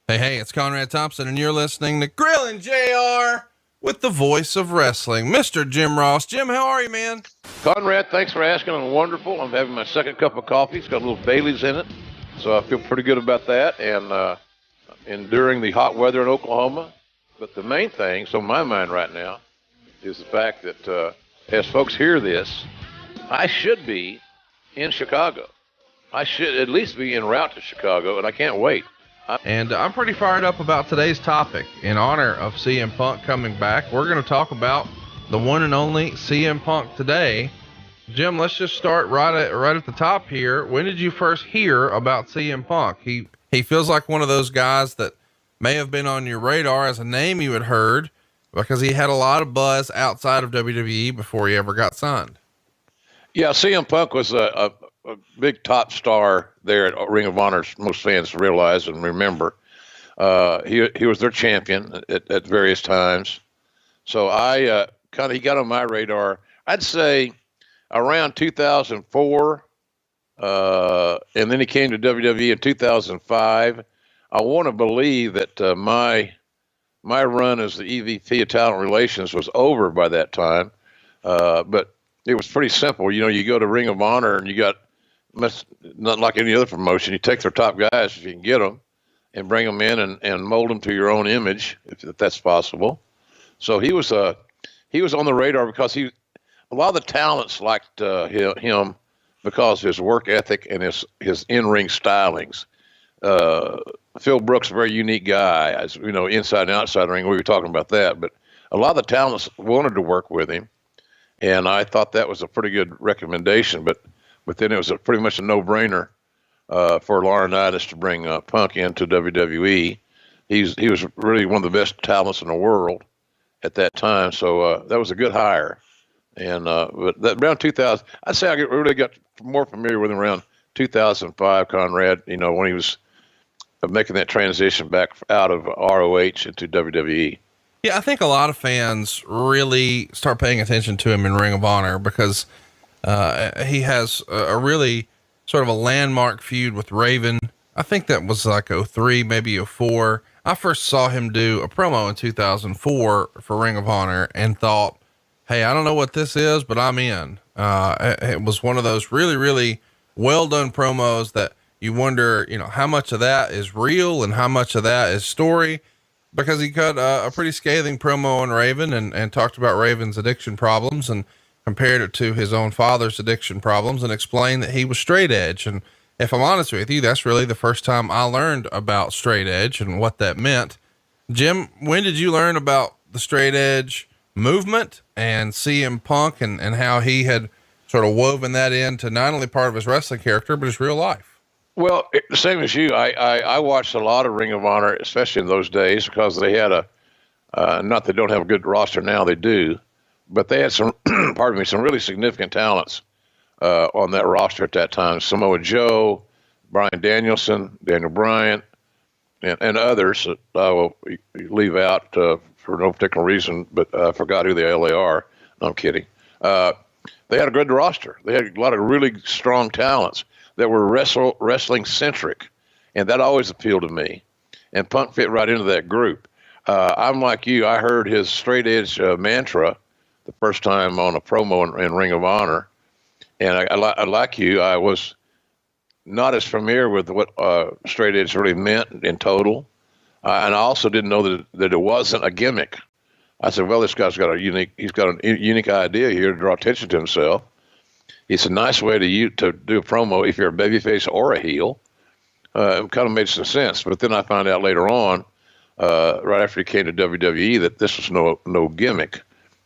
Hey, it's Conrad Thompson, and you're listening to Grillin' JR with the voice of wrestling, Mr. Jim Ross. Jim, how are you, man? Conrad, thanks for asking. I'm wonderful. I'm having my second cup of coffee. It's got a little Bailey's in it, so I feel pretty good about that. And enduring the hot weather in Oklahoma. But the main thing, on my mind right now, is the fact that as folks hear this, I should be in Chicago. I should at least be en route to Chicago, and I can't wait. And I'm pretty fired up about today's topic. In honor of CM Punk coming back, we're going to talk about the one and only CM Punk today. Jim, let's just start right at the top here. When did you first hear about CM Punk? He feels like one of those guys that may have been on your radar as a name you had heard, because he had a lot of buzz outside of WWE before he ever got signed. Yeah, CM Punk was a big top star there at Ring of Honor, as most fans realize and remember. He was their champion at various times. So he got on my radar, I'd say around 2004. And then he came to WWE in 2005. I want to believe that my run as the EVP of Talent Relations was over by that time. But it was pretty simple. You know, you go to Ring of Honor and you got, not like any other promotion, you take their top guys if you can get them and bring them in and mold them to your own image, if that's possible. So he was on the radar because a lot of the talents liked him because of his work ethic and his in-ring stylings. Phil Brooks, a very unique guy, as you know, inside and outside the ring. We were talking about that, but a lot of the talents wanted to work with him, and I thought that was a pretty good recommendation. But then it was pretty much a no-brainer for Laurinaitis to bring Punk into WWE. He was really one of the best talents in the world at that time, so that was a good hire. And but that, around 2000, I'd say I really got more familiar with him around 2005, Conrad. You know, when he was making that transition back out of ROH into WWE. Yeah, I think a lot of fans really start paying attention to him in Ring of Honor because he has a really sort of a landmark feud with Raven. I think that was like 03, maybe 04. I first saw him do a promo in 2004 for Ring of Honor and thought, hey, I don't know what this is, but I'm in. It was one of those really, really well done promos that you wonder, you know, how much of that is real and how much of that is story, because he cut a pretty scathing promo on Raven and talked about Raven's addiction problems and compared it to his own father's addiction problems and explained that he was straight edge. And if I'm honest with you, that's really the first time I learned about straight edge and what that meant. Jim, when did you learn about the straight edge movement and CM Punk and how he had sort of woven that into not only part of his wrestling character, but his real life? Well, the same as you, I watched a lot of Ring of Honor, especially in those days, because they had not they don't have a good roster now, they do, but they had some, some really significant talents on that roster at that time. Samoa Joe, Bryan Danielson, Daniel Bryan, and others that I will leave out for no particular reason, but I forgot who the hell they are. No, I'm kidding. They had a good roster. They had a lot of really strong talents that were wrestling centric, and that always appealed to me. And Punk fit right into that group. I'm like you. I heard his straight edge mantra the first time on a promo in Ring of Honor, and I like you. I was not as familiar with what straight edge really meant in total, and I also didn't know that it wasn't a gimmick. I said, well, this guy's got a unique idea here to draw attention to himself. It's a nice way to do a promo if you're a babyface or a heel. It kind of made some sense. But then I found out later on, right after he came to WWE, that this was no gimmick.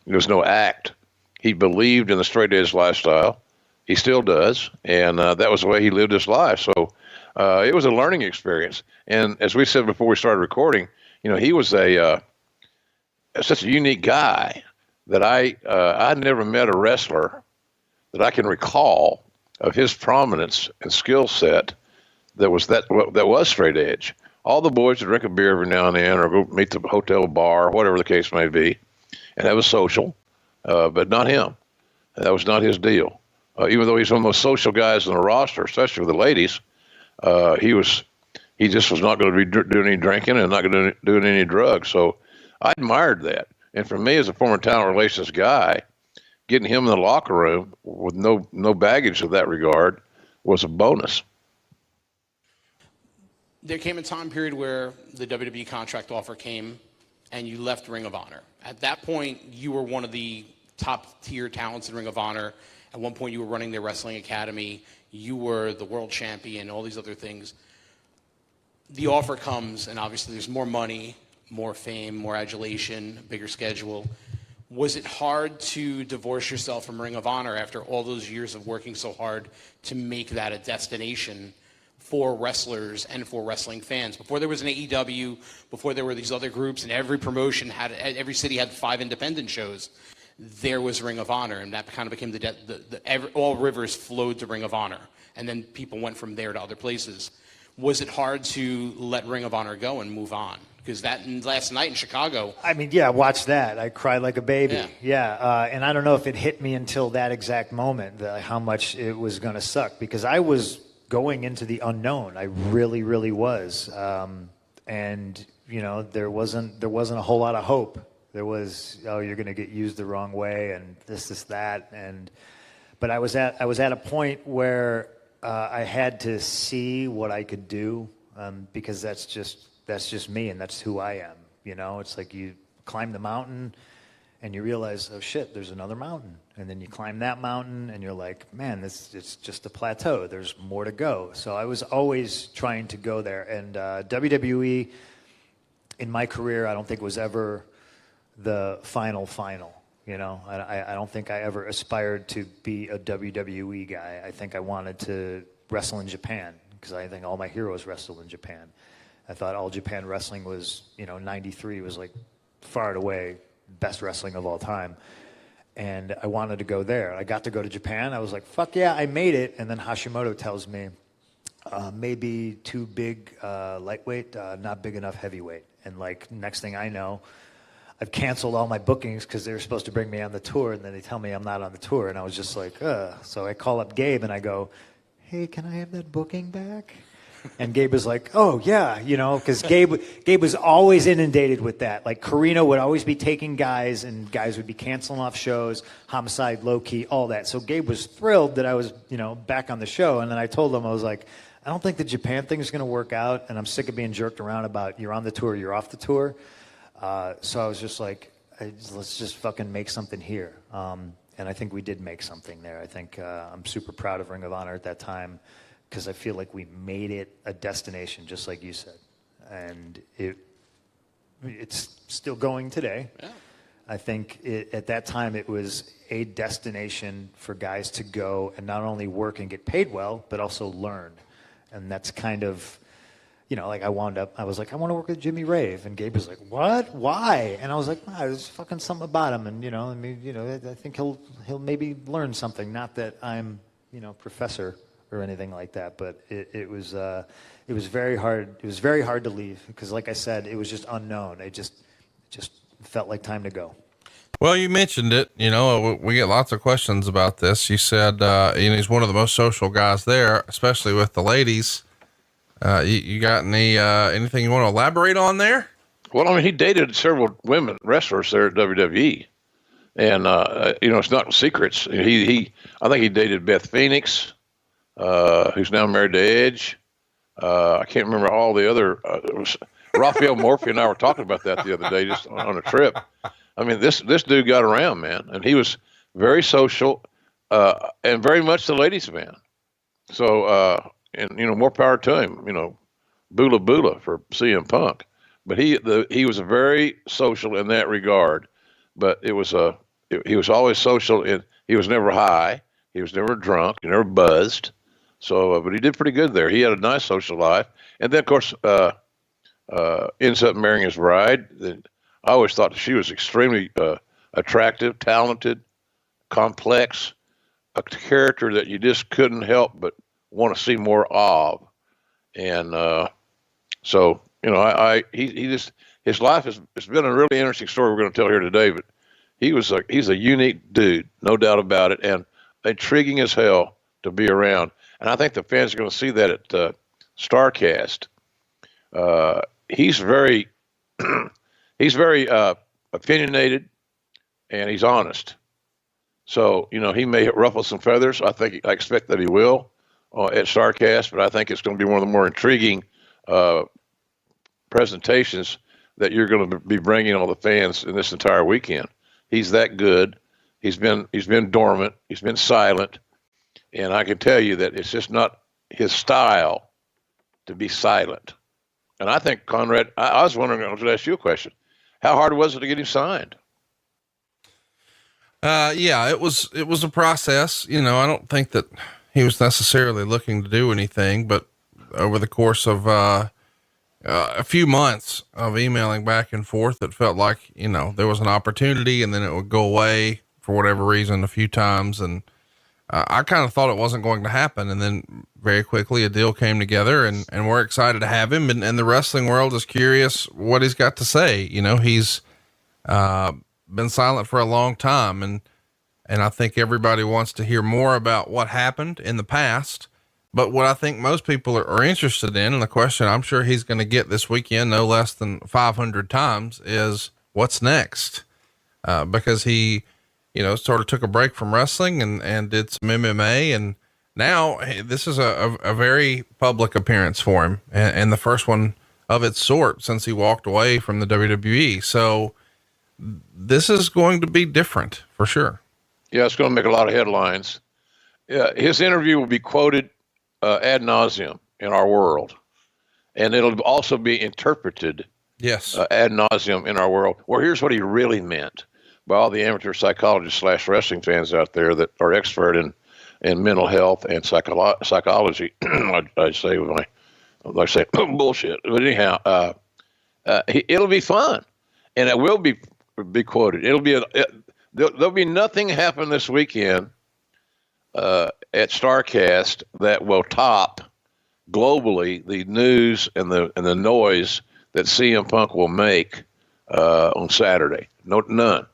There was no act. He believed in the straight edge lifestyle. He still does. And that was the way he lived his life. So it was a learning experience. And as we said before we started recording, you know, he was such a unique guy that I'd never met a wrestler that I can recall of his prominence and skill set that was straight edge. All the boys would drink a beer every now and then or go meet the hotel bar, whatever the case may be, and have a social, but not him. That was not his deal. Even though he's one of the most social guys on the roster, especially with the ladies, he he just was not going to be doing any drinking and not going to do any drugs. So I admired that. And for me, as a former talent relations guy, getting him in the locker room with no baggage of that regard was a bonus. There came a time period where the WWE contract offer came and you left Ring of Honor. At that point, you were one of the top tier talents in Ring of Honor. At one point, you were running their wrestling academy. You were the world champion, all these other things. The offer comes, and obviously there's more money, more fame, more adulation, bigger schedule. Was it hard to divorce yourself from Ring of Honor after all those years of working so hard to make that a destination for wrestlers and for wrestling fans? Before there was an AEW, before there were these other groups, and every promotion had, every city had 5 independent shows, there was Ring of Honor, and that kind of became all rivers flowed to Ring of Honor, and then people went from there to other places. Was it hard to let Ring of Honor go and move on? Because that last night in Chicago. I mean, yeah, watch that. I cried like a baby. Yeah. And I don't know if it hit me until that exact moment, how much it was going to suck, because I was going into the unknown. I really, really was. And, you know, there wasn't a whole lot of hope. There was, oh, you're going to get used the wrong way and this, that. But I was at a point where I had to see what I could do, because that's just me, and that's who I am. You know, it's like you climb the mountain and you realize, oh shit, there's another mountain. And then you climb that mountain and you're like, man, it's just a plateau. There's more to go. So I was always trying to go there. And WWE in my career, I don't think was ever the final. You know, I don't think I ever aspired to be a WWE guy. I think I wanted to wrestle in Japan, because I think all my heroes wrestled in Japan. I thought All Japan Wrestling was, you know, 93 was like far and away best wrestling of all time. And I wanted to go there. I got to go to Japan. I was like, fuck yeah, I made it. And then Hashimoto tells me, maybe too big lightweight, not big enough heavyweight. And like, next thing I know, I've canceled all my bookings because they were supposed to bring me on the tour, and then they tell me I'm not on the tour. And I was just like, ugh. So I call up Gabe and I go, hey, can I have that booking back? And Gabe was like, oh, yeah, you know, because Gabe was always inundated with that. Like, Carino would always be taking guys, and guys would be canceling off shows, Homicide, Low Key, all that. So Gabe was thrilled that I was, you know, back on the show. And then I told him, I was like, I don't think the Japan thing is going to work out, and I'm sick of being jerked around about you're on the tour, you're off the tour. So I was just like, let's just fucking make something here. And I think we did make something there. I think I'm super proud of Ring of Honor at that time, because I feel like we made it a destination, just like you said. And it's still going today. Yeah. I think at that time it was a destination for guys to go and not only work and get paid well, but also learn. And that's kind of, you know, like I was like, I want to work with Jimmy Rave. And Gabe was like, what? Why? And I was like, there's fucking something about him. And, you know, I mean, you know, I think he'll maybe learn something. Not that I'm, you know, professor or anything like that, but it was very hard. It was very hard to leave, because like I said, it was just unknown. It just felt like time to go. Well, you mentioned it, you know, we get lots of questions about this. You said, you know, he's one of the most social guys there, especially with the ladies. You got anything you want to elaborate on there? Well, I mean, he dated several women wrestlers there at WWE, and you know, it's not secrets. I think he dated Beth Phoenix, who's now married to Edge. I can't remember all the other. Raphael Morphy and I were talking about that the other day, just on a trip. I mean, this dude got around, man, and he was very social, and very much the ladies' man. So, and you know, more power to him. You know, boola for CM Punk, but he was very social in that regard. But he was always social, and he was never high. He was never drunk. He never buzzed. So, but he did pretty good there. He had a nice social life, and then of course ends up marrying his bride. I always thought she was extremely attractive, talented, complex, a character that you just couldn't help but want to see more of. And so, you know, his life it's been a really interesting story we're going to tell here today. But he's a unique dude, no doubt about it, and intriguing as hell to be around. And I think the fans are going to see that at StarCast. He's very he's very opinionated, and he's honest. So, he may ruffle some feathers. I expect that he will at StarCast, but I think it's going to be one of the more intriguing presentations that you're going to be bringing on the fans in this entire weekend. He's that good. He's been dormant. He's been silent, and I can tell you that it's just not his style to be silent. And I think Conrad, I was wondering, I was going to ask you a question. How hard was it to get him signed? Yeah, it was a process. I don't think that he was necessarily looking to do anything, but over the course of, a few months of emailing back and forth, it felt like, there was an opportunity and then it would go away for whatever reason a few times. And, I kind of thought it wasn't going to happen. And then very quickly a deal came together and we're excited to have him. And the wrestling world is curious what he's got to say. He's, been silent for a long time. And I think everybody wants to hear more about what happened in the past. But what I think most people are interested in, and the question I'm sure he's going to get this weekend, no less than 500 times, is what's next? Because he, sort of took a break from wrestling and did some MMA. And now this is a very public appearance for him and the first one of its sort since he walked away from the WWE. So this is going to be different for sure. Yeah, it's going to make a lot of headlines. Yeah, his interview will be quoted ad nauseum in our world, and it'll also be interpreted ad nauseum in our world. Well, here's what he really meant by all the amateur psychologists / wrestling fans out there that are expert in mental health and psychology. I say bullshit, but anyhow, it'll be fun, and it will be quoted. There'll be nothing happen this weekend at StarCast that will top globally the news and the noise that CM Punk will make on Saturday. None.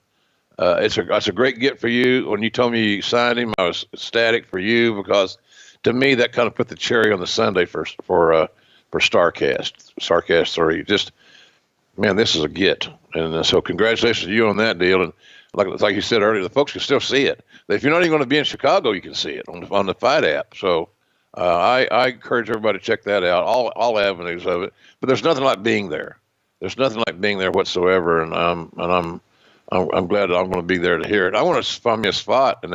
It's a great get for you. When you told me you signed him, I was ecstatic for you because to me that kind of put the cherry on the sundae for StarCast 3. Just, man, this is a get. And so congratulations to you on that deal. And like you said earlier, the folks can still see it. If you're not even going to be in Chicago, you can see it on the Fight app. So I encourage everybody to check that out, all avenues of it. But there's nothing like being there. There's nothing like being there whatsoever. And I'm glad that I'm going to be there to hear it. I want to find me a spot and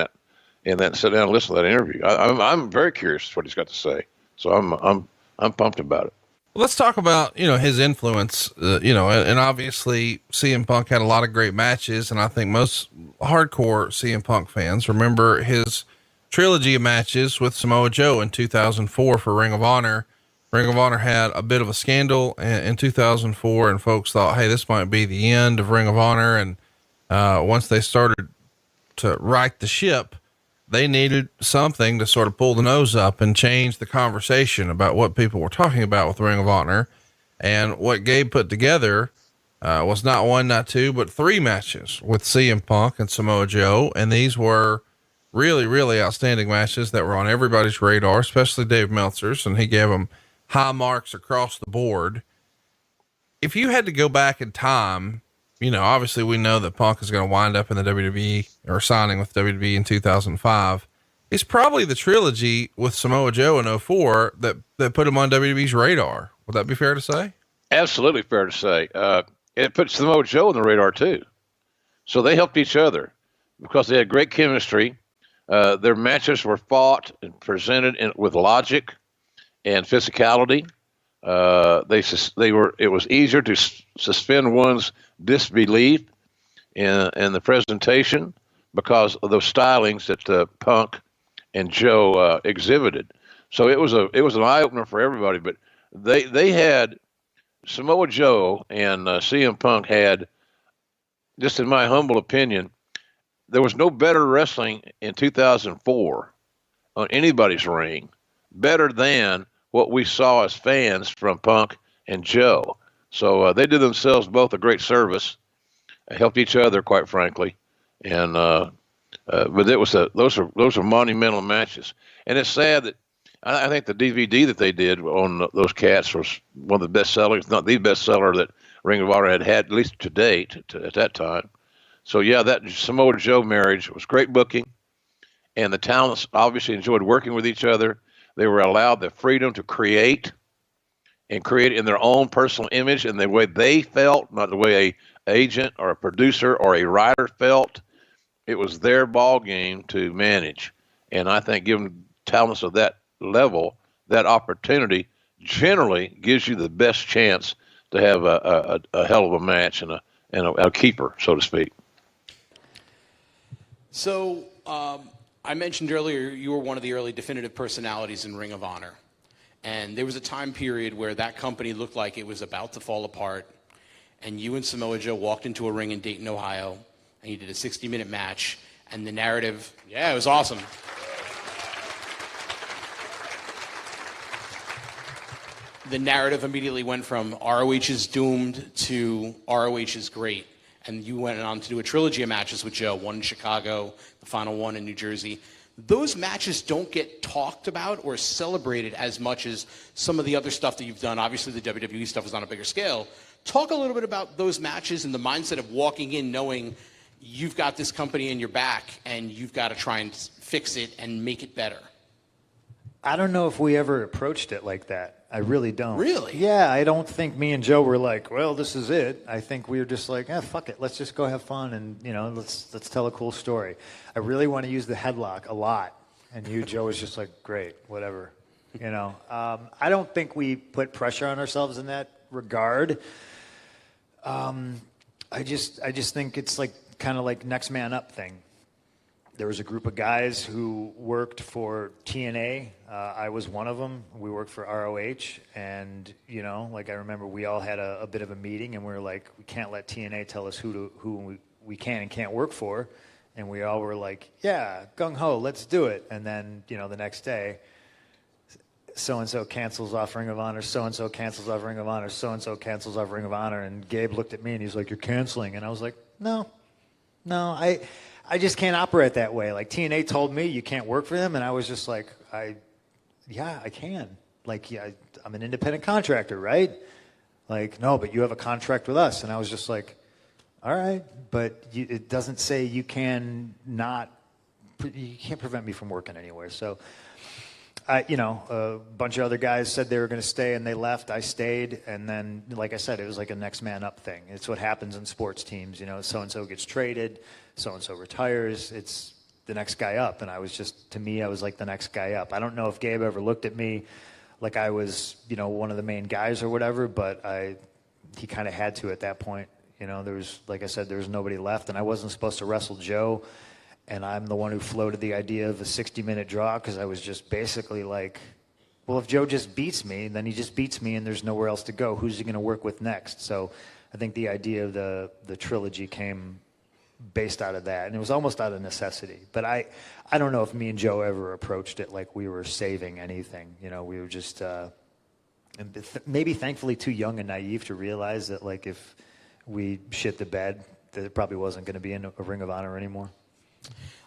sit down and listen to that interview. I'm very curious what he's got to say. So I'm pumped about it. Let's talk about, his influence, and obviously CM Punk had a lot of great matches. And I think most hardcore CM Punk fans remember his trilogy of matches with Samoa Joe in 2004 for Ring of Honor. Ring of Honor had a bit of a scandal in 2004 and folks thought, hey, this might be the end of Ring of Honor. And, once they started to right the ship, they needed something to sort of pull the nose up and change the conversation about what people were talking about with Ring of Honor. And what Gabe put together was not one, not two, but 3 matches with CM Punk and Samoa Joe. And these were really, really outstanding matches that were on everybody's radar, especially Dave Meltzer's. And he gave them high marks across the board. If you had to go back in time, obviously we know that Punk is going to wind up in the WWE or signing with WWE in 2005. It's probably the trilogy with Samoa Joe in 2004 that put him on WWE's radar. Would that be fair to say? Absolutely fair to say. It puts Samoa Joe on the radar too. So they helped each other because they had great chemistry. Their matches were fought and presented with logic and physicality. It was easier to suspend one's disbelief in the presentation because of those stylings that Punk and Joe exhibited. So it was an eye opener for everybody. But they had Samoa Joe and CM Punk had, just in my humble opinion, there was no better wrestling in 2004 on anybody's ring, better than what we saw as fans from Punk and Joe. So they did themselves both a great service, helped each other, quite frankly. And but it was those are monumental matches. And it's sad that I think the DVD that they did on those cats was one of the best sellers, not the best seller that Ring of Honor had at least to date at that time. So yeah, that Samoa Joe marriage was great booking, and the talents obviously enjoyed working with each other. They were allowed the freedom to create and create in their own personal image and the way they felt, not the way a agent or a producer or a writer felt. It was their ball game to manage, and I think given talents of that level, that opportunity generally gives you the best chance to have a hell of a match and a keeper, so to speak. So I mentioned earlier you were one of the early definitive personalities in Ring of Honor. And there was a time period where that company looked like it was about to fall apart. And you and Samoa Joe walked into a ring in Dayton, Ohio, and you did a 60-minute match. And the narrative, yeah, it was awesome. The narrative immediately went from ROH is doomed to ROH is great. And you went on to do a trilogy of matches with Joe, one in Chicago, the final one in New Jersey. Those matches don't get talked about or celebrated as much as some of the other stuff that you've done. Obviously, the WWE stuff is on a bigger scale. Talk a little bit about those matches and the mindset of walking in knowing you've got this company in your back and you've got to try and fix it and make it better. I don't know if we ever approached it like that. I really don't. Really? Yeah, I don't think me and Joe were like, well, this is it. I think we were just like, fuck it. Let's just go have fun and, let's tell a cool story. I really want to use the headlock a lot. And Joe, was just like, great, whatever. I don't think we put pressure on ourselves in that regard. I just think it's like kind of like next man up thing. There was a group of guys who worked for TNA. I was one of them. We worked for ROH, and I remember we all had a bit of a meeting, and we were like, we can't let TNA tell us who we can and can't work for, and we all were like, yeah, gung ho, let's do it. And then the next day, so and so cancels off Ring of Honor, so and so cancels off Ring of Honor, so and so cancels off Ring of Honor, and Gabe looked at me and he's like, you're canceling, and I was like, no, I just can't operate that way. Like TNA told me you can't work for them, and I was just like, I can. Like, yeah, I'm an independent contractor, right? Like, no, but you have a contract with us, and I was just like, all right, but it doesn't say you can't prevent me from working anywhere. So, a bunch of other guys said they were going to stay, and they left. I stayed, and then, like I said, it was like a next man up thing. It's what happens in sports teams. So and so gets traded. So-and-so retires, it's the next guy up. And I was like the next guy up. I don't know if Gabe ever looked at me like I was, one of the main guys or whatever, but he kind of had to at that point. There was, like I said, there was nobody left, and I wasn't supposed to wrestle Joe, and I'm the one who floated the idea of a 60-minute draw because I was just basically like, well, if Joe just beats me, then he just beats me and there's nowhere else to go. Who's he going to work with next? So I think the idea of the trilogy came based out of that, and it was almost out of necessity. But I don't know if me and Joe ever approached it like we were saving anything. We were just maybe thankfully too young and naive to realize that like if we shit the bed, that it probably wasn't going to be in a Ring of Honor anymore.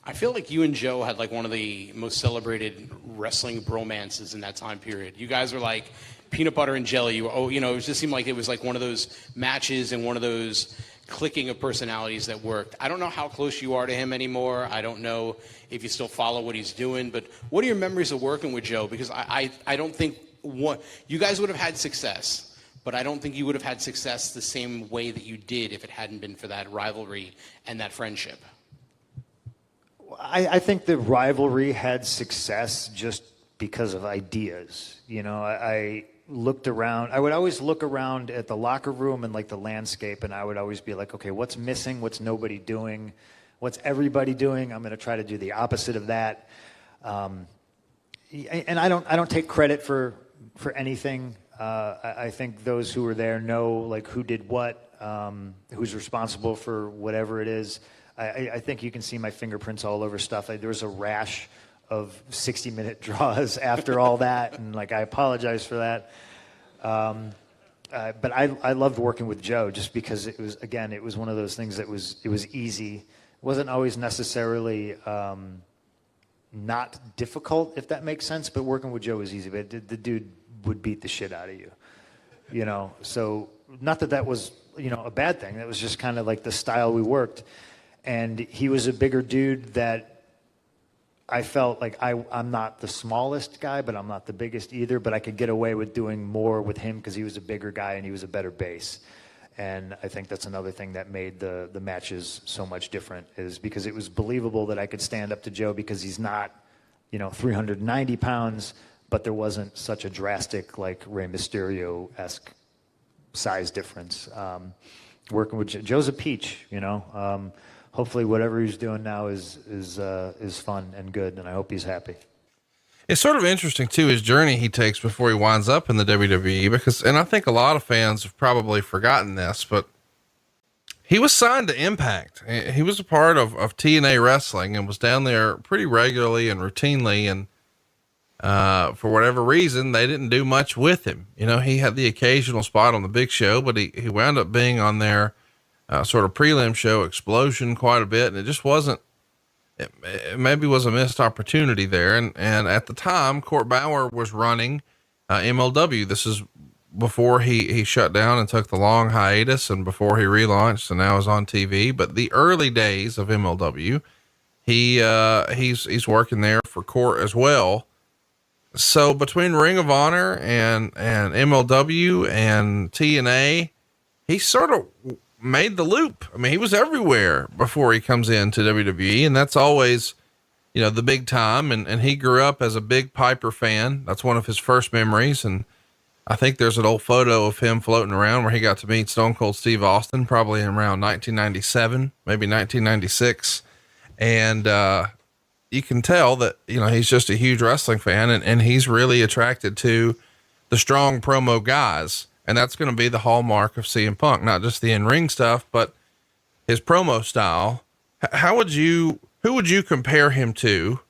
I feel like you and Joe had like one of the most celebrated wrestling bromances in that time period. You guys were like peanut butter and jelly. It just seemed like it was like one of those matches and one of those clicking of personalities that worked. I don't know how close you are to him anymore. I don't know if you still follow what he's doing, but what are your memories of working with Joe? Because I don't think you guys would have had success, but I don't think you would have had success the same way that you did if it hadn't been for that rivalry and that friendship. I think the rivalry had success just because of ideas. I looked around. I would always look around at the locker room and like the landscape, and I would always be like, okay, what's missing? What's nobody doing? What's everybody doing? I'm going to try to do the opposite of that. And I don't take credit for anything. I think those who were there know like who did what, who's responsible for whatever it is. I think you can see my fingerprints all over stuff. There was a rash of 60-minute draws after all that, and like I apologize for that. But I loved working with Joe just because it was one of those things that it was easy. It wasn't always necessarily not difficult, if that makes sense, but working with Joe was easy. But the dude would beat the shit out of you, you know. So not that was, you know, a bad thing. That was just kind of like the style we worked. And he was a bigger dude that I felt like I'm not the smallest guy, but I'm not the biggest either. But I could get away with doing more with him because he was a bigger guy and he was a better base. And I think that's another thing that made the matches so much different, is because it was believable that I could stand up to Joe because he's not, you know, 390 pounds, but there wasn't such a drastic, like, Rey Mysterio-esque size difference. Working with Joe's a peach, you know. Hopefully whatever he's doing now is fun and good, and I hope he's happy. It's sort of interesting too, his journey he takes before he winds up in the WWE, because, and I think a lot of fans have probably forgotten this, but he was signed to Impact. He was a part of TNA Wrestling and was down there pretty regularly and routinely. And, for whatever reason, they didn't do much with him. You know, he had the occasional spot on the Big Show, but he wound up being on their, sort of prelim show Explosion quite a bit. And it just wasn't, it maybe was a missed opportunity there. And at the time, Court Bauer was running, MLW. This is before he shut down and took the long hiatus, and before he relaunched and now is on TV. But the early days of MLW, he's working there for Court as well. So between Ring of Honor and MLW and TNA, he sort of made the loop. I mean, he was everywhere before he comes into WWE, and that's always, you know, the big time. And he grew up as a big Piper fan. That's one of his first memories. And I think there's an old photo of him floating around where he got to meet Stone Cold Steve Austin, probably around 1997, maybe 1996. And, you can tell that, you know, he's just a huge wrestling fan, and he's really attracted to the strong promo guys. And that's going to be the hallmark of CM Punk, not just the in-ring stuff, but his promo style. Who would you compare him to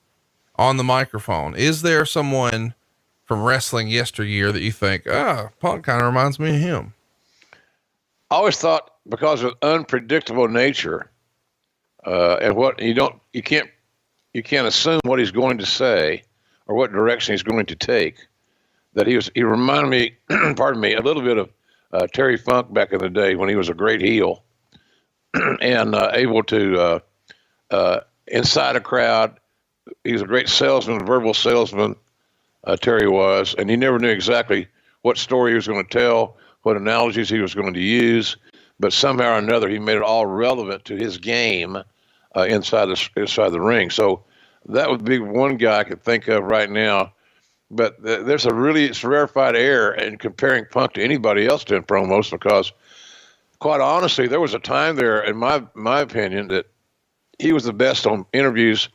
on the microphone? Is there someone from wrestling yesteryear that you think, Punk kind of reminds me of him? I always thought, because of unpredictable nature, and what you can't assume what he's going to say or what direction he's going to take, that he reminded me, pardon me, a little bit of Terry Funk back in the day when he was a great heel and able to inside a crowd. He was a great salesman, verbal salesman, Terry was, and he never knew exactly what story he was going to tell, what analogies he was going to use, but somehow or another he made it all relevant to his game inside the ring. So that would be one guy I could think of right now. But there's it's rarefied air in comparing Punk to anybody else doing promos, because quite honestly, there was a time there, in my opinion, that he was the best on interviews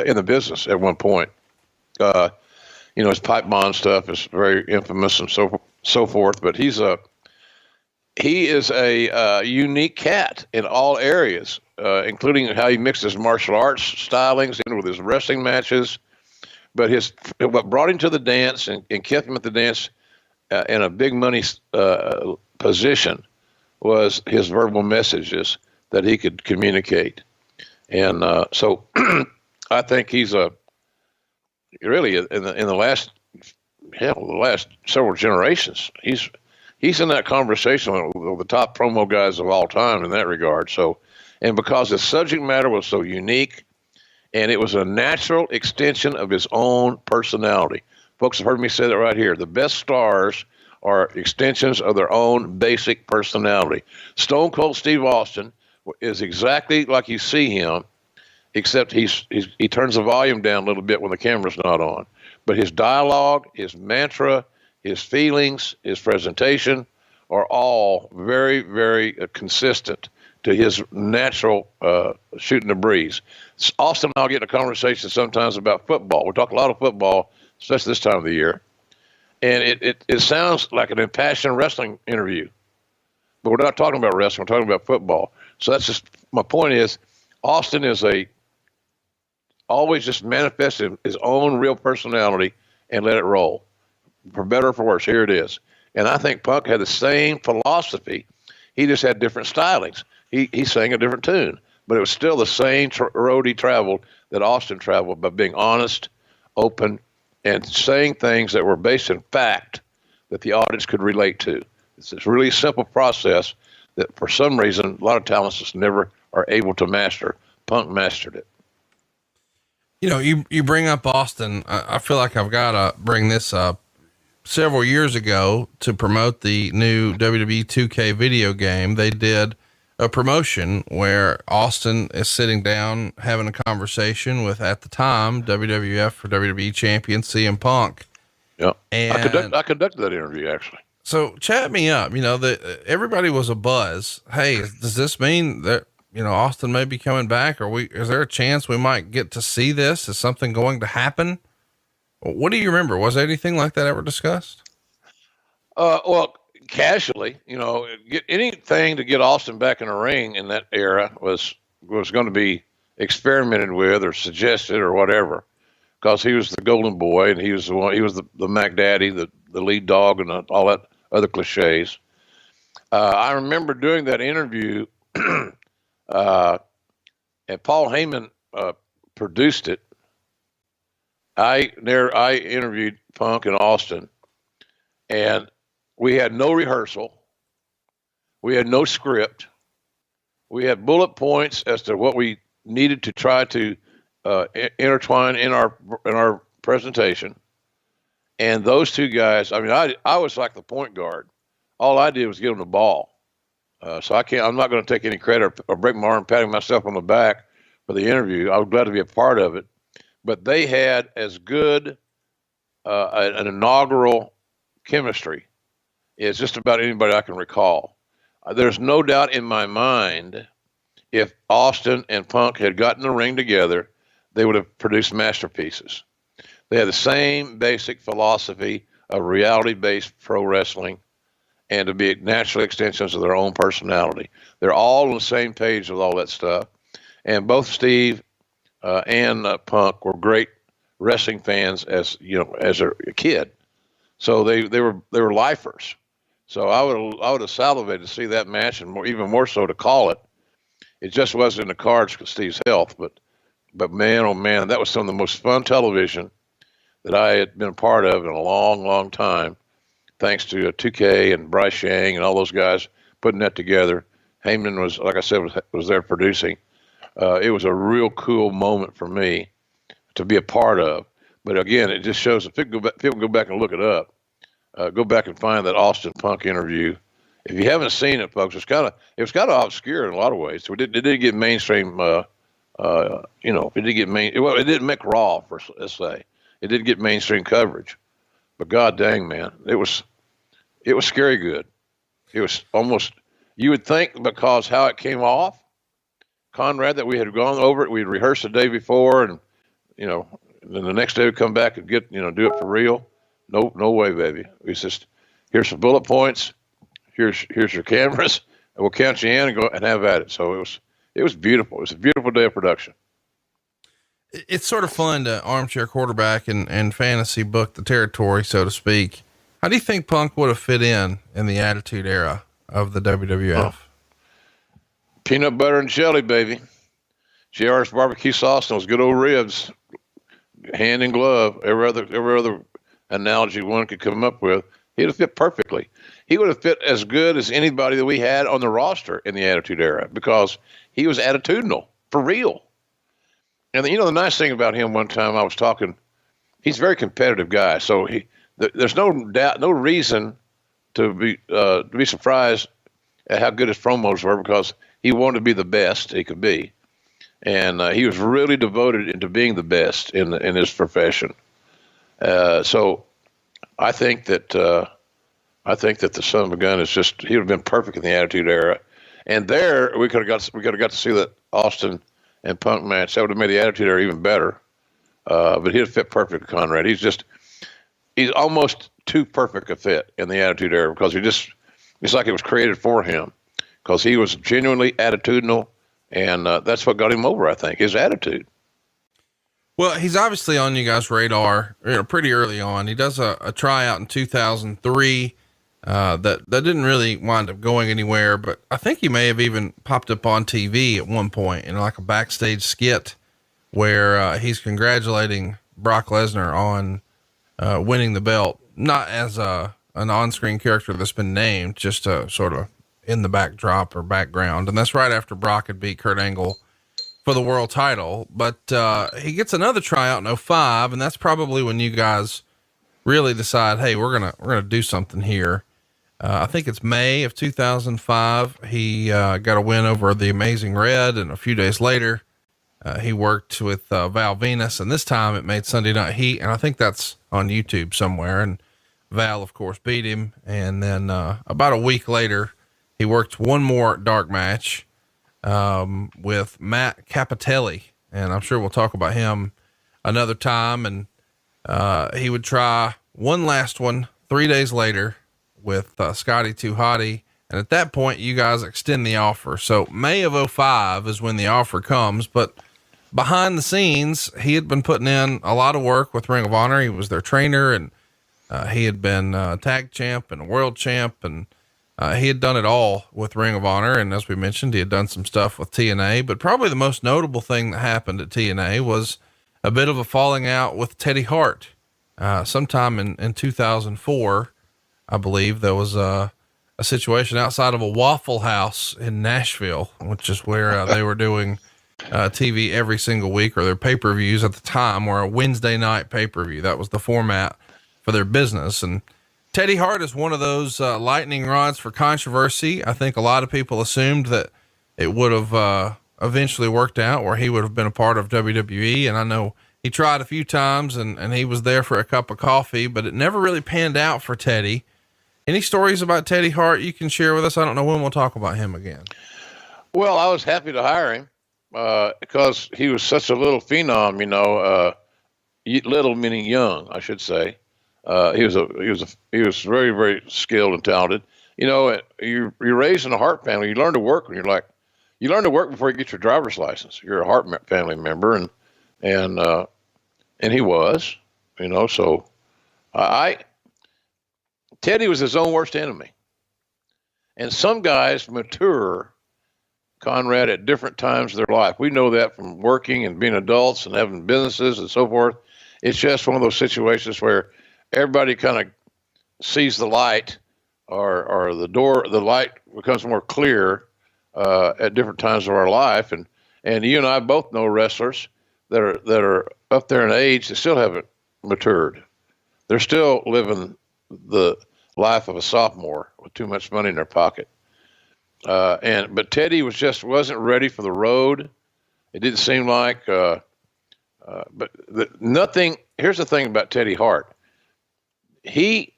in the business at one point. You know, his pipe bomb stuff is very infamous and so forth, but he is a unique cat in all areas, including how he mixed his martial arts stylings in with his wrestling matches. But what brought him to the dance and kept him at the dance in a big money position was his verbal messages that he could communicate. And so I think he's really in the last several generations, he's in that conversation with the top promo guys of all time in that regard. So, and because the subject matter was so unique, and it was a natural extension of his own personality. Folks have heard me say that right here. The best stars are extensions of their own basic personality. Stone Cold Steve Austin is exactly like you see him, except he turns the volume down a little bit when the camera's not on. But his dialogue, his mantra, his feelings, his presentation are all very, very consistent to his natural shooting the breeze. Austin and I'll get in a conversation sometimes about football. We talk a lot of football, especially this time of the year. And it sounds like an impassioned wrestling interview. But we're not talking about wrestling, we're talking about football. So that's just, my point is, Austin is always just manifested his own real personality and let it roll. For better or for worse, here it is. And I think Punk had the same philosophy. He just had different stylings. He sang a different tune, but it was still the same road he traveled that Austin traveled by being honest, open, and saying things that were based in fact that the audience could relate to. It's this really simple process that for some reason a lot of talents just never are able to master. Punk mastered it. You know, you bring up Austin. I feel like I've got to bring this up. Several years ago, to promote the new WWE 2K video game, they did a promotion where Austin is sitting down having a conversation with, at the time, WWF or WWE champion CM Punk. Yeah. And I conducted that interview, actually. So chat me up, you know, everybody was a buzz. Hey, does this mean that, you know, Austin may be coming back? Is there a chance we might get to see this? Is something going to happen? What do you remember? Was anything like that ever discussed? Well, casually, you know, get anything to get Austin back in the ring in that era was going to be experimented with or suggested or whatever, because he was the golden boy and he was the Mac Daddy, the lead dog, and all that other cliches. I remember doing that interview, and Paul Heyman produced it. I interviewed Punk and Austin, and we had no rehearsal. We had no script. We had bullet points as to what we needed to try to intertwine in our presentation. And those two guys, I mean, I was like the point guard. All I did was give them the ball. So I'm not going to take any credit or break my arm patting myself on the back for the interview. I was glad to be a part of it. But they had as good an inaugural chemistry as just about anybody I can recall. There's no doubt in my mind, if Austin and Punk had gotten the ring together, they would have produced masterpieces. They had the same basic philosophy of reality-based pro wrestling and to be natural extensions of their own personality. They're all on the same page with all that stuff. And both Steve and Punk were great wrestling fans as a kid. So they were lifers. So I would have salivated to see that match, and even more so to call it. It just wasn't in the cards because Steve's health, but man, oh man, that was some of the most fun television that I had been a part of in a long, long time. Thanks to 2K and Bryce Yang and all those guys putting that together. Heyman was, like I said, was there producing. It was a real cool moment for me to be a part of. But again, it just shows that people go back and look it up. Go back and find that Austin Punk interview. If you haven't seen it, folks, it was kind of obscure in a lot of ways. So it didn't get mainstream. It didn't make Raw, let's say. It didn't get mainstream coverage. But god dang, man, it was scary good. It was almost, you would think, because how it came off, Conrad, that we had gone over it, we'd rehearsed the day before, and then the next day we'd come back and do it for real. No way, baby. It's just, here's some bullet points, here's your cameras, and we'll count you in and go and have at it. So it was beautiful. It was a beautiful day of production. It's sort of fun to armchair quarterback and fantasy book the territory, so to speak. How do you think Punk would have fit in the Attitude Era of the WWF? Peanut butter and jelly, baby. JR's barbecue sauce and those good old ribs, hand in glove. Every other analogy one could come up with, he'd have fit perfectly. He would have fit as good as anybody that we had on the roster in the Attitude Era because he was attitudinal, for real. And the nice thing about him, one time I was talking, he's a very competitive guy. So there's no doubt, no reason to be surprised at how good his promos were, because he wanted to be the best he could be. And he was really devoted into being the best in his profession. So I think that the son of a gun is just, he would have been perfect in the Attitude Era. And there we could have got to see that Austin and Punk match. That would have made the Attitude Era even better. But he'd fit perfect with Conrad. He's almost too perfect a fit in the Attitude Era because it's like it was created for him, because he was genuinely attitudinal, and that's what got him over, I think, his attitude. Well, he's obviously on you guys' radar, pretty early on. He does a tryout in 2003 that didn't really wind up going anywhere, but I think he may have even popped up on TV at one point in like a backstage skit where he's congratulating Brock Lesnar on winning the belt, not as an on-screen character that's been named, just sort of in the backdrop or background. And that's right after Brock had beat Kurt Angle for the world title. But he gets another tryout in 05, and that's probably when you guys really decide, hey, we're gonna do something here. I think it's May of 2005. He got a win over the Amazing Red, and a few days later, he worked with Val Venus, and this time it made Sunday Night Heat, and I think that's on YouTube somewhere. And Val, of course, beat him. And then about a week later, he worked one more dark match with Matt Capitelli, and I'm sure we'll talk about him another time. And he would try one last one 3 days later with Scotty 2 Hotty. And at that point, you guys extend the offer. So May of 05 is when the offer comes, but behind the scenes, he had been putting in a lot of work with Ring of Honor. He was their trainer, and he had been tag champ and world champ, and he had done it all with Ring of Honor. And as we mentioned, he had done some stuff with TNA, but probably the most notable thing that happened at TNA was a bit of a falling out with Teddy Hart. Sometime in 2004, I believe there was a situation outside of a Waffle House in Nashville, which is where they were doing TV every single week, or their pay-per-views at the time were a Wednesday night pay-per-view. That was the format for their business. And Teddy Hart is one of those lightning rods for controversy. I think a lot of people assumed that it would have eventually worked out where he would have been a part of WWE. And I know he tried a few times, and he was there for a cup of coffee, but it never really panned out for Teddy. Any stories about Teddy Hart you can share with us? I don't know when we'll talk about him again. Well, I was happy to hire him because he was such a little phenom, little meaning young, I should say. He was very, very skilled and talented. You're raised in a Hart family. You learn to work when you learn to work before you get your driver's license. You're a Hart family member, and he was, so Teddy was his own worst enemy. And some guys mature, Conrad, at different times of their life. We know that from working and being adults and having businesses and so forth. It's just one of those situations where everybody kind of sees the light, or the light becomes more clear at different times of our life. And you and I both know wrestlers that are up there in age that still haven't matured. They're still living the life of a sophomore with too much money in their pocket. But Teddy wasn't ready for the road. It didn't seem like, here's the thing about Teddy Hart. He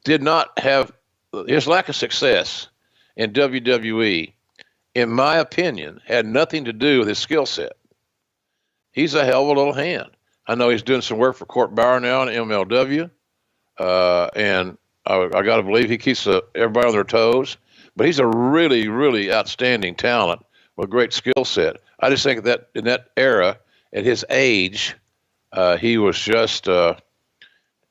did not have, his lack of success in WWE, in my opinion, had nothing to do with his skill set. He's a hell of a little hand. I know he's doing some work for Court Bauer now in MLW. And I got to believe he keeps everybody on their toes, but he's a really, really outstanding talent with a great skill set. I just think that in that era, at his age, he was just,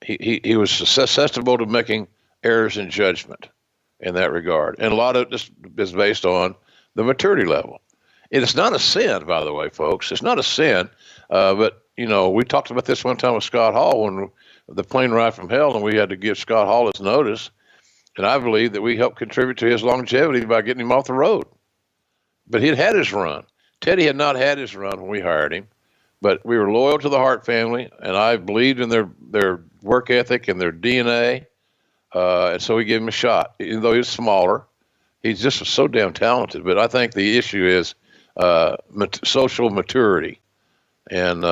he was susceptible to making errors in judgment in that regard. And a lot of this is based on the maturity level. And it's not a sin, by the way, folks. It's not a sin. But, we talked about this one time with Scott Hall when the plane ride from hell, and we had to give Scott Hall his notice. And I believe that we helped contribute to his longevity by getting him off the road. But he'd had his run. Teddy had not had his run when we hired him, but we were loyal to the Hart family, and I believed in their work ethic and their DNA. And so we gave him a shot. Even though he was smaller, he's just so damn talented. But I think the issue is social maturity. And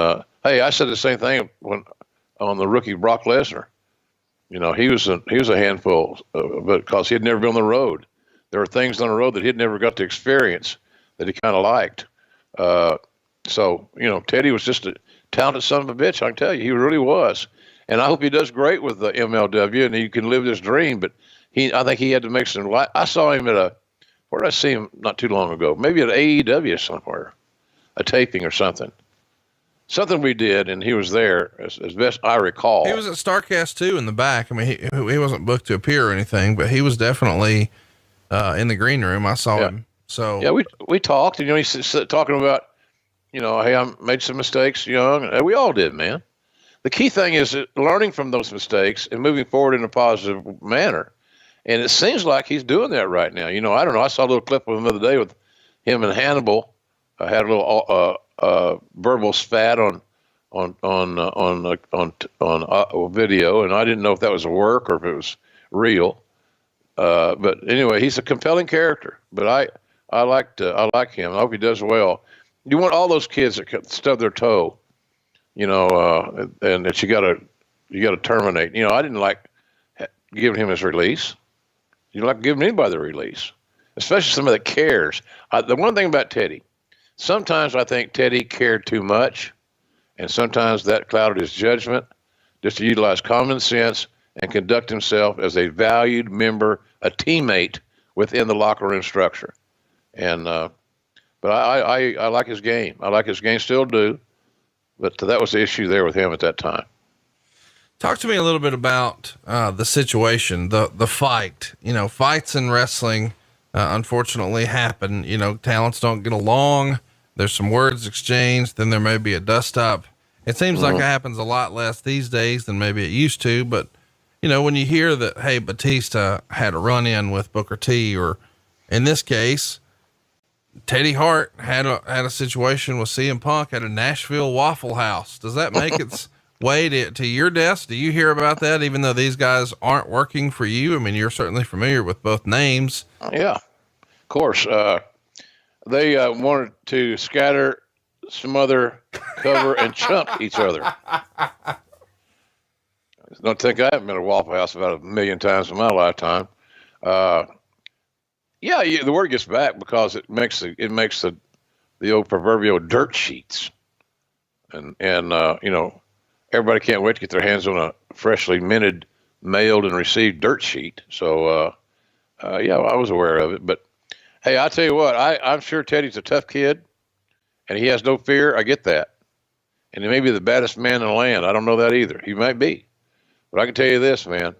hey, I said the same thing on the rookie Brock Lesnar. He was a handful, but because he had never been on the road. There were things on the road that he'd never got to experience that he kind of liked. So Teddy was just a talented son of a bitch. I can tell you, he really was. And I hope he does great with the MLW and he can live his dream. But I think he had to make some. I saw him where did I see him not too long ago? Maybe at AEW somewhere, a taping or something. Something we did, and he was there as best I recall. He was at StarCast too in the back. I mean, he wasn't booked to appear or anything, but he was definitely in the green room. I saw him. So yeah, we talked, and he's talking about Hey, I made some mistakes young. And we all did, man. The key thing is learning from those mistakes and moving forward in a positive manner. And it seems like he's doing that right now. I don't know. I saw a little clip of him the other day with him and Hannibal. I had a little verbal spat on video, and I didn't know if that was a work or if it was real. But anyway, he's a compelling character. But I like him. I hope he does well. You want all those kids that can stub their toe, and that you gotta terminate. I didn't like giving him his release. You don't like giving anybody the release, especially somebody that cares. The one thing about Teddy, sometimes I think Teddy cared too much, and sometimes that clouded his judgment, just to utilize common sense and conduct himself as a valued member, a teammate within the locker room structure. And but I like his game. I like his game, still do. But that was the issue there with him at that time. Talk to me a little bit about the situation, the fight. Fights in wrestling, unfortunately happen. Talents don't get along. There's some words exchanged. Then there may be a dust up. It seems like it happens a lot less these days than maybe it used to. But, when you hear that, hey, Batista had a run in with Booker T, or in this case, Teddy Hart had a situation with CM Punk at a Nashville Waffle House. Does that make its way to your desk? Do you hear about that, even though these guys aren't working for you? I mean, you're certainly familiar with both names. Yeah, of course. They wanted to scatter, smother, cover, and chunk each other. Don't think I haven't been to Waffle House about 1 million times in my lifetime. Yeah, the word gets back because it makes the old proverbial dirt sheets, and everybody can't wait to get their hands on a freshly minted, mailed, and received dirt sheet. So yeah, I was aware of it. But hey, I'll tell you what, I'm sure Teddy's a tough kid, and he has no fear. I get that, and he may be the baddest man in the land. I don't know that either. He might be, but I can tell you this, man.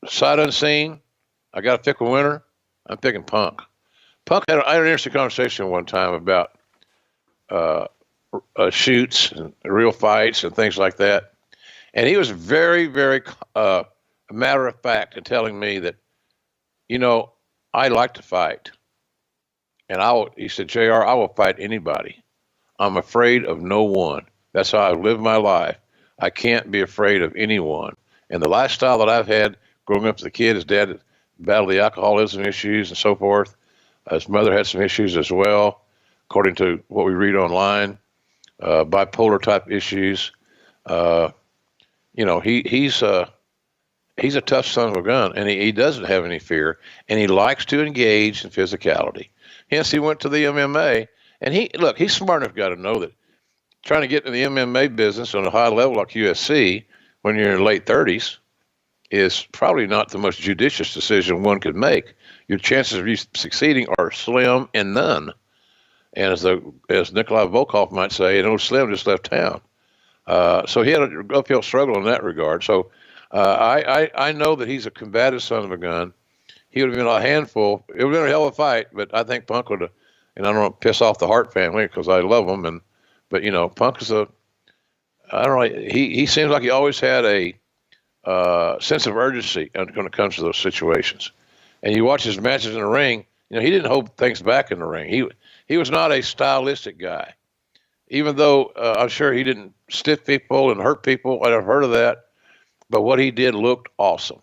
Sight unseen, I got to pick a winner. I'm picking Punk. I had an interesting conversation one time about shoots and real fights and things like that. And he was very, very matter of fact in telling me that, I like to fight. And he said, JR, I will fight anybody. I'm afraid of no one. That's how I've lived my life. I can't be afraid of anyone. And the lifestyle that I've had growing up as a kid, his dad battled the alcoholism issues and so forth. His mother had some issues as well, according to what we read online, bipolar type issues. He's a tough son of a gun, and he doesn't have any fear, and he likes to engage in physicality. Hence, he went to the MMA, and he's smart enough guy to know that trying to get in the MMA business on a high level like UFC when you're in your late 30s is probably not the most judicious decision one could make. Your chances of you succeeding are slim and none. And as Nikolai Volkov might say, old Slim just left town. So he had an uphill struggle in that regard. So I know that he's a combative son of a gun. He would have been a handful. It would have been a hell of a fight, but I think Punk would have, and I don't want to piss off the Hart family because I love them. But Punk is I don't know, he seems like he always had a sense of urgency when it comes to those situations. And you watch his matches in the ring, he didn't hold things back in the ring. He was not a stylistic guy, even though I'm sure he didn't stiff people and hurt people. I've heard of that. But what he did looked awesome,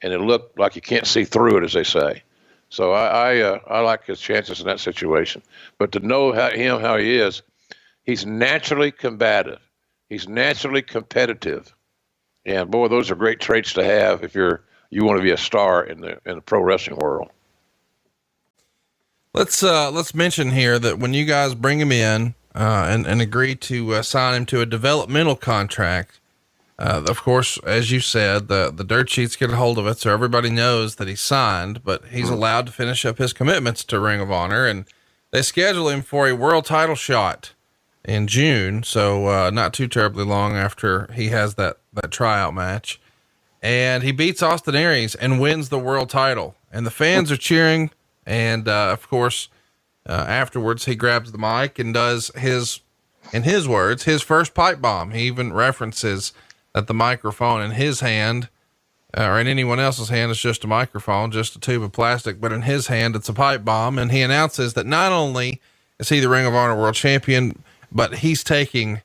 and it looked like you can't see through it, as they say. So I like his chances in that situation. But to know how he is, he's naturally combative. He's naturally competitive. And boy, those are great traits to have if you want to be a star in the pro wrestling world. Let's mention here that when you guys bring him in and agree to sign him to a developmental contract, of course, as you said, the dirt sheets get a hold of it, so everybody knows that he's signed, but he's allowed to finish up his commitments to Ring of Honor, and they schedule him for a world title shot in June. So, not too terribly long after he has that tryout match, and he beats Austin Aries and wins the world title, and the fans are cheering. And, of course, Afterwards, he grabs the mic and does in his words, his first pipe bomb. He even references that the microphone in his hand, or in anyone else's hand, is just a microphone, just a tube of plastic, but in his hand, it's a pipe bomb. And he announces that not only is he the Ring of Honor World Champion, but he's taking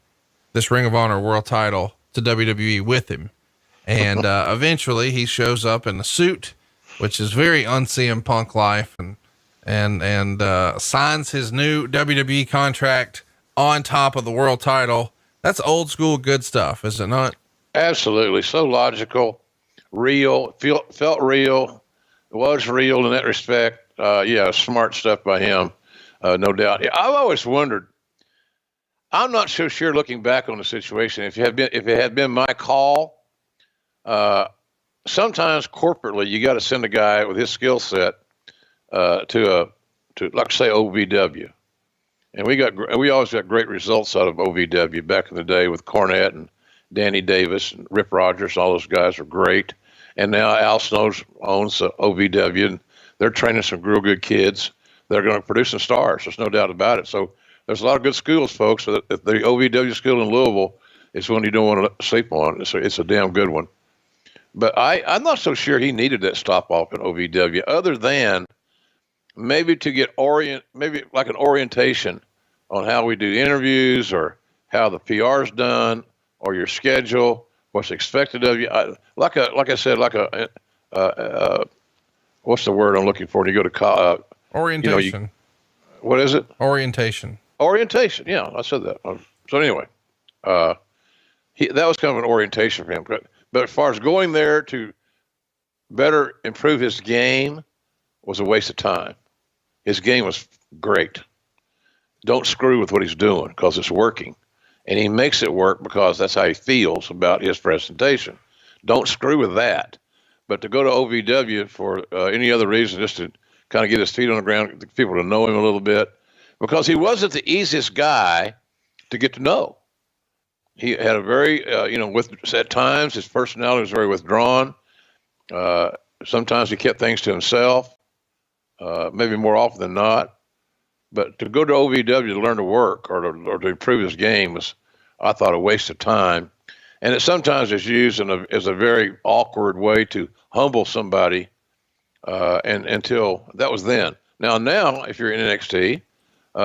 this Ring of Honor World title to WWE with him. And, eventually he shows up in a suit, which is very un-CM Punk life, and signs his new WWE contract on top of the world title. That's old school good stuff, is it not? Absolutely. So logical, real, felt real, was real in that respect. Yeah, smart stuff by him. No doubt. I've always wondered, I'm not so sure looking back on the situation, if it had been my call, sometimes corporately, you got to send a guy with his skill set, to like say OVW. And we always got great results out of OVW back in the day with Cornette and Danny Davis and Rip Rogers. All those guys are great. And now Al Snow owns OVW, and they're training some real good kids. They're going to produce some stars. There's no doubt about it. So there's a lot of good schools, folks. So the OVW school in Louisville is one you don't want to sleep on. It's a damn good one. But I'm not so sure he needed that stop off in OVW, other than maybe to get maybe like an orientation on how we do interviews, or how the PR is done, or your schedule, what's expected of you. Like I said, what's the word I'm looking for? When you go to Orientation. What is it? Orientation. Orientation. Yeah, I said that. So anyway, that was kind of an orientation for him. But as far as going there to better improve his game, was a waste of time. His game was great. Don't screw with what he's doing, because it's working. And he makes it work because that's how he feels about his presentation. Don't screw with that. But to go to OVW for any other reason, just to kind of get his feet on the ground, get people to know him a little bit, because he wasn't the easiest guy to get to know. He had a very, at times his personality was very withdrawn. Sometimes he kept things to himself, maybe more often than not. But to go to OVW to learn to work, or to improve his game, was, I thought, a waste of time. And it sometimes is used as a very awkward way to humble somebody. And until that was then. Now, if you're in NXT,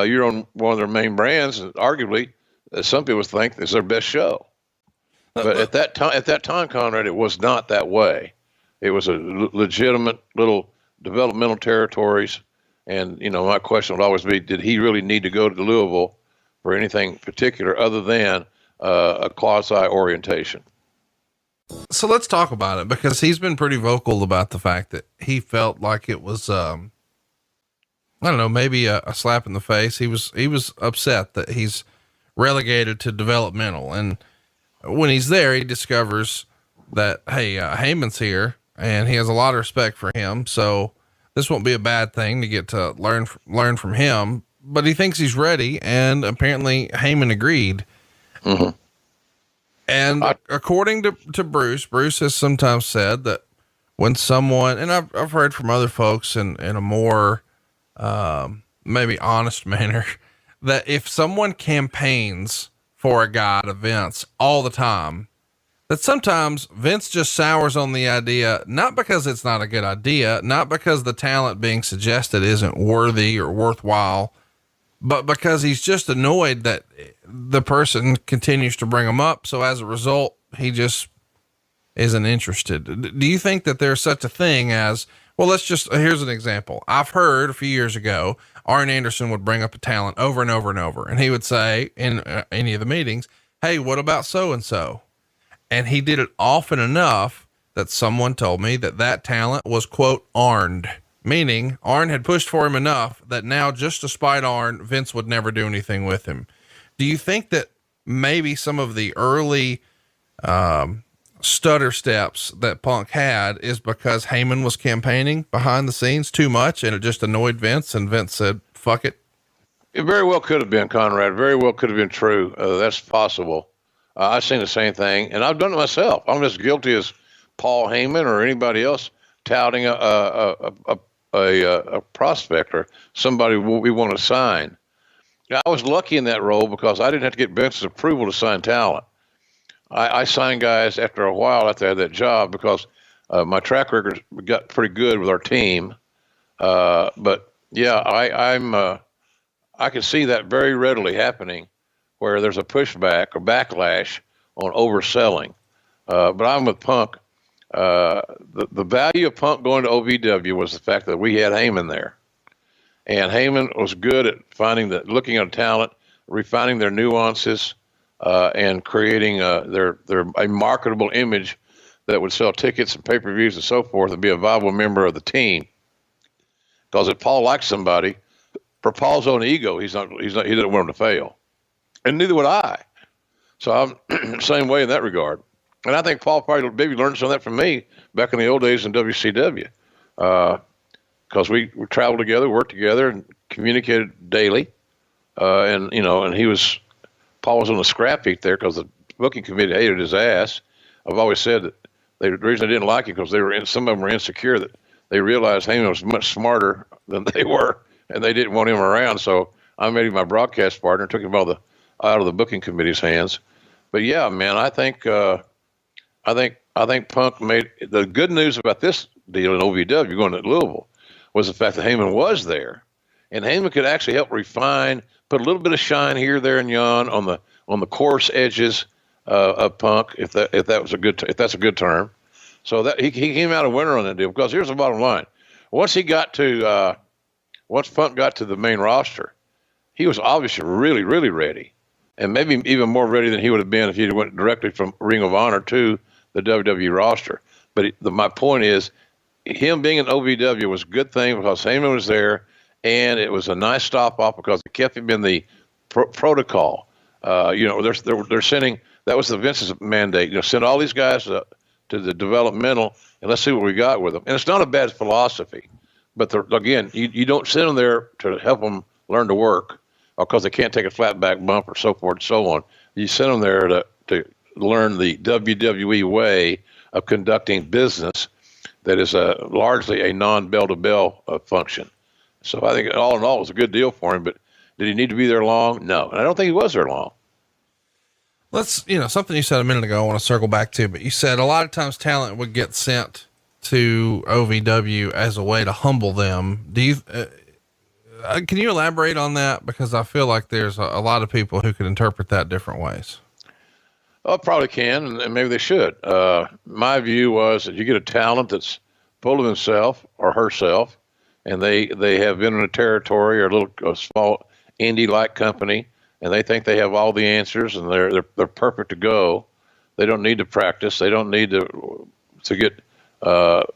you're on one of their main brands, and arguably, some people think is their best show. But at that time, Conrad, it was not that way. It was a legitimate little developmental territories. And, my question would always be, did he really need to go to Louisville for anything particular other than a quasi-orientation? So let's talk about it, because he's been pretty vocal about the fact that he felt like it was, I don't know, maybe a slap in the face. He was upset that he's relegated to developmental. And when he's there, he discovers that, hey, Heyman's here and he has a lot of respect for him. So this won't be a bad thing to get to learn from him, but he thinks he's ready. And apparently Heyman agreed. Mm-hmm. And according to Bruce has sometimes said that when someone, and I've heard from other folks in a more, maybe honest manner, that if someone campaigns for a guy at events all the time, that sometimes Vince just sours on the idea, not because it's not a good idea, not because the talent being suggested isn't worthy or worthwhile, but because he's just annoyed that the person continues to bring him up. So as a result, he just isn't interested. Do you think that there's such a thing as, well, here's an example. I've heard a few years ago, Arn Anderson would bring up a talent over and over and over, and he would say in any of the meetings, hey, what about so-and-so? And he did it often enough that someone told me that talent was, quote, Arned, meaning Arn had pushed for him enough that now, just to spite Arn, Vince would never do anything with him. Do you think that maybe some of the early stutter steps that Punk had is because Heyman was campaigning behind the scenes too much and it just annoyed Vince, and Vince said, fuck it? It very well could have been, Conrad. Very well could have been true. That's possible. I've seen the same thing, and I've done it myself. I'm as guilty as Paul Heyman or anybody else touting a a prospect or somebody we want to sign. Now, I was lucky in that role because I didn't have to get Vince's approval to sign talent. I signed guys after a while after I had that job because my track record got pretty good with our team. But yeah, I can see that very readily happening where there's a pushback or backlash on overselling. But I'm with Punk. The value of Punk going to OVW was the fact that we had Heyman there. And Heyman was good at looking at talent, refining their nuances, and creating a marketable image that would sell tickets and pay-per-views and so forth and be a viable member of the team. Because if Paul likes somebody, for Paul's own ego, he doesn't want him to fail. And neither would I. So I'm same way in that regard. And I think Paul probably maybe learned some of that from me back in the old days in WCW. Because we traveled together, worked together, and communicated daily. And Paul was on the scrap heap there because the booking committee hated his ass. I've always said that the reason they didn't like him because some of them were insecure that they realized Heyman was much smarter than they were, and they didn't want him around. So I made him my broadcast partner, took him out of the booking committee's hands. But yeah, man, I think Punk made the good news about this deal in OVW going to Louisville was the fact that Heyman was there, and Heyman could actually help refine, put a little bit of shine here, there, and yon on the coarse edges of Punk, if that's a good term. So that he came out a winner on that deal because here's the bottom line: once Punk got to the main roster, he was obviously really, really ready, and maybe even more ready than he would have been if he went directly from Ring of Honor to the WWE roster. But my point is, him being an OVW was a good thing because Heyman was there, and it was a nice stop off because it kept him in the protocol. They're sending, that was the Vince's mandate. Send all these guys to the developmental, and let's see what we got with them. And it's not a bad philosophy, but again, you don't send them there to help them learn to work, or because they can't take a flat back bump or so forth and so on. You send them there to learn the WWE way of conducting business that is largely a non-bell-to-bell function. So I think all in all, it was a good deal for him, but did he need to be there long? No. And I don't think he was there long. Something you said a minute ago, I want to circle back to, but you said a lot of times talent would get sent to OVW as a way to humble them. Do you, can you elaborate on that? Because I feel like there's a lot of people who could interpret that different ways. Oh, probably can, and maybe they should. My view was that you get a talent that's full of himself or herself, and they have been in a territory or a small indie-like company, and they think they have all the answers and they're perfect to go. They don't need to practice. They don't need to get to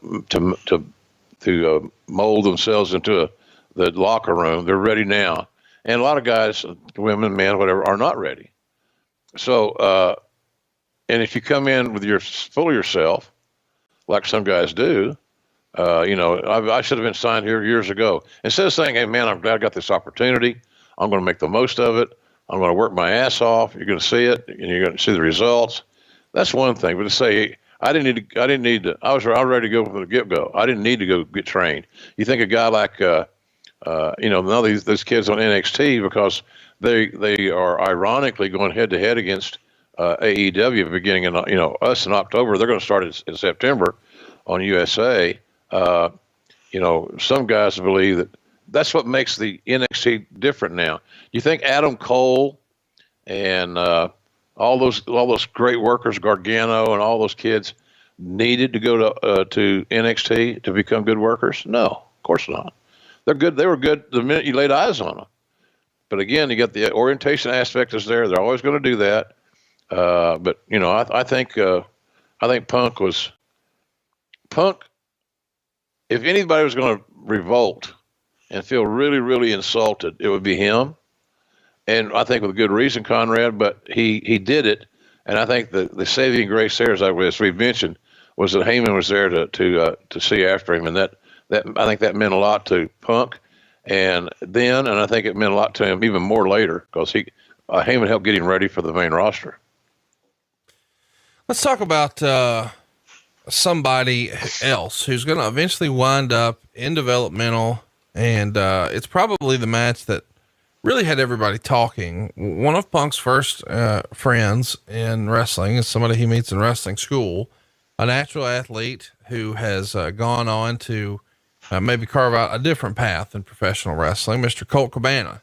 mold themselves into the locker room. They're ready now, and a lot of guys, women, men, whatever, are not ready. So. And if you come in with full of yourself, like some guys do, I should have been signed here years ago. Instead of saying, hey, man, I'm glad I got this opportunity. I'm going to make the most of it. I'm going to work my ass off. You're going to see it, and you're going to see the results. That's one thing. But to say, I didn't need to, I was ready to go from the get-go. I didn't need to go get trained. You think a guy like, none of these kids on NXT, because they are ironically going head-to-head against AEW beginning in, us in October. They're going to start in September on USA. Some guys believe that's what makes the NXT different now. You think Adam Cole and all those great workers, Gargano and all those kids, needed to go to NXT to become good workers? No, of course not. They're good. They were good the minute you laid eyes on them. But again, you got the orientation aspect is there. They're always going to do that. But I think Punk. If anybody was going to revolt and feel really, really insulted, it would be him. And I think with good reason, Conrad. But he did it, and I think the saving grace there, as we mentioned, was that Heyman was there to see after him, and that I think that meant a lot to Punk, and I think it meant a lot to him even more later because Heyman helped get him ready for the main roster. Let's talk about somebody else who's going to eventually wind up in developmental. And, it's probably the match that really had everybody talking. One of Punk's first, friends in wrestling is somebody he meets in wrestling school, a natural athlete who has, gone on to, maybe carve out a different path in professional wrestling, Mr. Colt Cabana.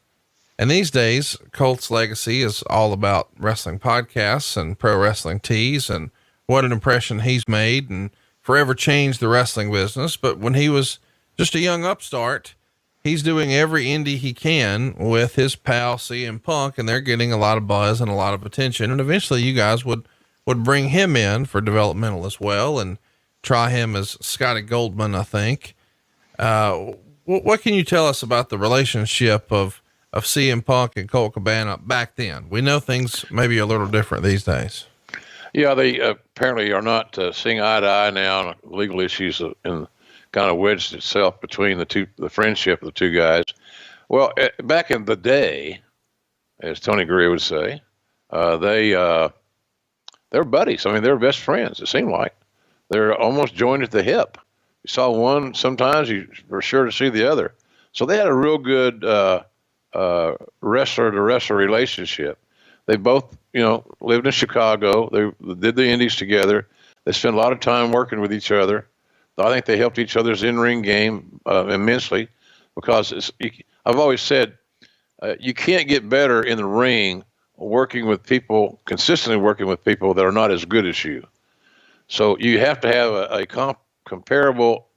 And these days, Colt's legacy is all about wrestling podcasts and pro wrestling tees, and what an impression he's made and forever changed the wrestling business. But when he was just a young upstart, he's doing every indie he can with his pal CM Punk, and they're getting a lot of buzz and a lot of attention. And eventually you guys would bring him in for developmental as well and try him as Scotty Goldman, I think. What can you tell us about the relationship of CM Punk and Colt Cabana back then? We know things maybe a little different these days. Yeah, they apparently are not seeing eye to eye now. Legal issues and kind of wedged itself between the friendship of the two guys. Well, back in the day, as Tony Gurria would say, they were buddies. I mean, they were best friends. It seemed like they're almost joined at the hip. You saw one, sometimes you were sure to see the other. So they had a real good wrestler to wrestler relationship. They both, lived in Chicago. They did the indies together. They spent a lot of time working with each other. I think they helped each other's in-ring game immensely, because I've always said you can't get better in the ring consistently working with people that are not as good as you. So you have to have a comparable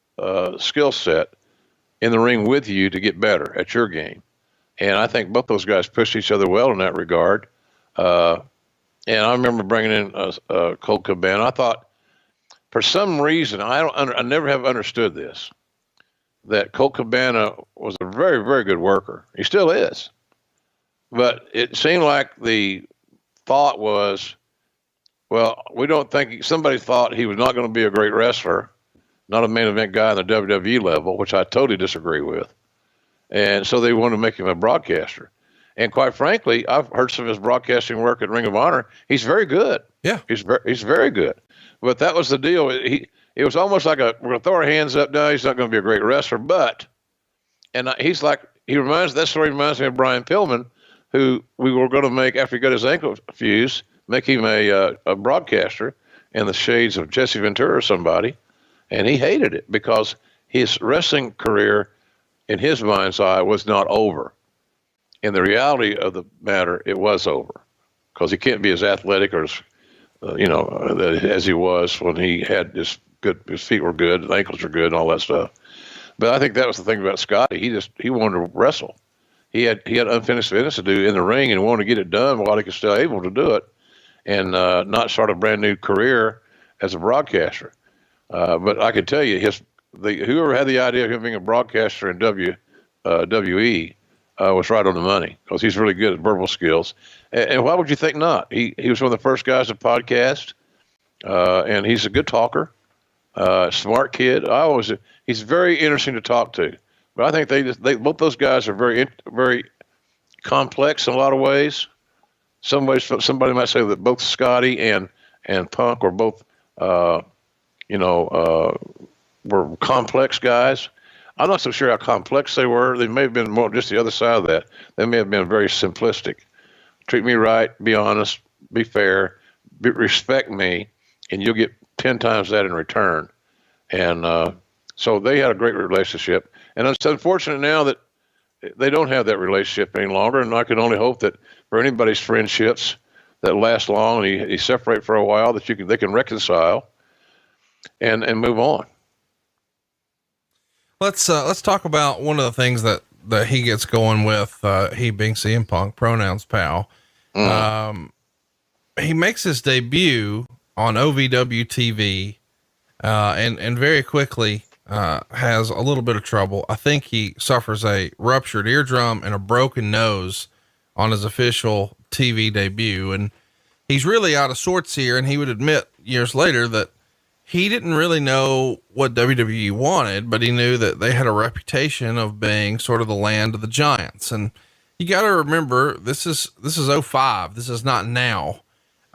skill set in the ring with you to get better at your game. And I think both those guys pushed each other well in that regard. And I remember bringing in Colt Cabana. I thought, for some reason, I never have understood this, that Colt Cabana was a very, very good worker. He still is. But it seemed like the thought was, well, somebody thought he was not going to be a great wrestler, not a main event guy on the WWE level, which I totally disagree with. And so they wanted to make him a broadcaster. And quite frankly, I've heard some of his broadcasting work at Ring of Honor. He's very good. Yeah. He's very good. But that was the deal. It was almost like we're going to throw our hands up now. He's not going to be a great wrestler, that story reminds me of Brian Pillman, who we were going to make, after he got his ankle fused, make him a broadcaster in the shades of Jesse Ventura or somebody. And he hated it because his wrestling career, in his mind's eye, was not over. In the reality of the matter, it was over, because he can't be as athletic or as he was when he had his feet were good, and ankles were good, and all that stuff. But I think that was the thing about Scotty. He wanted to wrestle. He had unfinished business to do in the ring, and wanted to get it done while he was still able to do it, and not start a brand new career as a broadcaster. But I can tell you, whoever had the idea of him being a broadcaster in WE was right on the money, because he's really good at verbal skills. And why would you think not? He was one of the first guys to podcast, and he's a good talker, smart kid. He's very interesting to talk to. But I think both those guys are very, very complex in a lot of ways. Somebody might say that both Scotty and Punk were both, were complex guys. I'm not so sure how complex they were. They may have been more just the other side of that. They may have been very simplistic. Treat me right, be honest, be fair, respect me, and you'll get 10 times that in return. And so they had a great relationship. And it's unfortunate now that they don't have that relationship any longer. And I can only hope that for anybody's friendships that last long and you separate for a while, that they can reconcile and move on. Let's talk about one of the things that he gets going with, he being CM Punk, pronouns pal. He makes his debut on OVW TV, and very quickly, has a little bit of trouble. I think he suffers a ruptured eardrum and a broken nose on his official TV debut. And he's really out of sorts here. And he would admit years later that he didn't really know what WWE wanted, but he knew that they had a reputation of being sort of the land of the giants. And you got to remember, this is 05. This is not now.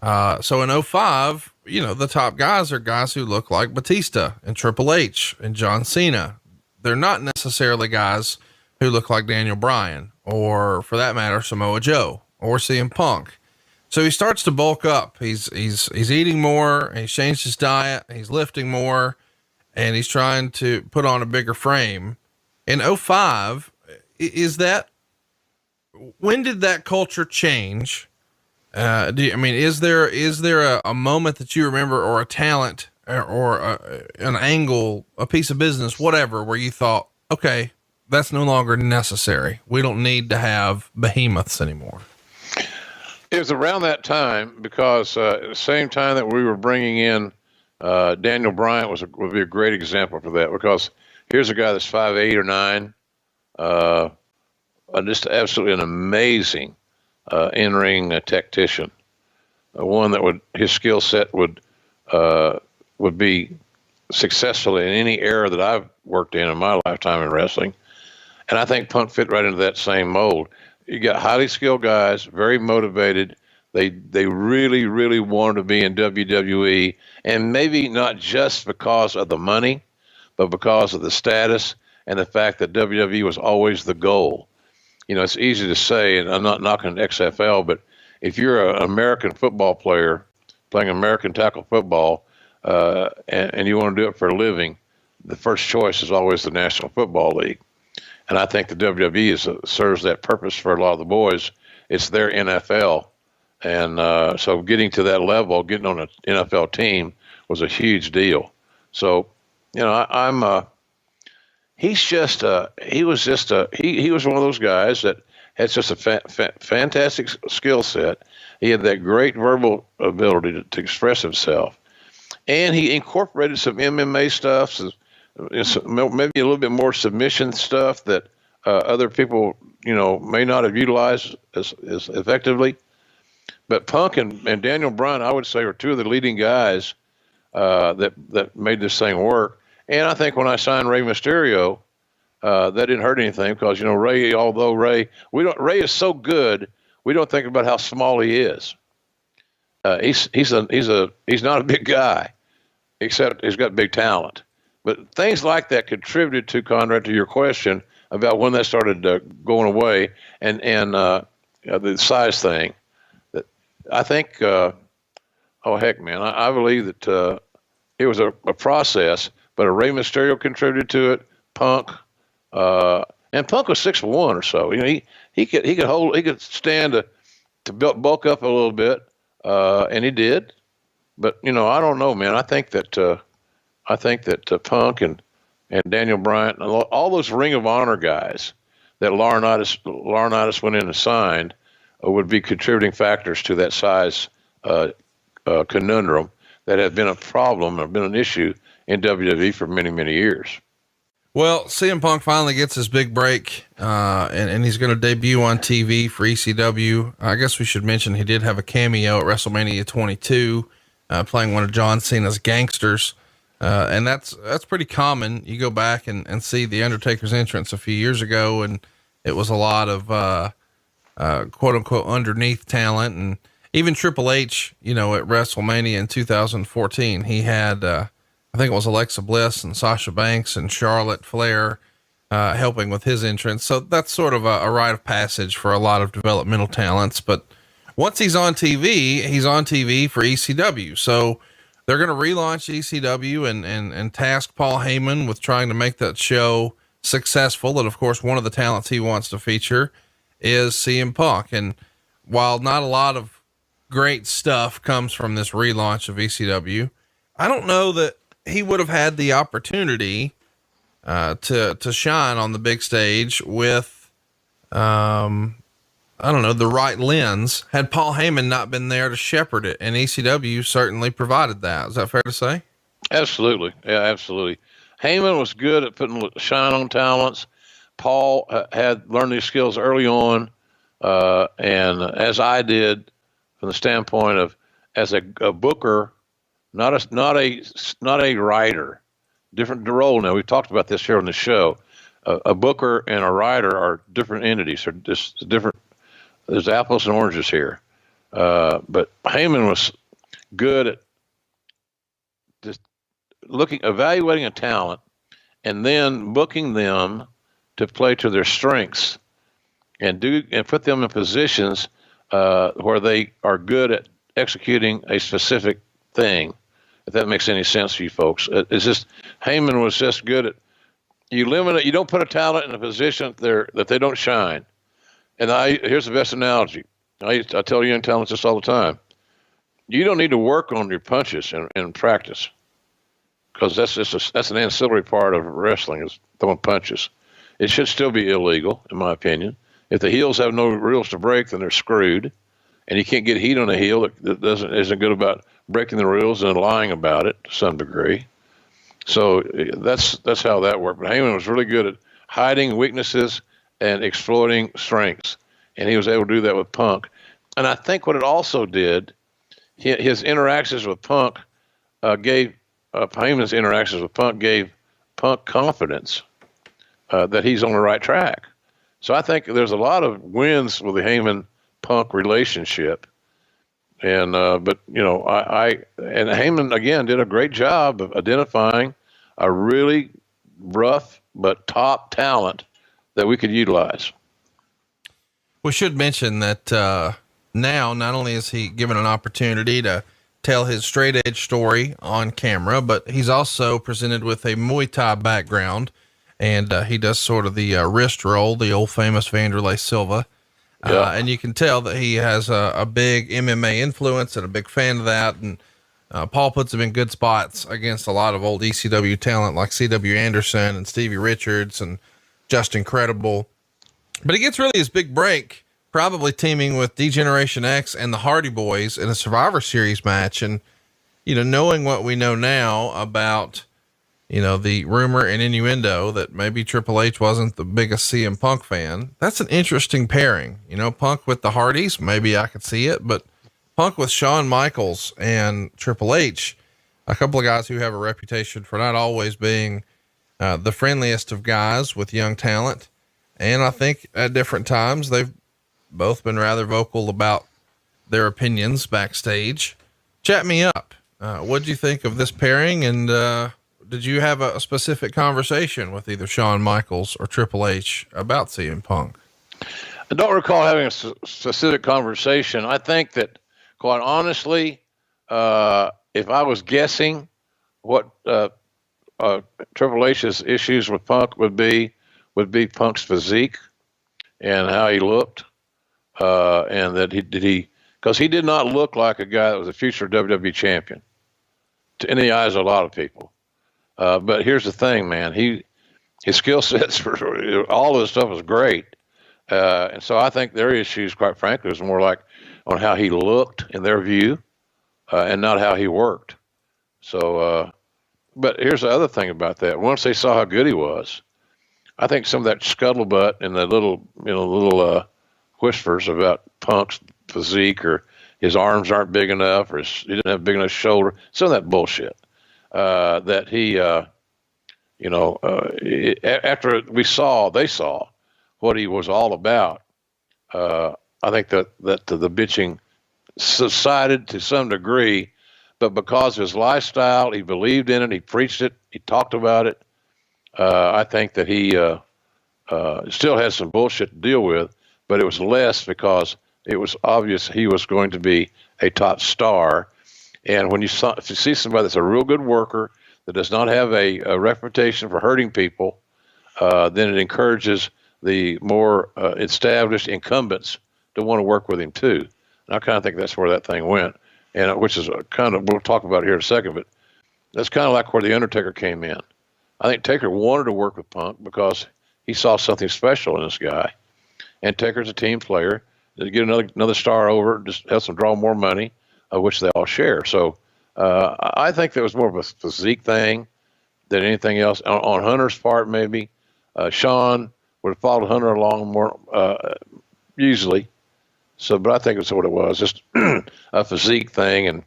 So in 05, the top guys are guys who look like Batista and Triple H and John Cena. They're not necessarily guys who look like Daniel Bryan, or for that matter, Samoa Joe or CM Punk. So he starts to bulk up. He's eating more. He's changed his diet. He's lifting more, and he's trying to put on a bigger frame. In 2005, when did that culture change? Is there a moment that you remember, or a talent or an angle, a piece of business, whatever, where you thought, okay, that's no longer necessary. We don't need to have behemoths anymore. It was around that time because at the same time that we were bringing in Daniel Bryan would be a great example for that, because here's a guy that's 5'8" or 9, just absolutely an amazing in-ring tactician, one that his skill set would be successful in any era that I've worked in my lifetime in wrestling. And I think Punk fit right into that same mold. You got highly skilled guys, very motivated. They really, really wanted to be in WWE, and maybe not just because of the money, but because of the status and the fact that WWE was always the goal. It's easy to say, and I'm not knocking XFL, but if you're an American football player playing American tackle football, and you want to do it for a living, the first choice is always the National Football League. And I think the WWE serves that purpose for a lot of the boys. It's their NFL. And so getting to that level, getting on an NFL team was a huge deal. So, he was one of those guys that had just a fantastic maybe set. He had that great verbal ability to express himself. And he incorporated some MMA stuff, maybe a little bit more submission stuff that other people, may not have utilized as effectively. But Punk and Daniel Bryan, I would say, are two of the leading guys that made this thing work. And I think when I signed Rey Mysterio, that didn't hurt anything, because Rey is so good, we don't think about how small he is. He's not a big guy, except he's got big talent. But things like that contributed to, Conrad, to your question about when that started going away, and the size thing. That I think, I believe that it was a process, but a Rey Mysterio contributed to it. Punk, and Punk was 6'1" or so. He could stand to bulk up a little bit, and he did. But I don't know, man. I think that Punk and Daniel Bryan, all those Ring of Honor guys that Laurinaitis went in and signed, would be contributing factors to that size conundrum that had been a problem or been an issue in WWE for many, many years. Well, CM Punk finally gets his big break, and he's going to debut on TV for ECW. I guess we should mention he did have a cameo at WrestleMania 22, playing one of John Cena's gangsters. And that's pretty common. You go back and see the Undertaker's entrance a few years ago, and it was a lot of, quote unquote, underneath talent. And even Triple H, at WrestleMania in 2014, he had, I think it was Alexa Bliss and Sasha Banks and Charlotte Flair, helping with his entrance. So that's sort of a rite of passage for a lot of developmental talents. But once he's on TV for ECW. So they're going to relaunch ECW and task Paul Heyman with trying to make that show successful. And of course, one of the talents he wants to feature is CM Punk. And while not a lot of great stuff comes from this relaunch of ECW, I don't know that he would have had the opportunity to shine on the big stage with, the right lens, had Paul Heyman not been there to shepherd it. And ECW certainly provided that. Is that fair to say? Absolutely. Yeah, absolutely. Heyman was good at putting shine on talents. Paul had learned these skills early on. And as I did, from the standpoint of, as a booker, not a writer, different role. Now, we've talked about this here on the show. A booker and a writer are different entities, are just different. There's apples and oranges here. But Heyman was good at just evaluating a talent, and then booking them to play to their strengths, and put them in positions where they are good at executing a specific thing. If that makes any sense to you folks, it's just Heyman was just good at you don't put a talent in a position that they don't shine. And here's the best analogy. I tell young talents this all the time. You don't need to work on your punches in practice, because that's an ancillary part of wrestling, is throwing punches. It should still be illegal, in my opinion. If the heels have no rules to break, then they're screwed, and you can't get heat on a heel that isn't good about breaking the rules and lying about it to some degree. So that's how that worked. But Heyman was really good at hiding weaknesses and exploiting strengths, and he was able to do that with Punk. And I think what it also did, his interactions with Punk Heyman's interactions with Punk gave Punk confidence that he's on the right track. So I think there's a lot of wins with the Heyman-Punk relationship. And but and Heyman again did a great job of identifying a really rough but top talent that we could utilize. We should mention that now not only is he given an opportunity to tell his straight edge story on camera, but he's also presented with a Muay Thai background, and he does sort of the wrist roll, the old famous Vanderlei Silva. Yeah. And you can tell that he has a big MMA influence and a big fan of that. And Paul puts him in good spots against a lot of old ECW talent like C.W. Anderson and Stevie Richards and Justin Credible. But he gets really his big break, probably teaming with D-Generation X and the Hardy Boys in a Survivor Series match. And, knowing what we know now about, the rumor and innuendo that maybe Triple H wasn't the biggest CM Punk fan, that's an interesting pairing. Punk with the Hardys, maybe I could see it, but Punk with Shawn Michaels and Triple H, a couple of guys who have a reputation for not always being the friendliest of guys with young talent. And I think at different times, they've both been rather vocal about their opinions backstage. Chat me up. What'd you think of this pairing? And, did you have a specific conversation with either Shawn Michaels or Triple H about CM Punk? I don't recall having a specific conversation. I think that, quite honestly, if I was guessing what Triple H's issues with Punk would be Punk's physique and how he looked, and that because he did not look like a guy that was a future WWE champion in the eyes of a lot of people. But here's the thing, man. His skill sets for all of this stuff was great. And so I think their issues, quite frankly, was more like on how he looked in their view, and not how he worked. So, but here's the other thing about that. Once they saw how good he was, I think some of that scuttlebutt and the little whispers about Punk's physique, or his arms aren't big enough, or he didn't have big enough shoulder, some of that bullshit. That he, after they saw what he was all about. I think that the bitching subsided to some degree, but because of his lifestyle, he believed in it, he preached it, he talked about it. I think that he still had some bullshit to deal with, but it was less because it was obvious he was going to be a top star. And if you see somebody that's a real good worker that does not have a reputation for hurting people, then it encourages the more established incumbents to want to work with him too. And I kind of think that's where that thing went, and which is we'll talk about it here in a second, but that's kind of like where the Undertaker came in. I think Taker wanted to work with Punk because he saw something special in this guy, and Taker's a team player. To get another star over, just helps them draw more money, which they all share. So I think that was more of a physique thing than anything else. On Hunter's part, maybe Shawn would have followed Hunter along more usually. So, but I think that's what it was, just a physique thing, and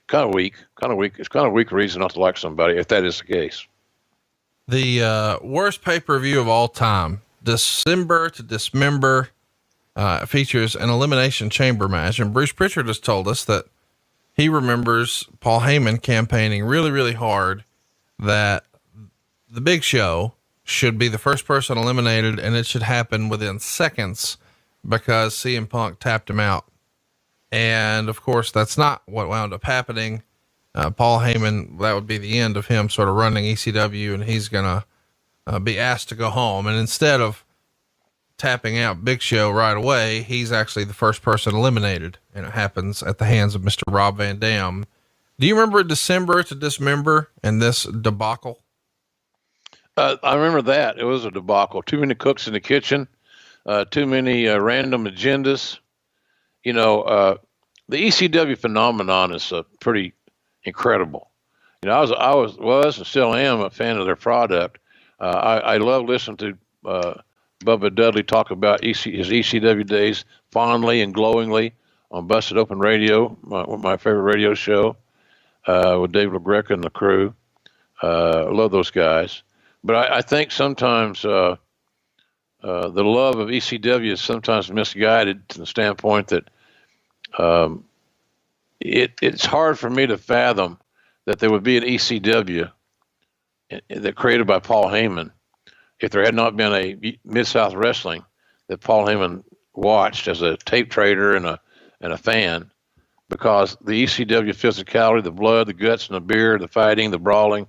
kind of weak. It's kind of weak reason not to like somebody if that is the case. The worst pay-per-view of all time, December to Dismember, features an elimination chamber match, and Bruce Pritchard has told us that he remembers Paul Heyman campaigning really, really hard that the Big Show should be the first person eliminated, and it should happen within seconds because CM Punk tapped him out. And of course, that's not what wound up happening. Paul Heyman, that would be the end of him sort of running ECW, and he's going to be asked to go home. And instead of tapping out Big Show right away, he's actually the first person eliminated, and it happens at the hands of Mr. Rob Van Dam. Do you remember December to Dismember and this debacle? I remember that. It was a debacle. Too many cooks in the kitchen, too many random agendas. You know, the ECW phenomenon is pretty incredible. You know, I was and still am a fan of their product. I love listening to Bubba Dudley talk about his ECW days fondly and glowingly on Busted Open Radio, my favorite radio show, with Dave LaGreca and the crew. Love those guys. But I think sometimes the love of ECW is sometimes misguided to the standpoint that it's hard for me to fathom that there would be an ECW that created by Paul Heyman if there had not been a Mid-South Wrestling that Paul Heyman watched as a tape trader and a fan, because the ECW physicality, the blood, the guts, and the beer, the fighting, the brawling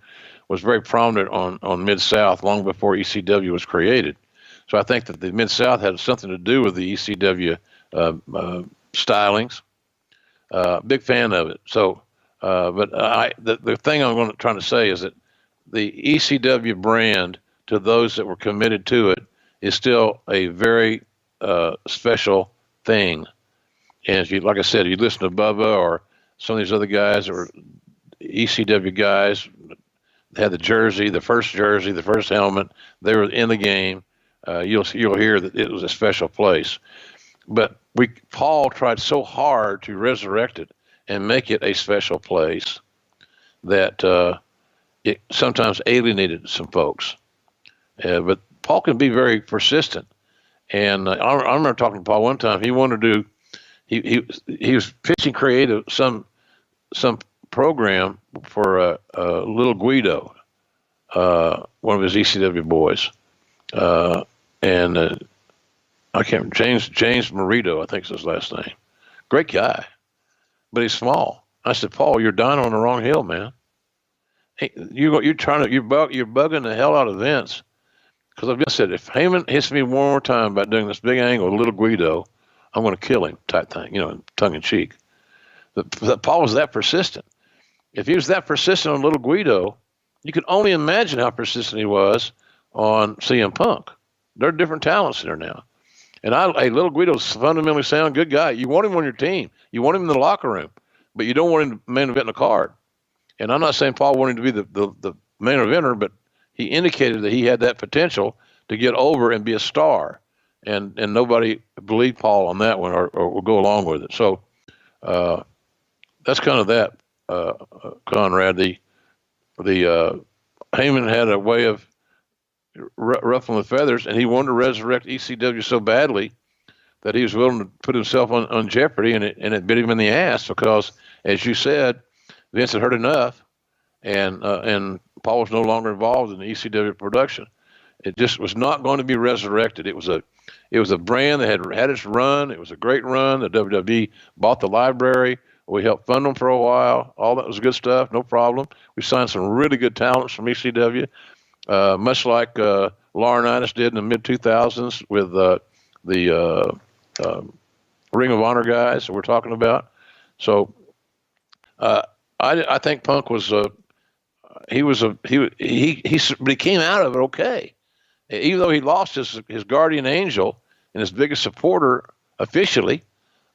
was very prominent on Mid-South long before ECW was created. So I think that the Mid-South had something to do with the ECW stylings. Big fan of it. So, but the thing I'm trying to say is that the ECW brand, to those that were committed to it, is still a very special thing. And if you, like I said, you listen to Bubba or some of these other guys that were ECW guys, had the jersey, the first helmet, they were in the game. You'll hear that it was a special place. But Paul tried so hard to resurrect it and make it a special place that it sometimes alienated some folks. But Paul can be very persistent. And I remember talking to Paul one time. He wanted to do, he was pitching creative some program for Little Guido, one of his ECW boys, and I can't remember, James Marito, I think is his last name. Great guy, but he's small. I said, Paul, you're dying on the wrong hill, man. Hey, you're bugging the hell out of Vince, because I've just said, if Heyman hits me one more time about doing this big angle with Little Guido, I'm going to kill him, type thing, tongue in cheek. But Paul was that persistent. If he was that persistent on Little Guido, you can only imagine how persistent he was on CM Punk. There are different talents there now. And Little Guido's fundamentally sound, good guy. You want him on your team. You want him in the locker room, but you don't want him to main event in the card. And I'm not saying Paul wanted to be the main eventer, but he indicated that he had that potential to get over and be a star. And nobody believed Paul on that one or will go along with it. So that's kind of that, Conrad. The Heyman had a way of ruffling the feathers, and he wanted to resurrect ECW so badly that he was willing to put himself on jeopardy, and it bit him in the ass because, as you said, Vince had heard enough, and Paul was no longer involved in the ECW production. It just was not going to be resurrected. It was a brand that had its run. It was a great run. The WWE bought the library. We helped fund them for a while. All that was good stuff, no problem. We signed some really good talents from ECW, much like Laurinaitis did in the mid-2000s with the Ring of Honor guys that we're talking about. So I think Punk was but he came out of it okay. Even though he lost his guardian angel and his biggest supporter officially,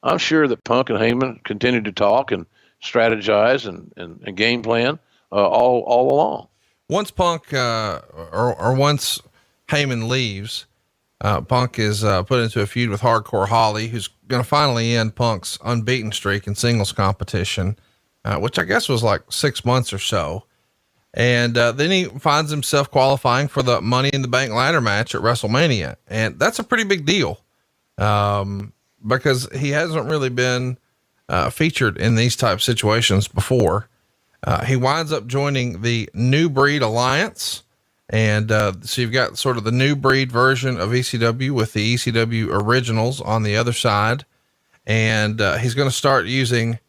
I'm sure that Punk and Heyman continued to talk and strategize and game plan all along. Once Punk or once Heyman leaves, Punk is put into a feud with Hardcore Holly, who's going to finally end Punk's unbeaten streak in singles competition, which I guess was like 6 months or so. And then he finds himself qualifying for the Money in the Bank ladder match at WrestleMania. And that's a pretty big deal because he hasn't really been featured in these type situations before. He winds up joining the New Breed Alliance. And, so you've got sort of the New Breed version of ECW with the ECW originals on the other side. And, he's going to start using,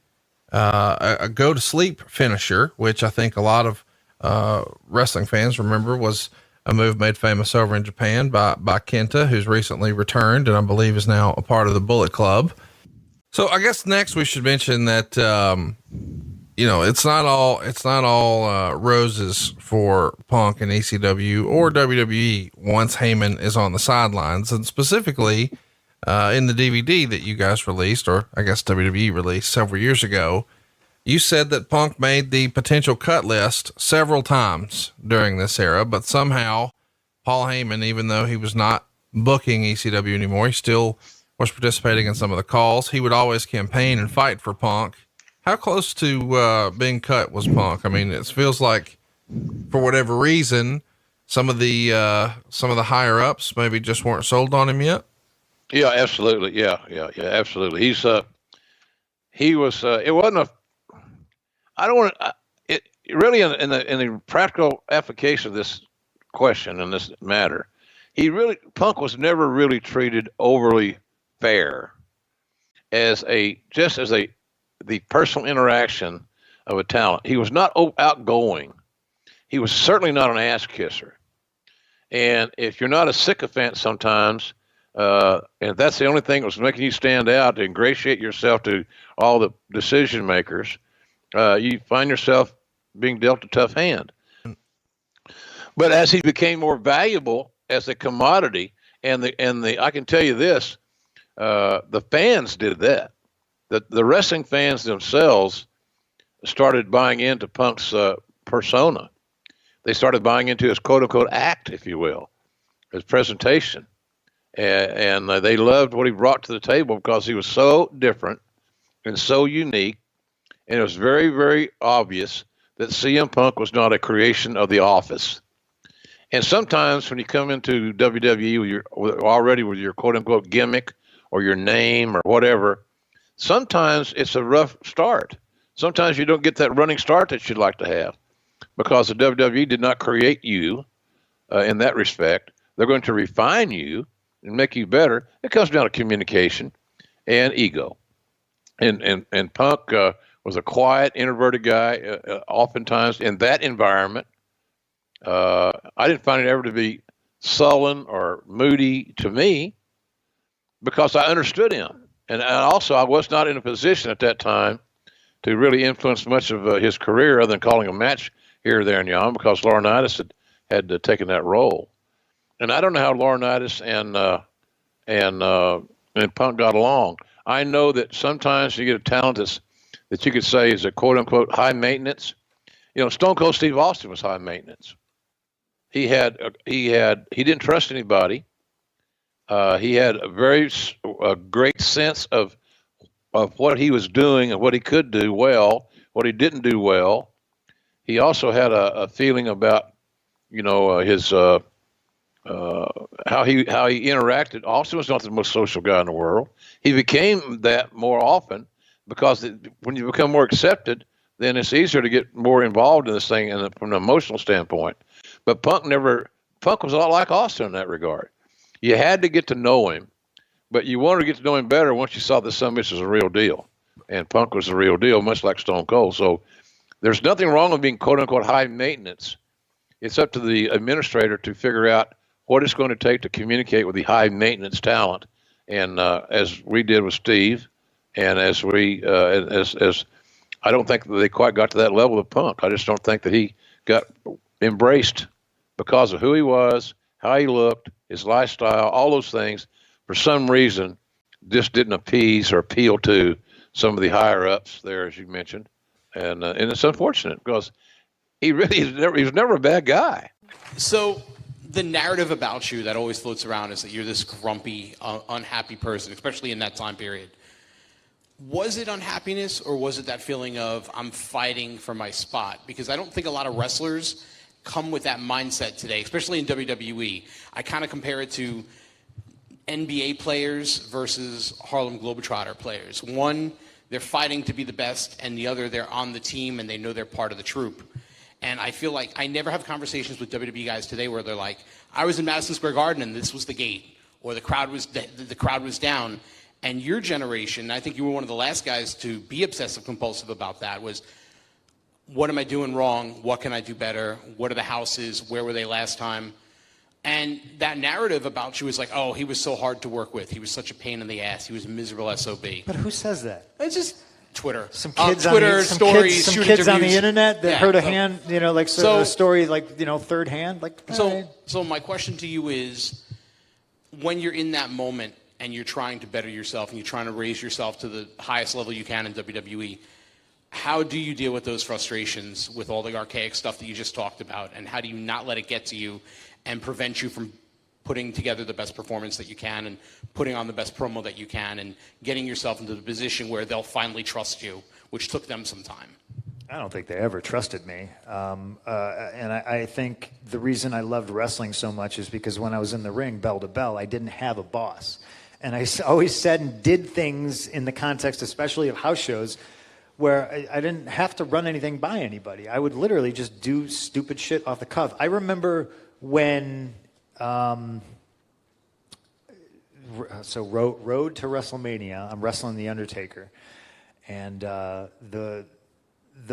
a go to sleep finisher, which I think a lot of, wrestling fans remember was a move made famous over in Japan by Kenta, who's recently returned and I believe is now a part of the Bullet Club. So I guess next we should mention that, it's not all roses for Punk and ECW or WWE once Heyman is on the sidelines, and specifically, in the DVD that you guys released, or I guess WWE released several years ago, you said that Punk made the potential cut list several times during this era, but somehow Paul Heyman, even though he was not booking ECW anymore, he still was participating in some of the calls. He would always campaign and fight for Punk. How close to being cut was Punk? I mean, it feels like for whatever reason, some of the higher ups maybe just weren't sold on him yet. Yeah, absolutely. Yeah, absolutely. He was, it wasn't a, I don't want to, it really in the practical application of this question and this matter, Punk was never really treated overly fair as the personal interaction of a talent. He was not outgoing. He was certainly not an ass kisser. And if you're not a sycophant sometimes, and that's the only thing that was making you stand out to ingratiate yourself to all the decision makers, you find yourself being dealt a tough hand. But as he became more valuable as a commodity, and I can tell you this, the fans did that. The wrestling fans themselves started buying into Punk's persona. They started buying into his quote unquote act, if you will, his presentation. And they loved what he brought to the table because he was so different and so unique. And it was very, very obvious that CM Punk was not a creation of the office. And sometimes when you come into WWE with your quote unquote gimmick or your name or whatever, sometimes it's a rough start. Sometimes you don't get that running start that you'd like to have because the WWE did not create you in that respect. They're going to refine you and make you better. It comes down to communication and ego. And Punk was a quiet, introverted guy. Oftentimes in that environment, I didn't find it ever to be sullen or moody to me because I understood him. And also, I was not in a position at that time to really influence much of his career other than calling a match here, there, and yon because Laurinaitis had taken that role. And I don't know how Laurinaitis and Punk got along. I know that sometimes you get a talent that you could say is a quote-unquote high maintenance. Stone Cold Steve Austin was high maintenance. He didn't trust anybody. He had a great sense of what he was doing and what he could do well, what he didn't do well. He also had a feeling about, his how he interacted. Austin was not the most social guy in the world. He became that more often because when you become more accepted, then it's easier to get more involved in this thing from an emotional standpoint. But Punk was a lot like Austin in that regard. You had to get to know him, but you wanted to get to know him better once you saw that some of this was a real deal. And Punk was the real deal, much like Stone Cold. So there's nothing wrong with being quote-unquote high maintenance. It's up to the administrator to figure out what it's going to take to communicate with the high maintenance talent. And as we did with Steve, and as I don't think that they quite got to that level of Punk. I just don't think that he got embraced because of who he was, how he looked, his lifestyle, all those things. For some reason, just didn't appease or appeal to some of the higher ups there, as you mentioned. And it's unfortunate because he was never a bad guy. So the narrative about you that always floats around is that you're this grumpy, unhappy person, especially in that time period. Was it unhappiness or was it that feeling of I'm fighting for my spot? Because I don't think a lot of wrestlers come with that mindset today, especially in WWE. I kind of compare it to NBA players versus Harlem Globetrotter players. One, they're fighting to be the best, and the other, they're on the team and they know they're part of the troop. And I feel like I never have conversations with WWE guys today where they're like, I was in Madison Square Garden and this was the gate, or the crowd was down. And your generation, I think you were one of the last guys to be obsessive compulsive about that, was what am I doing wrong? What can I do better? What are the houses? Where were they last time? And that narrative about you is like, oh, he was so hard to work with. He was such a pain in the ass. He was a miserable SOB. But who says that? It's just Twitter. Some kids Twitter on the, stories, some kids on the internet that heard a hand, like a story like, third hand. Like So my question to you is, when you're in that moment and you're trying to better yourself and you're trying to raise yourself to the highest level you can in WWE, how do you deal with those frustrations with all the archaic stuff that you just talked about? And how do you not let it get to you and prevent you from putting together the best performance that you can and putting on the best promo that you can and getting yourself into the position where they'll finally trust you, which took them some time? I don't think they ever trusted me. And I think the reason I loved wrestling so much is because when I was in the ring, bell to bell, I didn't have a boss. And I always said and did things in the context, especially of house shows, where I didn't have to run anything by anybody. I would literally just do stupid shit off the cuff. I remember when, road to WrestleMania, I'm wrestling The Undertaker. And the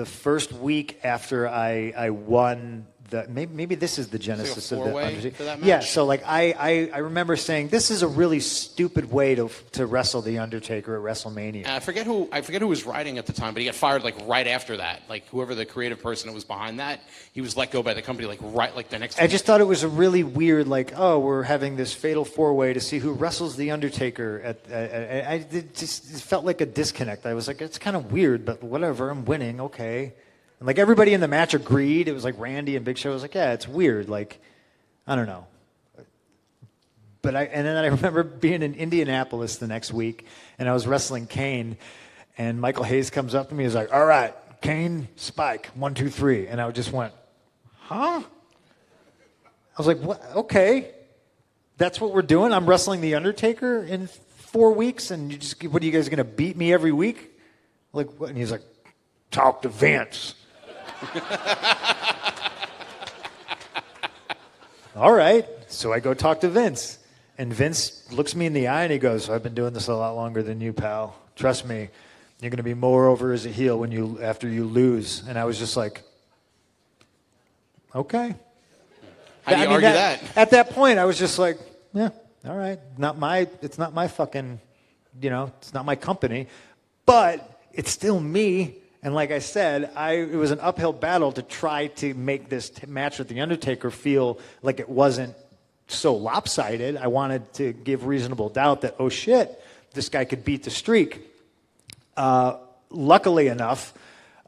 first week after I won maybe this is the genesis of the Undertaker. Yeah, so like I remember saying this is a really stupid way to wrestle the Undertaker at WrestleMania. I forget who was writing at the time, but he got fired like right after that. Like whoever the creative person that was behind that, he was let go by the company like the next. I just thought it was a really weird we're having this fatal 4-way to see who wrestles the Undertaker it felt like a disconnect. I was like, it's kind of weird, but whatever, I'm winning, okay. And like everybody in the match agreed. It was like Randy and Big Show. I was like, yeah, it's weird. Like, I don't know. But then I remember being in Indianapolis the next week, and I was wrestling Kane, and Michael Hayes comes up to me. He's like, all right, Kane, Spike, 1, 2, 3. And I just went, huh? I was like, what? Okay. That's what we're doing? I'm wrestling The Undertaker in 4 weeks, and what are you guys going to beat me every week? Like, what? And he's like, talk to Vince. All right. So I go talk to Vince. And Vince looks me in the eye and he goes, I've been doing this a lot longer than you, pal. Trust me, you're going to be more over as a heel after you lose. And I was just like, okay. How do you argue that? At that point, I was just like, yeah, all right. It's not my fucking, it's not my company. But it's still me. And like I said, it was an uphill battle to try to make this match with The Undertaker feel like it wasn't so lopsided. I wanted to give reasonable doubt that, oh shit, this guy could beat the streak. Luckily enough,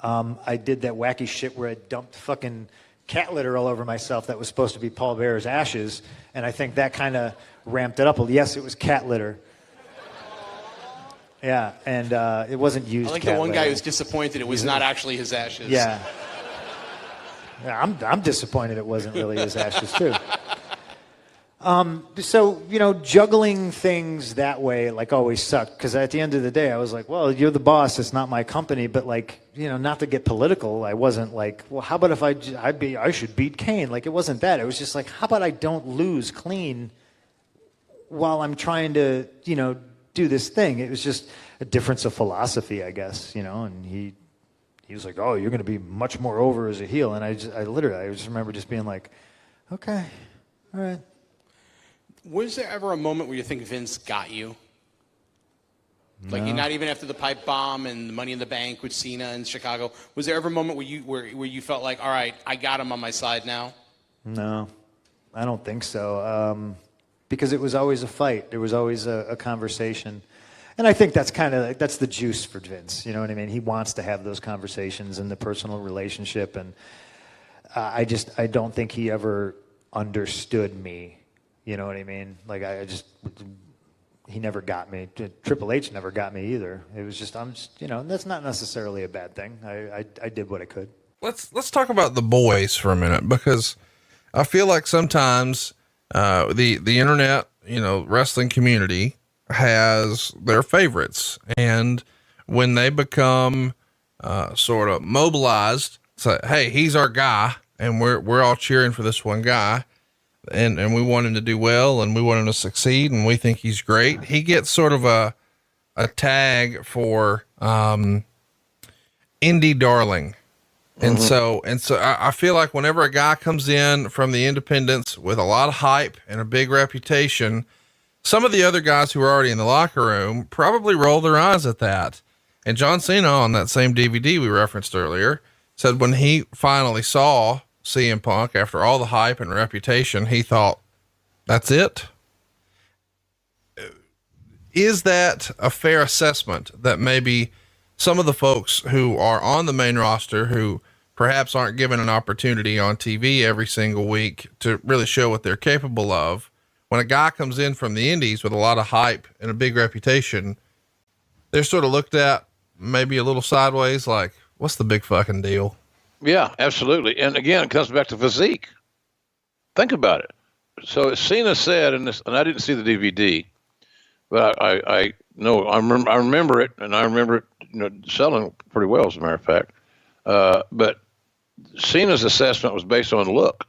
I did that wacky shit where I dumped fucking cat litter all over myself that was supposed to be Paul Bearer's ashes. And I think that kind of ramped it up. Well, yes, it was cat litter. Yeah, and it wasn't used. I like the one guy who's disappointed it was not actually his ashes. Yeah. I'm disappointed it wasn't really his ashes too. So juggling things that way always sucked, because at the end of the day I was like, well, you're the boss, it's not my company, but not to get political, I wasn't like, well, how about if I should beat Kane? It wasn't that. It was just like, how about I don't lose clean while I'm trying to do this thing. It was just a difference of philosophy, I guess, and he was like, oh, you're going to be much more over as a heel. And I just remember just being like, okay, all right. Was there ever a moment where you think Vince got you? No. Not even after the pipe bomb and the Money in the Bank with Cena in Chicago. Was there ever a moment where you felt like, all right, I got him on my side now? No, I don't think so. Because it was always a fight. There was always a conversation. And I think that's that's the juice for Vince. You know what I mean? He wants to have those conversations in the personal relationship. And I don't think he ever understood me. You know what I mean? He never got me. Triple H never got me either. It was just, that's not necessarily a bad thing. I did what I could. Let's talk about the boys for a minute, because I feel like sometimes the internet, wrestling community has their favorites. And when they become, sort of mobilized, say, hey, he's our guy, and we're all cheering for this one guy, and we want him to do well, and we want him to succeed, and we think he's great. He gets sort of a tag for, indie darling. And so I feel like whenever a guy comes in from the independents with a lot of hype and a big reputation, some of the other guys who are already in the locker room probably roll their eyes at that. And John Cena, on that same DVD we referenced earlier, said when he finally saw CM Punk after all the hype and reputation, he thought, that's it. Is that a fair assessment that maybe some of the folks who are on the main roster, who perhaps aren't given an opportunity on TV every single week to really show what they're capable of, when a guy comes in from the indies with a lot of hype and a big reputation, they're sort of looked at maybe a little sideways, like, what's the big fucking deal? Yeah, absolutely. And again, it comes back to physique. Think about it. So Cena said in this, and I didn't see the DVD, but I know, I remember it, and I remember it, selling pretty well, as a matter of fact. But Cena's assessment was based on look.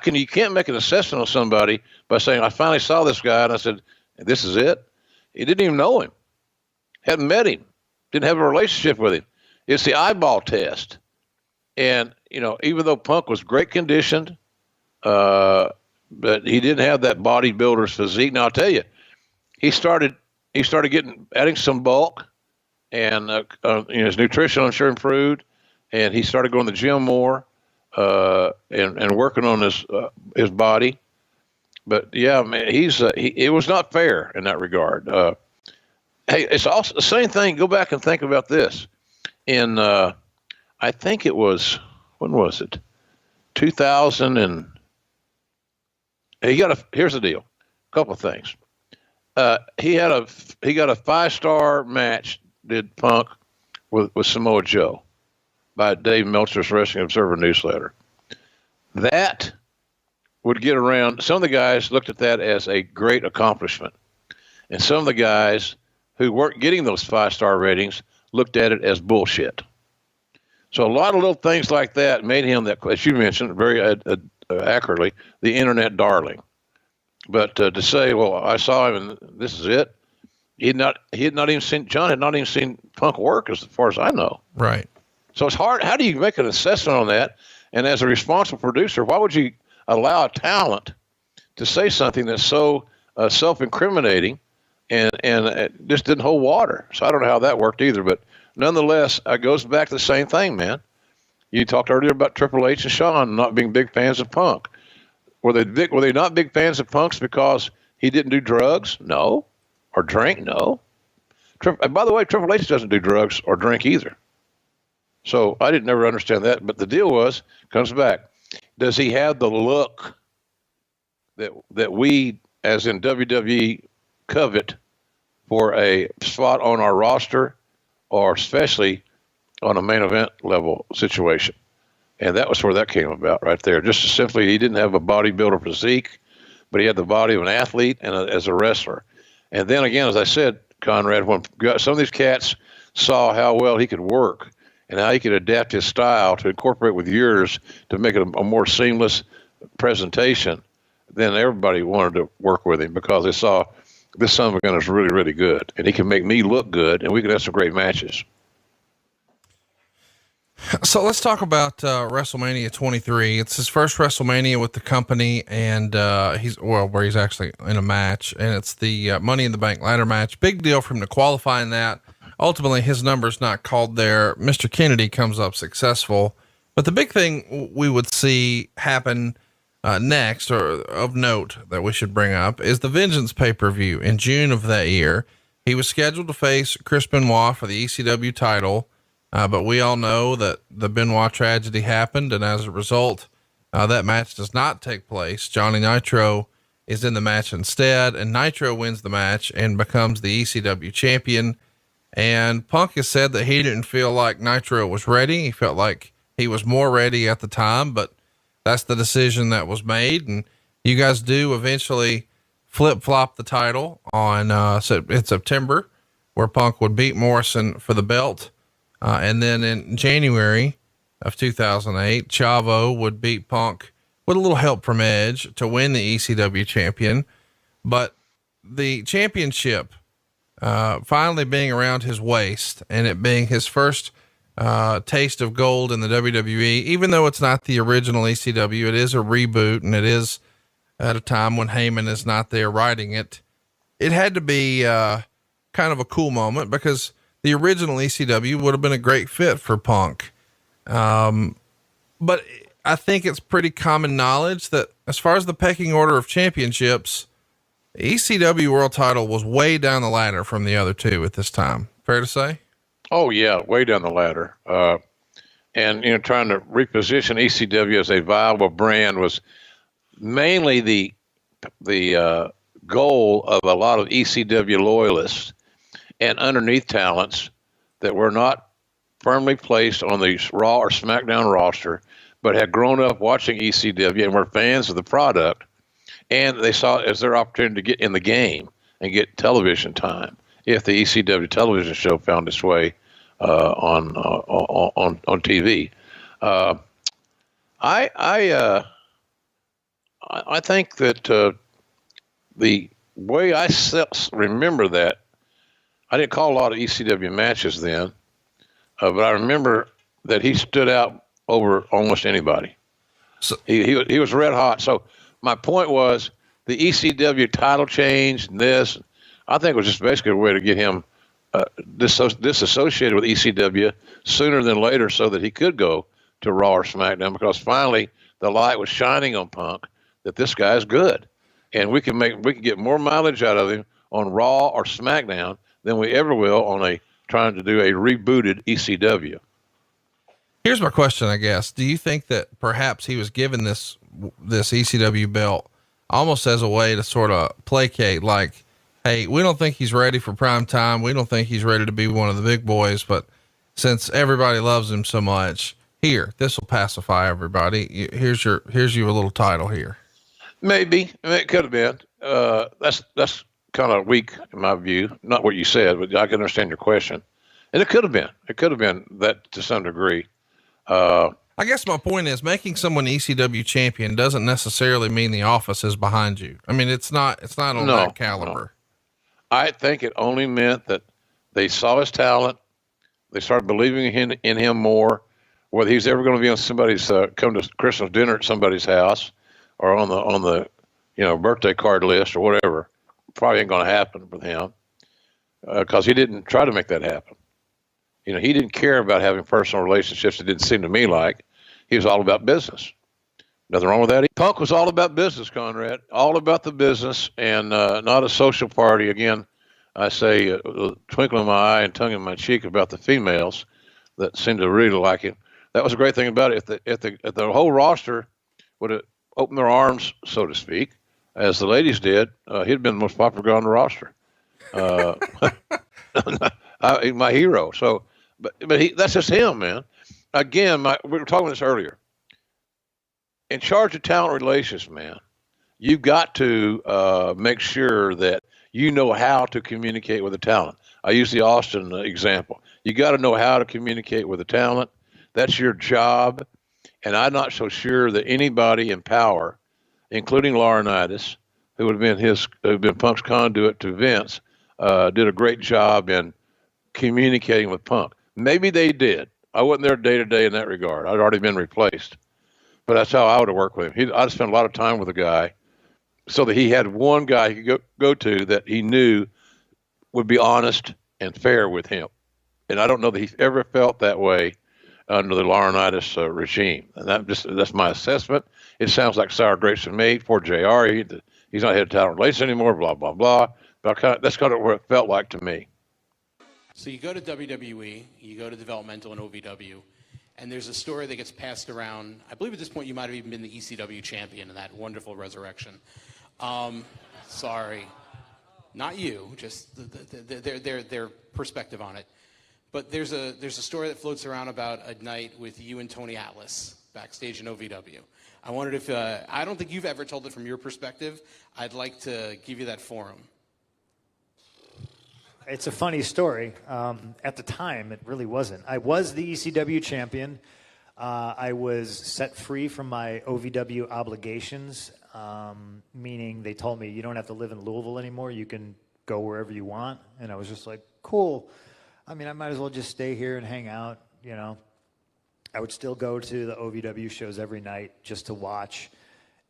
You can't make an assessment on somebody by saying, I finally saw this guy and I said, this is it. He didn't even know him. Hadn't met him. Didn't have a relationship with him. It's the eyeball test. And, even though Punk was great conditioned, but he didn't have that bodybuilder's physique. Now I'll tell you, he started adding some bulk, and, his nutrition, I'm sure, improved, and he started going to the gym more, and working on his body. But yeah, man, it was not fair in that regard. Hey, it's also the same thing. Go back and think about this. I think it was, when was it? 2000 and here's the deal. A couple of things. He got a 5-star match, did Punk, with Samoa Joe by Dave Meltzer's Wrestling Observer newsletter. That would get around. Some of the guys looked at that as a great accomplishment. And some of the guys who weren't getting those 5-star ratings looked at it as bullshit. So a lot of little things like that made him, that, as you mentioned very accurately, the internet darling. But to say, well, I saw him and this is it, John had not even seen Punk work, as far as I know. Right. So it's hard. How do you make an assessment on that? And as a responsible producer, why would you allow a talent to say something that's so self-incriminating and it just didn't hold water? So I don't know how that worked either. But nonetheless, it goes back to the same thing, man. You talked earlier about Triple H and Shawn not being big fans of Punk. Were they not big fans of Punk's because he didn't do drugs? No. Or drink? No. By the way, Triple H doesn't do drugs or drink either. So I didn't never understand that. But the deal comes back. Does he have the look that we, as in WWE, covet for a spot on our roster, or especially on a main event level situation? And that was where that came about right there. Just simply, he didn't have a bodybuilder physique, but he had the body of an athlete and as a wrestler. And then again, as I said, Conrad, when some of these cats saw how well he could work and how he could adapt his style to incorporate with yours to make it a more seamless presentation, then everybody wanted to work with him because they saw this son of a gun is really, really good, and he can make me look good, and we can have some great matches. So let's talk about WrestleMania 23. It's his first WrestleMania with the company, and where he's actually in a match, and it's the Money in the Bank ladder match. Big deal for him to qualify in that. Ultimately, his number's not called there. Mr. Kennedy comes up successful, but the big thing we would see happen next, or of note that we should bring up, is the Vengeance pay-per-view in June of that year. He was scheduled to face Chris Benoit for the ECW title. But we all know that the Benoit tragedy happened, and as a result, that match does not take place. Johnny Nitro is in the match instead, and Nitro wins the match and becomes the ECW champion. And Punk has said that he didn't feel like Nitro was ready. He felt like he was more ready at the time, but that's the decision that was made. And you guys do eventually flip-flop the title on in September where Punk would beat Morrison for the belt. And then in January of 2008, Chavo would beat Punk with a little help from Edge to win the ECW champion. But the championship, finally being around his waist and it being his first, taste of gold in the WWE, even though it's not the original ECW, it is a reboot and it is at a time when Heyman is not there writing it. It had to be, kind of a cool moment because the original ECW would have been a great fit for Punk. But I think it's pretty common knowledge that as far as the pecking order of championships, ECW world title was way down the ladder from the other two at this time. Fair to say? Oh yeah, way down the ladder. And trying to reposition ECW as a viable brand was mainly the goal of a lot of ECW loyalists and underneath talents that were not firmly placed on the Raw or SmackDown roster, but had grown up watching ECW and were fans of the product, and they saw it as their opportunity to get in the game and get television time if the ECW television show found its way on TV. I think that the way I remember that, I didn't call a lot of ECW matches then, but I remember that he stood out over almost anybody. So he was red hot. So my point was the ECW title change and this, I think it was just basically a way to get him disassociated with ECW sooner than later so that he could go to Raw or SmackDown, because finally the light was shining on Punk that this guy's good. And we can get more mileage out of him on Raw or SmackDown than we ever will on trying to do a rebooted ECW. Here's my question, I guess. Do you think that perhaps he was given this ECW belt almost as a way to sort of placate, like, hey, we don't think he's ready for prime time. We don't think he's ready to be one of the big boys, but since everybody loves him so much, here, this will pacify everybody. Here's you a little title here. Maybe. I mean, it could have been. That's kind of weak in my view. Not what you said, but I can understand your question. And it could have been. It could have been that to some degree. I guess my point is making someone ECW champion doesn't necessarily mean the office is behind you. I mean, it's not on that caliber. No. I think it only meant that they saw his talent. They started believing in him more. Whether he's ever going to be on somebody's come to Christmas dinner at somebody's house or on the birthday card list or whatever, probably ain't going to happen with him because he didn't try to make that happen. He didn't care about having personal relationships. It didn't seem to me like. He was all about business. Nothing wrong with that. Punk was all about business, Conrad. All about the business and not a social party. Again, I say twinkle in my eye and tongue in my cheek about the females that seemed to really like him. That was a great thing about it. If the whole roster would have opened their arms, so to speak, as the ladies did, he'd been the most popular guy on the roster. My hero. So, but that's just him, man. Again, we were talking about this earlier. In charge of talent relations, man, you've got to make sure that you know how to communicate with the talent. I use the Austin example. You got to know how to communicate with the talent. That's your job. And I'm not so sure that anybody in power, including Laurinaitis, who would have been Punk's conduit to Vince, did a great job in communicating with Punk. Maybe they did. I wasn't there day to day in that regard. I'd already been replaced. But that's how I would have worked with him. I'd spent a lot of time with the guy so that he had one guy he could go to that he knew would be honest and fair with him. And I don't know that he's ever felt that way under the Laurinaitis regime. And that's my assessment. It sounds like sour grapes to me. Poor JR, he's not head of talent relations anymore, blah, blah, blah. But that's kind of what it felt like to me. So you go to WWE, you go to developmental and OVW, and there's a story that gets passed around. I believe at this point you might have even been the ECW champion in that wonderful resurrection. Sorry, not you, just their perspective on it. But there's a story that floats around about a night with you and Tony Atlas backstage in OVW. I wondered if I don't think you've ever told it from your perspective. I'd like to give you that forum. It's a funny story. At the time, it really wasn't. I was the ECW champion. I was set free from my OVW obligations, meaning they told me you don't have to live in Louisville anymore. You can go wherever you want. And I was just like, cool. I mean, I might as well just stay here and hang out, you know. I would still go to the OVW shows every night just to watch.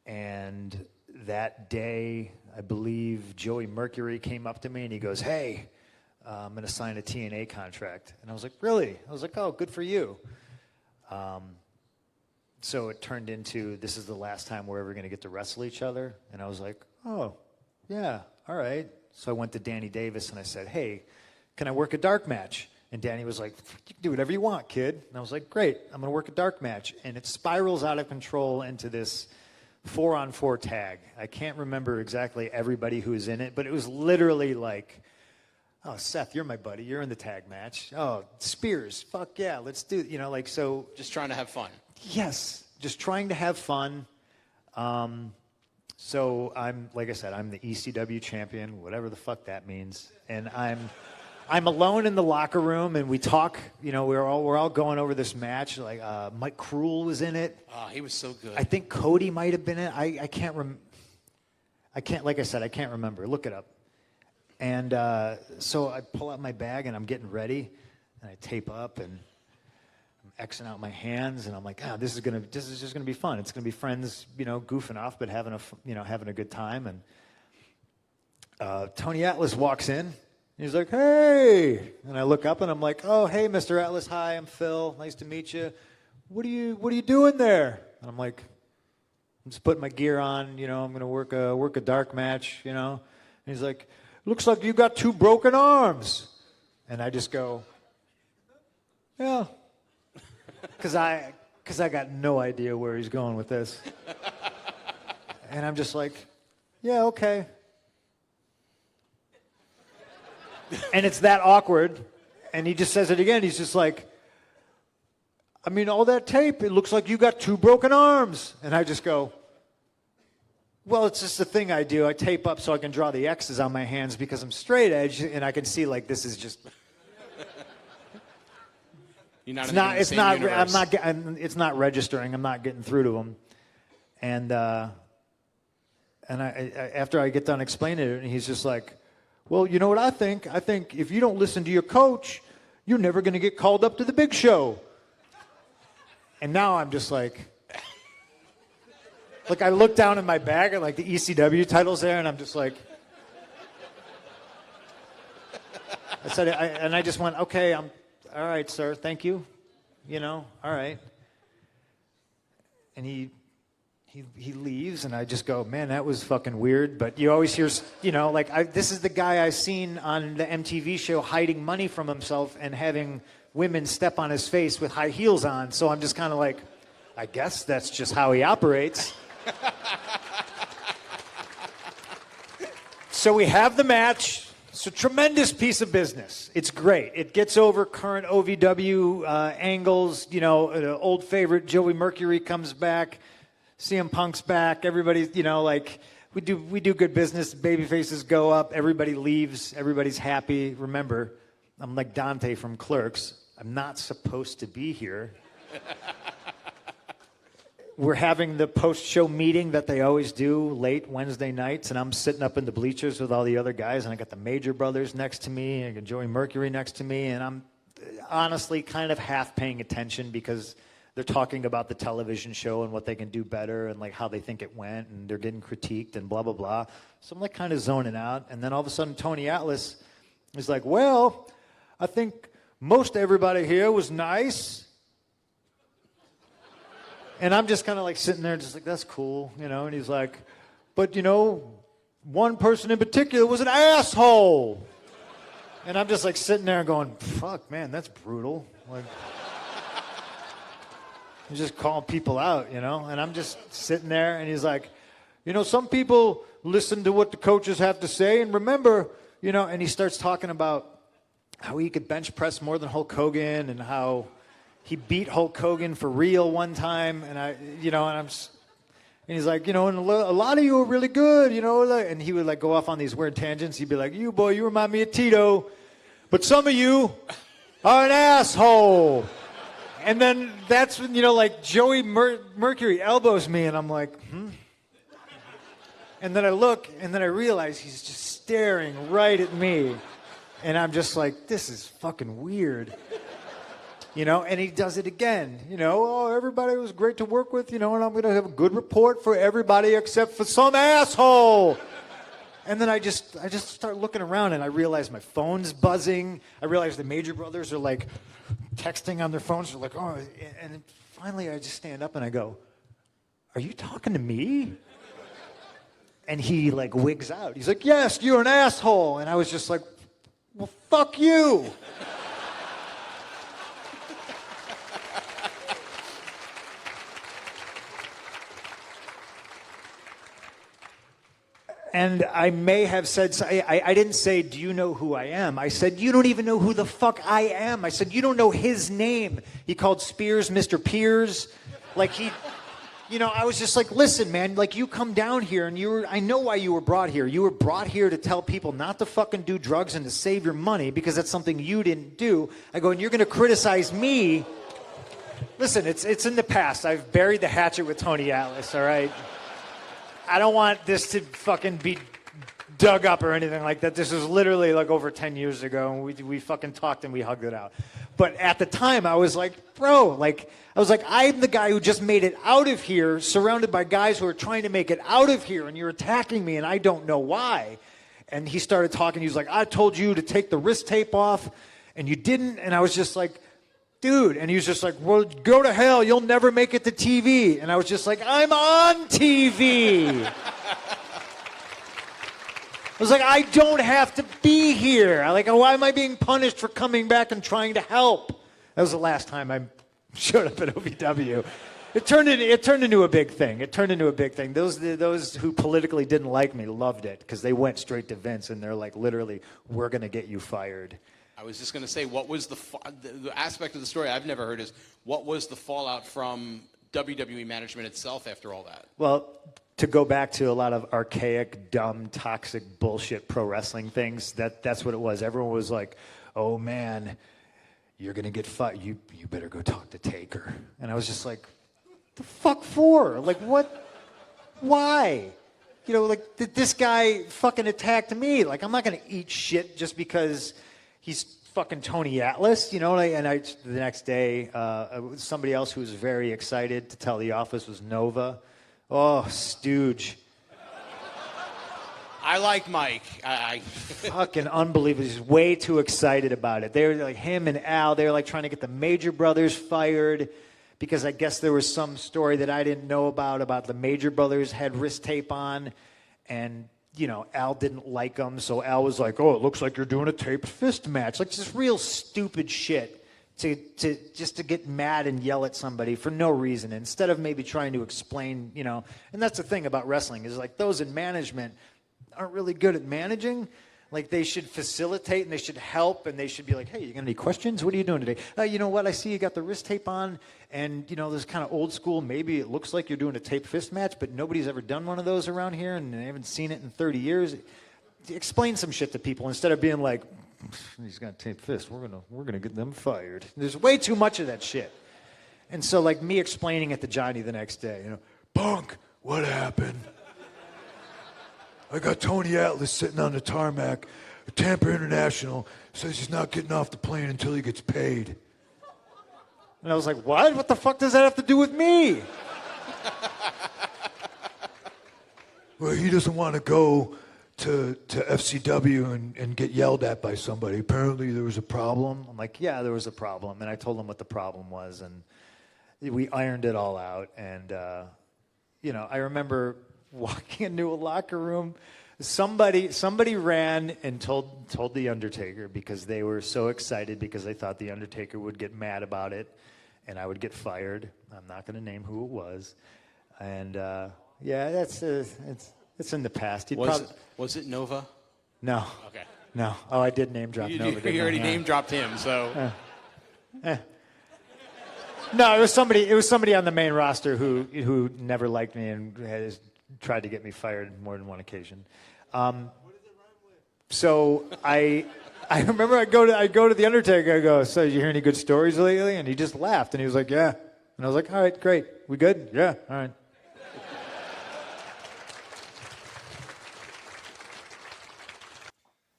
And that day, I believe Joey Mercury came up to me and he goes, hey, I'm going to sign a TNA contract. And I was like, really? I was like, oh, good for you. So it turned into, this is the last time we're ever going to get to wrestle each other. And I was like, oh, yeah, all right. So I went to Danny Davis and I said, hey, can I work a dark match? And Danny was like, you can do whatever you want, kid. And I was like, great, I'm going to work a dark match. And it spirals out of control into this 4-on-4 tag. I can't remember exactly everybody who was in it, but it was literally like, oh, Seth, you're my buddy. You're in the tag match. Oh, Spears, fuck yeah, let's do it. You know, like, so. Just trying to have fun. Yes, just trying to have fun. So I'm, like I said, I'm the ECW champion, whatever the fuck that means. And I'm alone in the locker room, and we talk. You know, we're all going over this match. Like Mike Krul was in it. Oh, he was so good. I think Cody might have been in it. I can't like I said, I can't remember. Look it up. And so I pull out my bag, and I'm getting ready, and I tape up, and I'm Xing out my hands, and I'm like, this is just gonna be fun. It's gonna be friends, you know, goofing off, but having a good time. And Tony Atlas walks in. He's like, hey, and I look up and I'm like, oh, hey, Mr. Atlas, hi, I'm Phil, nice to meet you. What are you doing there? And I'm like, I'm just putting my gear on, you know, I'm gonna work a dark match, you know. And he's like, looks like you got 2 broken arms. And I just go, yeah, because I got no idea where he's going with this. And I'm just like, yeah, okay. And it's that awkward. And he just says it again. He's just like, I mean, all that tape, it looks like you got 2 broken arms. And I just go, well, it's just the thing I do. I tape up so I can draw the X's on my hands because I'm straight edge, and I can see like this is just. You're not it's not registering. I'm not getting through to him. And I after I get done explaining it, and he's just like, well, you know what I think? I think if you don't listen to your coach, you're never going to get called up to the big show. And now I'm just like I look down in my bag and like the ECW title's there, and I'm just like, I said, and I just went, okay, I'm all right, sir, thank you, you know, all right. And he leaves, and I just go, man, that was fucking weird. But you always hear, you know, like, this is the guy I seen on the MTV show hiding money from himself and having women step on his face with high heels on. So I'm just kind of like, I guess that's just how he operates. So we have the match. It's a tremendous piece of business. It's great. It gets over current OVW angles. You know, an old favorite, Joey Mercury, comes back. CM Punk's back. Everybody's, you know, like, we do good business. Baby faces go up. Everybody leaves. Everybody's happy. Remember, I'm like Dante from Clerks. I'm not supposed to be here. We're having the post-show meeting that they always do late Wednesday nights, and I'm sitting up in the bleachers with all the other guys, and I got the Major Brothers next to me, and I got Joey Mercury next to me, and I'm honestly kind of half paying attention because they're talking about the television show and what they can do better and like how they think it went, and they're getting critiqued and blah, blah, blah. So I'm like kind of zoning out, and then all of a sudden Tony Atlas is like, well, I think most everybody here was nice. And I'm just kind of like sitting there just like, that's cool, you know. And he's like, but, you know, one person in particular was an asshole. And I'm just like sitting there going, fuck, man, that's brutal. Like, he's just calling people out, you know. And I'm just sitting there, and he's like, you know, some people listen to what the coaches have to say. And remember, you know, and he starts talking about how he could bench press more than Hulk Hogan and how he beat Hulk Hogan for real one time, and and he's like, you know, and a lot of you are really good, you know, and he would like go off on these weird tangents. He'd be like, you boy, you remind me of Tito. but some of you are an asshole. And then that's when, like Joey Mercury elbows me, and I'm like, And then I look, and then I realize he's just staring right at me. And I'm just like, this is fucking weird. And he does it again. Oh, everybody was great to work with, and I'm going to have a good report for everybody except for some asshole. And then I just start looking around, and I realize my phone's buzzing. I realize the Major Brothers are like texting on their phones. They're like, oh, and then finally I just stand up and I go, are you talking to me? And he like wigs out. He's like, yes, you're an asshole. And I was just like, well, fuck you. And I may have said, I didn't say, do you know who I am? I said, you don't even know who the fuck I am. I said, you don't know his name. He called Spears Mr. Piers. Like I was just like, listen, man, like you come down here and I know why you were brought here. You were brought here to tell people not to fucking do drugs and to save your money because that's something you didn't do. I go, and you're going to criticize me. Listen, it's in the past. I've buried the hatchet with Tony Atlas, all right? I don't want this to fucking be dug up or anything like that. This was literally like over 10 years ago, and we fucking talked and we hugged it out. But at the time, I was like, bro, I'm the guy who just made it out of here, surrounded by guys who are trying to make it out of here, and you're attacking me, and I don't know why. And he started talking. He was like, I told you to take the wrist tape off, and you didn't. And I was just like, dude. And he was just like, well, go to hell. You'll never make it to TV. And I was just like, I'm on TV. I was like, I don't have to be here. Why am I being punished for coming back and trying to help? That was the last time I showed up at OVW. It turned into a big thing. Those who politically didn't like me loved it because they went straight to Vince and they're like, literally, we're going to get you fired. I was just going to say, what was the aspect of the story I've never heard is, what was the fallout from WWE management itself after all that? Well, to go back to a lot of archaic, dumb, toxic bullshit pro wrestling things, that's what it was. Everyone was like, oh man, you're going to get fired. You better go talk to Taker. And I was just like, the fuck for? Like, what? Why? This guy fucking attacked me. Like, I'm not going to eat shit just because he's fucking Tony Atlas, And the next day, somebody else who was very excited to tell the office was Nova. Oh, stooge. I like Mike. Fucking unbelievable. He's way too excited about it. They were like, him and Al, they were like trying to get the Major Brothers fired because I guess there was some story that I didn't know about the Major Brothers had wrist tape on, and Al didn't like them, so Al was like, oh, it looks like you're doing a taped fist match. Like, just real stupid shit to get mad and yell at somebody for no reason, instead of maybe trying to explain, And that's the thing about wrestling, is like those in management aren't really good at managing. Like, they should facilitate and they should help and they should be like, hey, you got any questions? What are you doing today? You know what? I see you got the wrist tape on and, this kind of old school. Maybe it looks like you're doing a taped fist match, but nobody's ever done one of those around here and they haven't seen it in 30 years. Explain some shit to people instead of being like, he's got a taped fist. We're gonna get them fired. There's way too much of that shit. And so, like, me explaining it to Johnny the next day, Punk, what happened? I got Tony Atlas sitting on the tarmac at Tampa International, says he's not getting off the plane until he gets paid. And I was like, what? What the fuck does that have to do with me? Well, he doesn't want to go to FCW and get yelled at by somebody. Apparently there was a problem. I'm like, yeah, there was a problem. And I told him what the problem was, and we ironed it all out. And, I remember walking into a locker room, somebody ran and told the Undertaker, because they were so excited because they thought the Undertaker would get mad about it and I would get fired. I'm not going to name who it was. And yeah, it's in the past. Was it Nova? No. Okay. No. Oh, I did name drop Nova. You already name dropped him, so. No, it was somebody on the main roster who never liked me and has tried to get me fired more than one occasion. What does it rhyme with? So I remember I go to the Undertaker. I go, so did you hear any good stories lately? And he just laughed, and he was like, yeah. And I was like, all right, great. We good? Yeah, all right.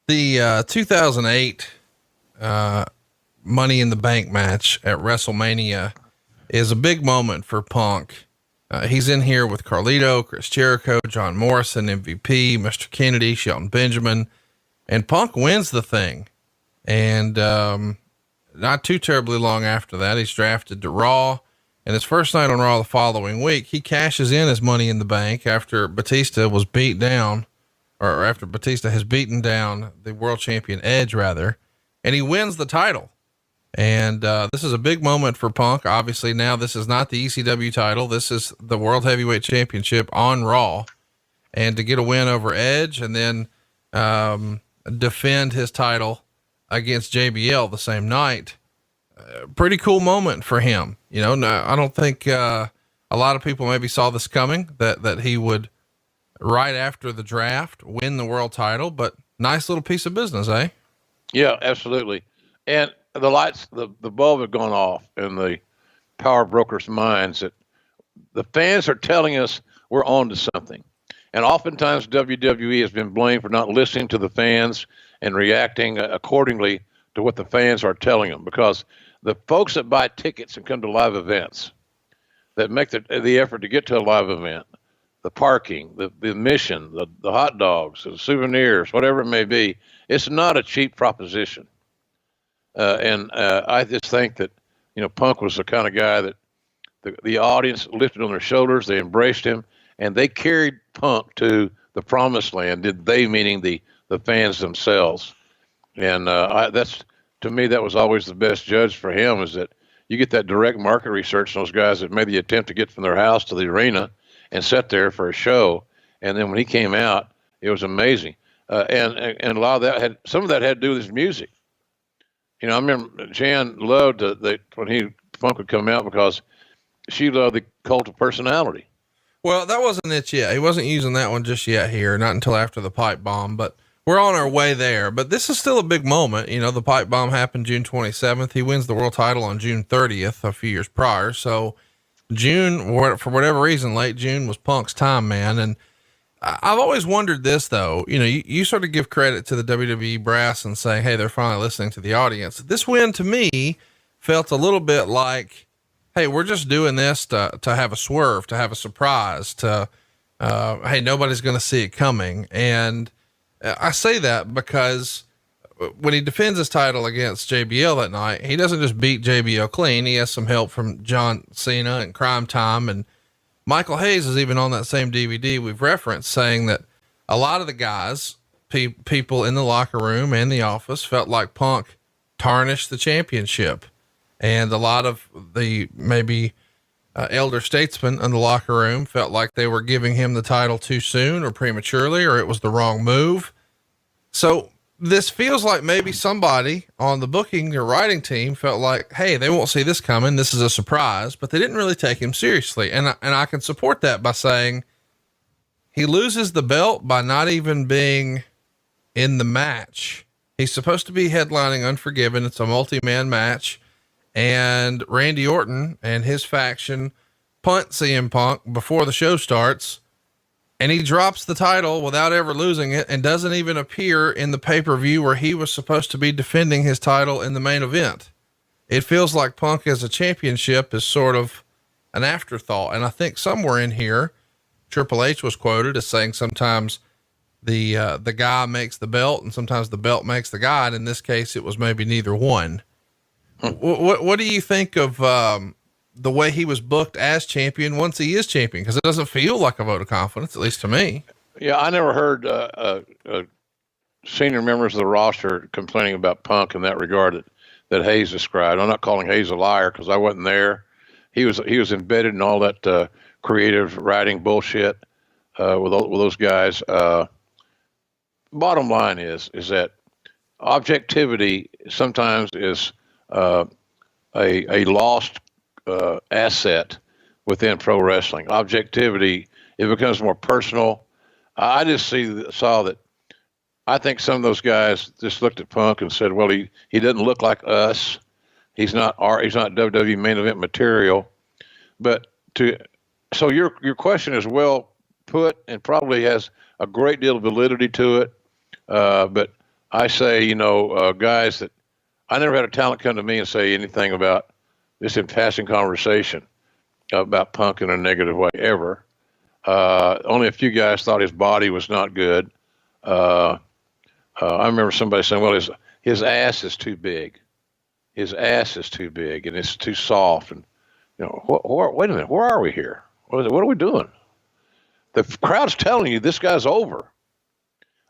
The 2008 Money in the Bank match at WrestleMania is a big moment for Punk. He's in here with Carlito, Chris Jericho, John Morrison, MVP, Mr. Kennedy, Shelton Benjamin, and Punk wins the thing. And not too terribly long after that, he's drafted to Raw. And his first night on Raw the following week, he cashes in his Money in the Bank after Batista was beat down, or after Batista has beaten down the world champion Edge, rather, and he wins the title. And this is a big moment for Punk. Obviously, now this is not the ECW title. This is the World Heavyweight Championship on Raw. And to get a win over Edge and then defend his title against JBL the same night, pretty cool moment for him. You know, no, I don't think a lot of people maybe saw this coming, that he would, right after the draft, win the world title, but nice little piece of business, eh? Yeah, absolutely. And the lights, the bulb had gone off in the power brokers' minds that the fans are telling us we're on to something. And oftentimes WWE has been blamed for not listening to the fans and reacting accordingly to what the fans are telling them, because the folks that buy tickets and come to live events, that make the effort to get to a live event, the parking, the admission, the hot dogs, the souvenirs, whatever it may be, it's not a cheap proposition. And I just think that, you know, Punk was the kind of guy that the audience lifted on their shoulders. They embraced him, and they carried Punk to the promised land. Did they, meaning the fans themselves? And that's, to me, that was always the best judge for him, is that you get that direct market research on those guys that made the attempt to get from their house to the arena and sat there for a show. And then when he came out, it was amazing. And a lot of that some of that had to do with his music. You know, I remember Jan loved when Punk would come out, because she loved the Cult of Personality. Well, that wasn't it yet. He wasn't using that one just yet here, not until after the pipe bomb, but we're on our way there. But this is still a big moment. You know, the pipe bomb happened June 27th. He wins the world title on June 30th, a few years prior. So June, for whatever reason, late June was Punk's time, man. And I've always wondered this, though. You know, you sort of give credit to the WWE brass and say, hey, they're finally listening to the audience. This win to me felt a little bit like, hey, we're just doing this to have a swerve, to have a surprise, hey, nobody's going to see it coming. And I say that because when he defends his title against JBL that night, he doesn't just beat JBL clean. He has some help from John Cena and Crime Time, and Michael Hayes is even on that same DVD we've referenced, saying that a lot of the guys, people in the locker room and the office, felt like Punk tarnished the championship. And a lot of the maybe elder statesmen in the locker room felt like they were giving him the title too soon or prematurely, or it was the wrong move. So this feels like maybe somebody on the booking or writing team felt like, hey, they won't see this coming. This is a surprise, but they didn't really take him seriously. And I can support that by saying he loses the belt by not even being in the match. He's supposed to be headlining Unforgiven. It's a multi-man match, and Randy Orton and his faction punt CM Punk before the show starts, and he drops the title without ever losing it, and doesn't even appear in the pay-per-view where he was supposed to be defending his title in the main event. It feels like Punk as a championship is sort of an afterthought. And I think somewhere in here, Triple H was quoted as saying sometimes the guy makes the belt and sometimes the belt makes the guy. And in this case, it was maybe neither one. What do you think of, the way he was booked as champion once he is champion? Cause it doesn't feel like a vote of confidence, at least to me. Yeah. I never heard, senior members of the roster complaining about Punk in that regard that Hayes described. I'm not calling Hayes a liar, cause I wasn't there. He was embedded in all that, creative writing bullshit, with those guys. Bottom line is that objectivity sometimes is, a lost, asset within pro wrestling. Objectivity, it becomes more personal. I just saw that I think some of those guys just looked at Punk and said, "Well, he doesn't look like us. He's not WWE main event material." So your question is well put and probably has a great deal of validity to it. But I say, guys that I never had a talent come to me and say anything about this in passing conversation about Punk in a negative way ever. Only a few guys thought his body was not good. I remember somebody saying, "Well, his ass is too big. His ass is too big, and it's too soft." And wait a minute, where are we here? What are we doing? The crowd's telling you this guy's over.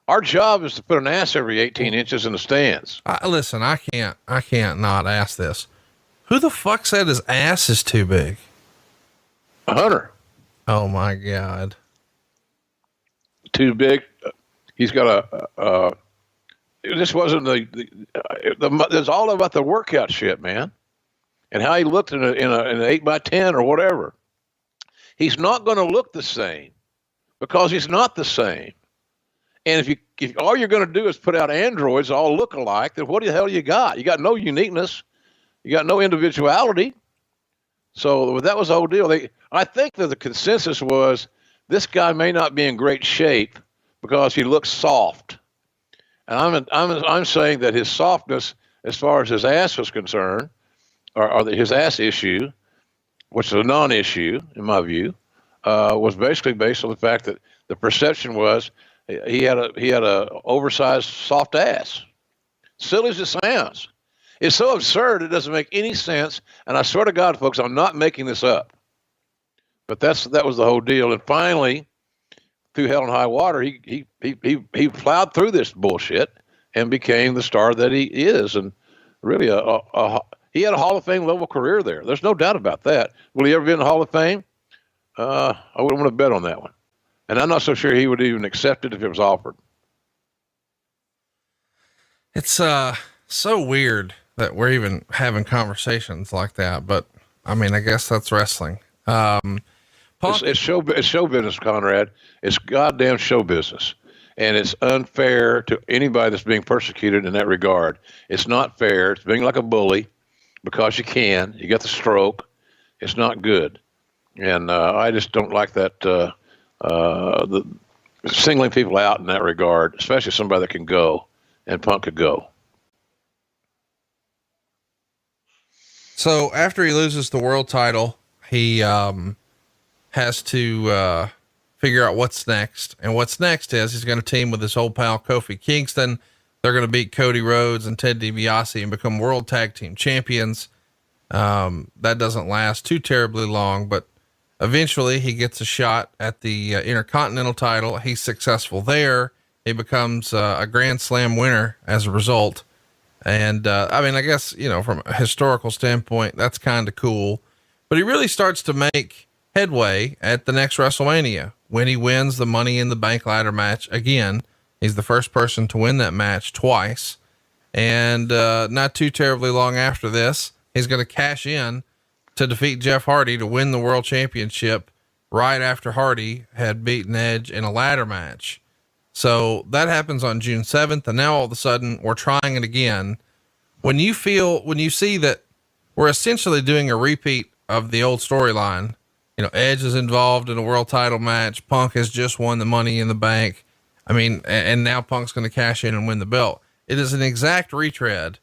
Our job is to put an ass every 18 inches in the stands. Listen, I can't not ask this. Who the fuck said his ass is too big? Hunter. Oh my God. Too big. He's got this wasn't it's all about the workout shit, man. And how he looked in an 8x10 or whatever. He's not going to look the same because he's not the same. And if all you're going to do is put out androids all look alike, then what the hell you got? You got no uniqueness. You got no individuality. So that was the whole deal. I think that the consensus was this guy may not be in great shape because he looks soft. And I'm saying that his softness, as far as his ass was concerned, or his ass issue, which is a non-issue in my view, was basically based on the fact that the perception was he had a oversized soft ass. Silly as it sounds, it's so absurd it doesn't make any sense. And I swear to God, folks, I'm not making this up. But that was the whole deal. And finally, through hell and high water, he plowed through this bullshit and became the star that he is. And really, he had a Hall of Fame level career there. There's no doubt about that. Will he ever be in the Hall of Fame? I wouldn't want to bet on that one. And I'm not so sure he would even accept it if it was offered. It's so weird that we're even having conversations like that. But I mean, I guess that's wrestling. It's show business, Conrad. It's goddamn show business. And it's unfair to anybody that's being persecuted in that regard. It's not fair. It's being like a bully because you got the stroke. It's not good. And I just don't like that, the singling people out in that regard, especially somebody that can go, and Punk could go. So after he loses the world title, he has to figure out what's next. And what's next is he's going to team with his old pal Kofi Kingston. They're going to beat Cody Rhodes and Ted DiBiase and become world tag team champions. That doesn't last too terribly long, but eventually he gets a shot at the Intercontinental title. He's successful there. He becomes a Grand Slam winner as a result. And I mean, I guess, from a historical standpoint, that's kind of cool, but he really starts to make headway at the next WrestleMania when he wins the Money in the Bank ladder match again. He's the first person to win that match twice. And not too terribly long after this, he's going to cash in to defeat Jeff Hardy to win the world championship right after Hardy had beaten Edge in a ladder match. So that happens on June 7th. And now all of a sudden we're trying it again. When you see that we're essentially doing a repeat of the old storyline, Edge is involved in a world title match. Punk has just won the Money in the Bank. I mean, and now Punk's going to cash in and win the belt. It is an exact retread.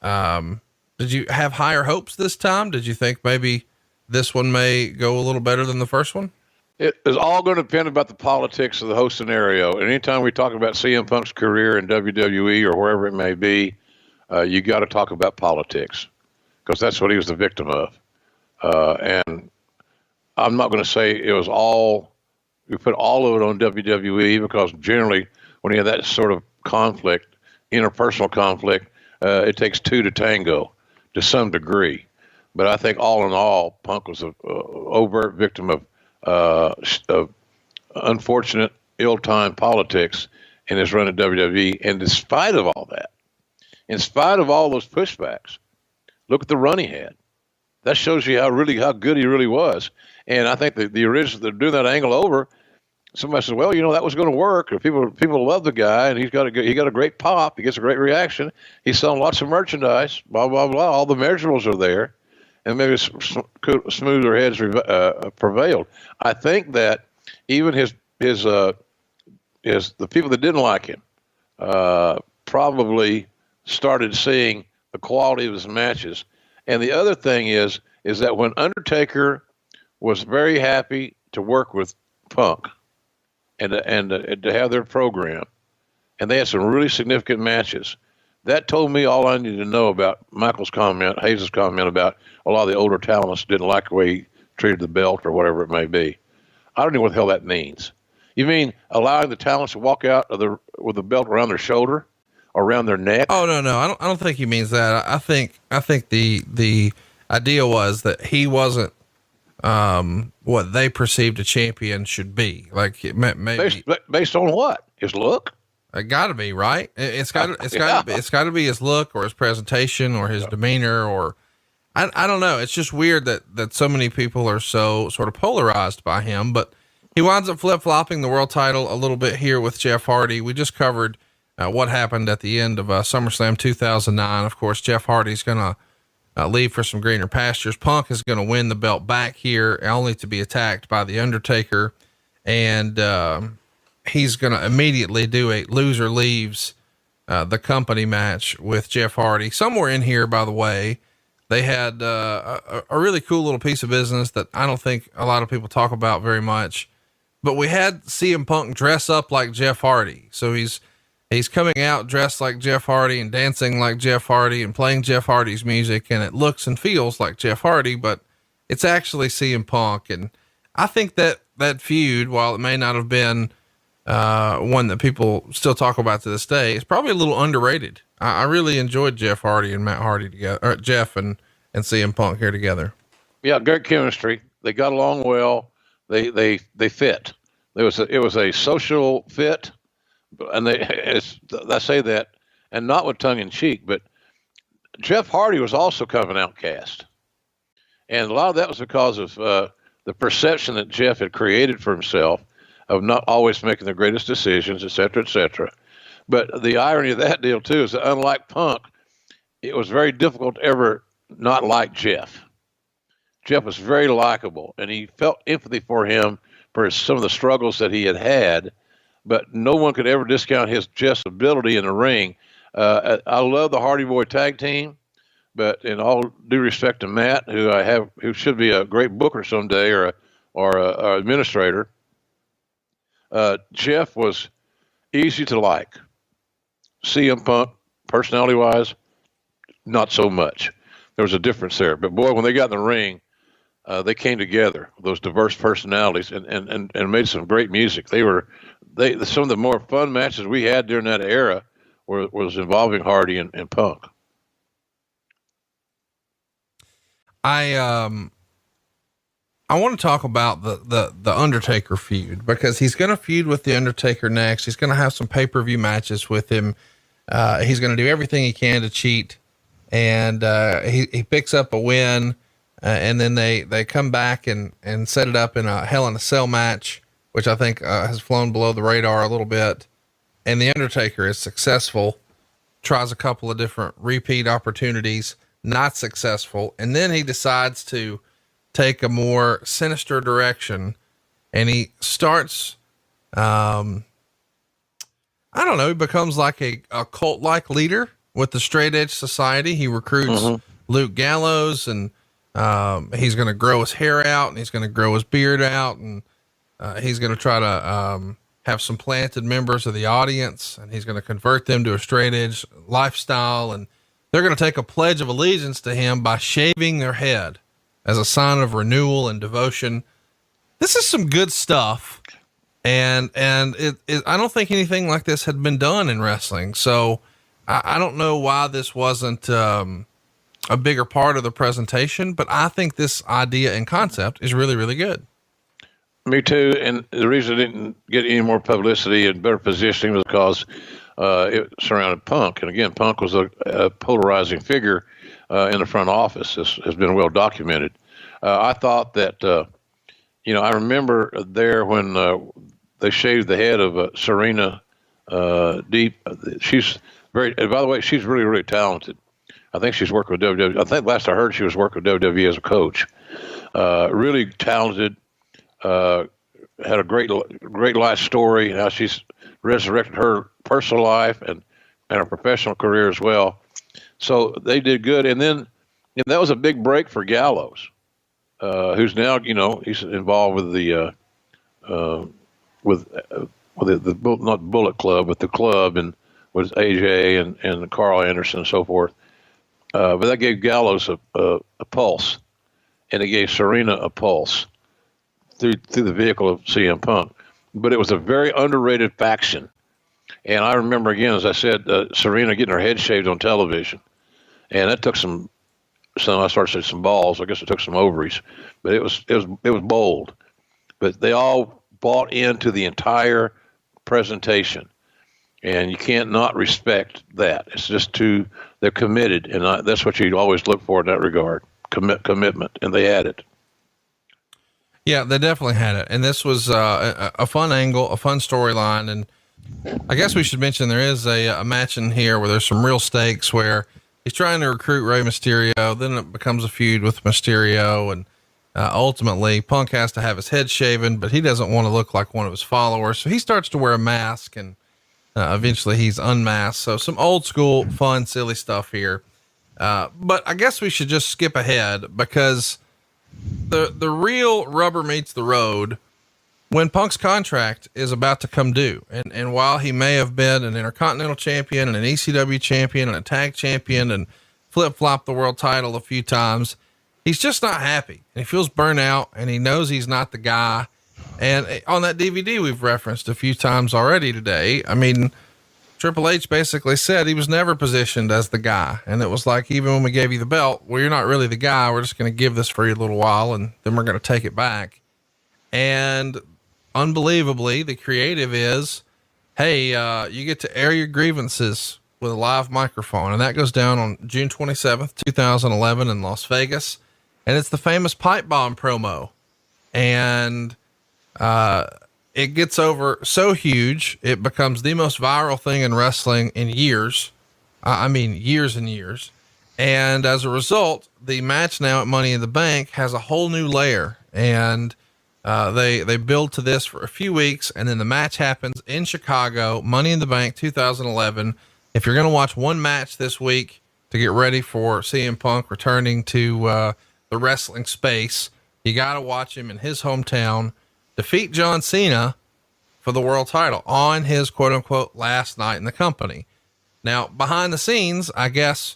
Did you have higher hopes this time? Did you think maybe this one may go a little better than the first one? It is all going to depend about the politics of the whole scenario. And anytime we talk about CM Punk's career in WWE or wherever it may be, you got to talk about politics because that's what he was the victim of. And I'm not going to say it was we put all of it on WWE because generally when you have that sort of conflict, interpersonal conflict, it takes two to tango to some degree. But I think all in all, Punk was an overt victim of unfortunate, ill-timed politics in his run at WWE. And in spite of all that, in spite of all those pushbacks, look at the run he had. That shows you how good he really was. And I think the original, they're doing that angle over. somebody says, well, that was going to work. Or people love the guy, and he got a great pop. He gets a great reaction. He's selling lots of merchandise. Blah blah blah. All the measurables are there, and maybe smoother heads prevailed. I think that even the people that didn't like him probably started seeing the quality of his matches. And the other thing is that when Undertaker was very happy to work with Punk and to have their program, and they had some really significant matches, that told me all I needed to know about Hayes' comment about a lot of the older talents didn't like the way he treated the belt or whatever it may be. I don't know what the hell that means. You mean allowing the talents to walk out with the belt around their shoulder, or around their neck? Oh, no. I don't think he means that. I think the idea was that he wasn't, what they perceived a champion should be. Like maybe based on what? His look? It gotta be, right. It's gotta be his look or his presentation or his demeanor, or I don't know. It's just weird that so many people are so sort of polarized by him, but he winds up flip-flopping the world title a little bit here with Jeff Hardy. We just covered what happened at the end of SummerSlam 2009. Of course, Jeff Hardy's going to leave for some greener pastures. Punk is going to win the belt back here, only to be attacked by the Undertaker. And he's going to immediately do a loser leaves the company match with Jeff Hardy. Somewhere in here, by the way, they had a really cool little piece of business that I don't think a lot of people talk about very much. But we had CM Punk dress up like Jeff Hardy. So he's coming out dressed like Jeff Hardy and dancing like Jeff Hardy and playing Jeff Hardy's music. And it looks and feels like Jeff Hardy, but it's actually CM Punk. And I think that feud, while it may not have been one that people still talk about to this day, is probably a little underrated. I really enjoyed Jeff Hardy and Matt Hardy together, or Jeff and CM Punk here together. Yeah. Great chemistry. They got along well. They fit. It was a social fit, and I say that, and not with tongue in cheek, but Jeff Hardy was also kind of an outcast, and a lot of that was because of the perception that Jeff had created for himself of not always making the greatest decisions, et cetera, et cetera. But the irony of that deal too is that unlike Punk, it was very difficult to ever not like Jeff. Jeff was very likable, and he felt empathy for him for some of the struggles that he had, but no one could ever discount Jeff's ability in the ring. I love the Hardy Boy tag team, but in all due respect to Matt, who should be a great booker someday or a administrator, Jeff was easy to like. CM Punk, personality-wise, not so much. There was a difference there. But boy, when they got in the ring, they came together, those diverse personalities, and made some great music. Some of the more fun matches we had during that era was involving Hardy and Punk. I want to talk about the Undertaker feud, because he's going to feud with the Undertaker next. He's going to have some pay-per-view matches with him. He's going to do everything he can to cheat, and he picks up a win. And then they come back and set it up in a Hell in a Cell match, which I think has flown below the radar a little bit. And the Undertaker is successful, tries a couple of different repeat opportunities, not successful. And then he decides to take a more sinister direction, and he starts, I don't know, he becomes like a cult-like leader with the Straight Edge Society. He recruits Luke Gallows, and he's going to grow his hair out, and he's going to grow his beard out, and he's going to try to have some planted members of the audience, and he's going to convert them to a straight edge lifestyle, and they're going to take a pledge of allegiance to him by shaving their head as a sign of renewal and devotion. This is some good stuff, and I don't think anything like this had been done in wrestling, so I don't know why this wasn't a bigger part of the presentation, but I think this idea and concept is really, really good. Me too. And the reason it didn't get any more publicity and better positioning was because it surrounded Punk. And again, Punk was a polarizing figure in the front office. This has been well documented. I thought that, I remember there when they shaved the head of Serena Deep. She's very, and by the way, she's really, really talented. I think she's working with WWE. I think last I heard she was working with WWE as a coach. Really talented. Had a great life story. How she's resurrected her personal life and her professional career as well. So they did good. And then that was a big break for Gallows, who's now, he's involved with the not Bullet Club, but the club, and with AJ and Carl Anderson and so forth. But that gave Gallows a pulse, and it gave Serena a pulse through the vehicle of CM Punk. But it was a very underrated faction. And I remember, again, as I said, Serena getting her head shaved on television. And that took some I started to say some balls. I guess it took some ovaries. But it was bold. But they all bought into the entire presentation. And you can't not respect that. It's just they're committed. And that's what you always look for in that regard, commitment. And they had it. Yeah, they definitely had it. And this was a fun angle, a fun storyline. And I guess we should mention there is a match in here where there's some real stakes where he's trying to recruit Rey Mysterio. Then it becomes a feud with Mysterio. And ultimately, Punk has to have his head shaven, but he doesn't want to look like one of his followers. So he starts to wear a mask, and eventually he's unmasked. So some old school, fun, silly stuff here. But I guess we should just skip ahead because the real rubber meets the road when Punk's contract is about to come due. And while he may have been an Intercontinental Champion and an ECW champion and a tag champion and flip-flopped the world title a few times, he's just not happy. And he feels burnt out, and he knows he's not the guy. And on that DVD we've referenced a few times already today, I mean, Triple H basically said he was never positioned as the guy. And it was like, even when we gave you the belt, well, you're not really the guy. We're just going to give this for you a little while, and then we're going to take it back. And unbelievably, the creative is, hey, you get to air your grievances with a live microphone. And that goes down on June 27th, 2011 in Las Vegas. And it's the famous pipe bomb promo. And, it gets over so huge, it becomes the most viral thing in wrestling in years. I mean, years and years. And as a result, the match now at Money in the Bank has a whole new layer. And they build to this for a few weeks, and then the match happens in Chicago, Money in the Bank 2011. If you're going to watch one match this week to get ready for CM Punk returning to the wrestling space, you got to watch him in his hometown defeat John Cena for the world title on his quote unquote last night in the company. Now, behind the scenes, I guess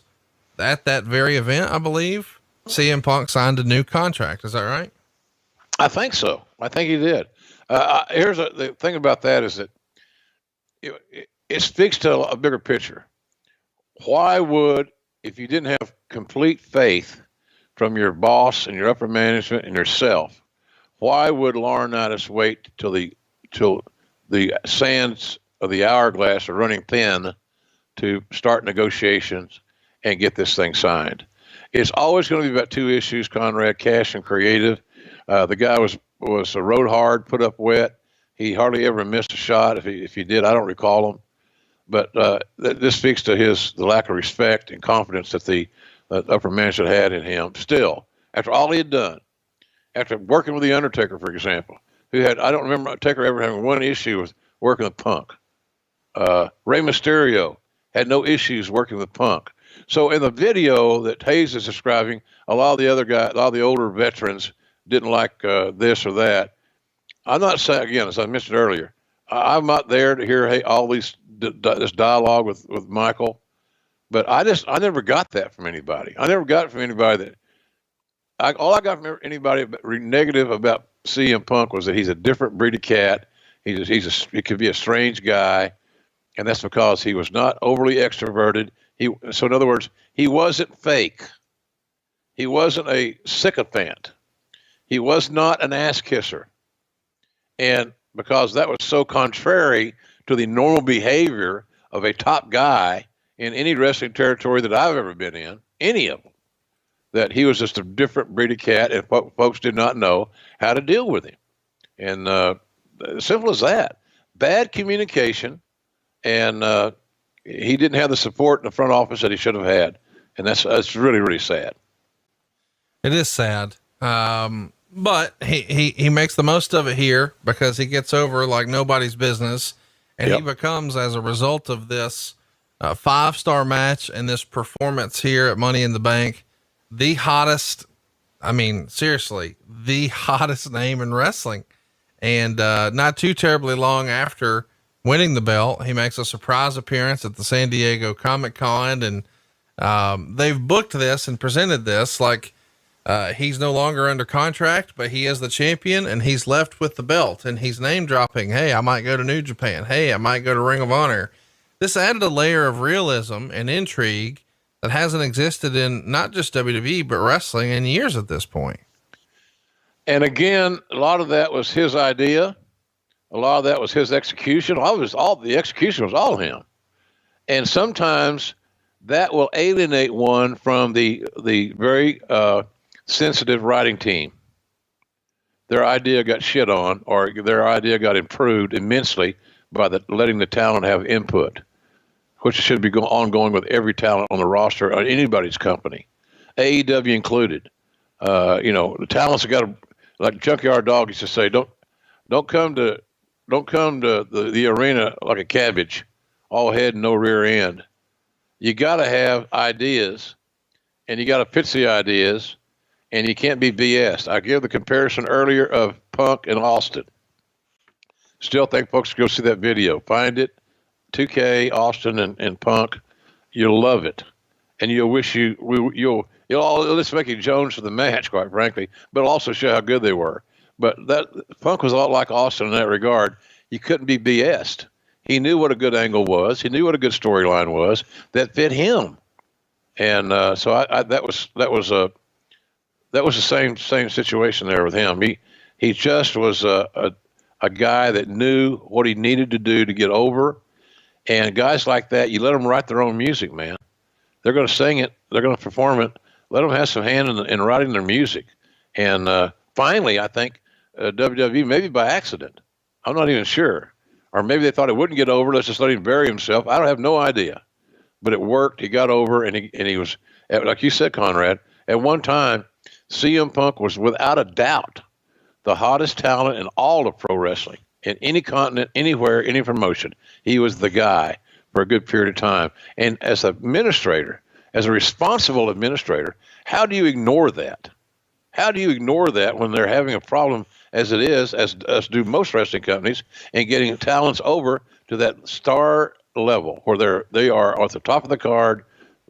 at that very event, I believe CM Punk signed a new contract. Is that right? I think so. I think he did. Here's the thing about that is that it speaks to a bigger picture. Why would, if you didn't have complete faith from your boss and your upper management and yourself, why would Laurinaitis wait till the sands of the hourglass are running thin to start negotiations and get this thing signed? It's always going to be about two issues, Conrad: cash and creative. The guy was rode hard, put up wet. He hardly ever missed a shot. If he did, I don't recall him. But this speaks to the lack of respect and confidence that the upper management had in him. Still, after all he had done, after working with the Undertaker, for example, I don't remember Undertaker ever having one issue with working with Punk. Rey Mysterio had no issues working with Punk. So in the video that Hayes is describing, a lot of the older veterans didn't like this or that. I'm not saying, again, as I mentioned earlier, I'm not there to hear all this dialogue with Michael, but I never got that from anybody. I never got it from anybody that. All I got from anybody negative about CM Punk was that he's a different breed of cat. He could be a strange guy, and that's because he was not overly extroverted. So in other words, he wasn't fake. He wasn't a sycophant. He was not an ass kisser. And because that was so contrary to the normal behavior of a top guy in any wrestling territory that I've ever been in, any of them, that he was just a different breed of cat, and folks did not know how to deal with him. And simple as that. Bad communication, and he didn't have the support in the front office that he should have had, and that's really, really sad. It is sad. But he makes the most of it here because he gets over like nobody's business, and he becomes, as a result of this 5-star match and this performance here at Money in the Bank, the hottest, I mean, seriously, the hottest name in wrestling. And not too terribly long after winning the belt, he makes a surprise appearance at the San Diego Comic-Con, and they've booked this and presented this like he's no longer under contract, but he is the champion and he's left with the belt, and he's name dropping. Hey, I might go to New Japan. Hey, I might go to Ring of Honor. This added a layer of realism and intrigue that hasn't existed in not just WWE, but wrestling in years at this point. And again, a lot of that was his idea. A lot of that was his execution. The execution was all him. And sometimes that will alienate one from the very sensitive writing team. Their idea got shit on, or their idea got improved immensely by letting the talent have input, which should be ongoing with every talent on the roster or anybody's company, AEW included. The talents have got to, like Junkyard Dog used to say, don't come to the arena like a cabbage, all head and no rear end. You got to have ideas, and you got to pitch the ideas, and you can't be BS. I give the comparison earlier of Punk and Austin. Still think folks should go see that video. Find it, 2K, Austin, and Punk. You'll love it, and you'll wish you'll let's make it Jones for the match, quite frankly, but it'll also show how good they were. But that Punk was a lot like Austin in that regard. You couldn't be BS'd. He knew what a good angle was. He knew what a good storyline was that fit him, and so that was the same situation there with him. He just was a guy that knew what he needed to do to get over, and guys like that, you let them write their own music, man. They're going to sing it. They're going to perform it. Let them have some hand in writing their music. And finally, I think WWE, maybe by accident, I'm not even sure, or maybe they thought it wouldn't get over. Let's just let him bury himself. I don't have no idea, but it worked. He got over, and he was, like you said, Conrad, at one time, CM Punk was without a doubt the hottest talent in all of pro wrestling, in any continent, anywhere, any promotion. He was the guy for a good period of time. And as an administrator, as a responsible administrator, how do you ignore that? How do you ignore that when they're having a problem as it is, as do most wrestling companies, and getting talents over to that star level where they are at the top of the card,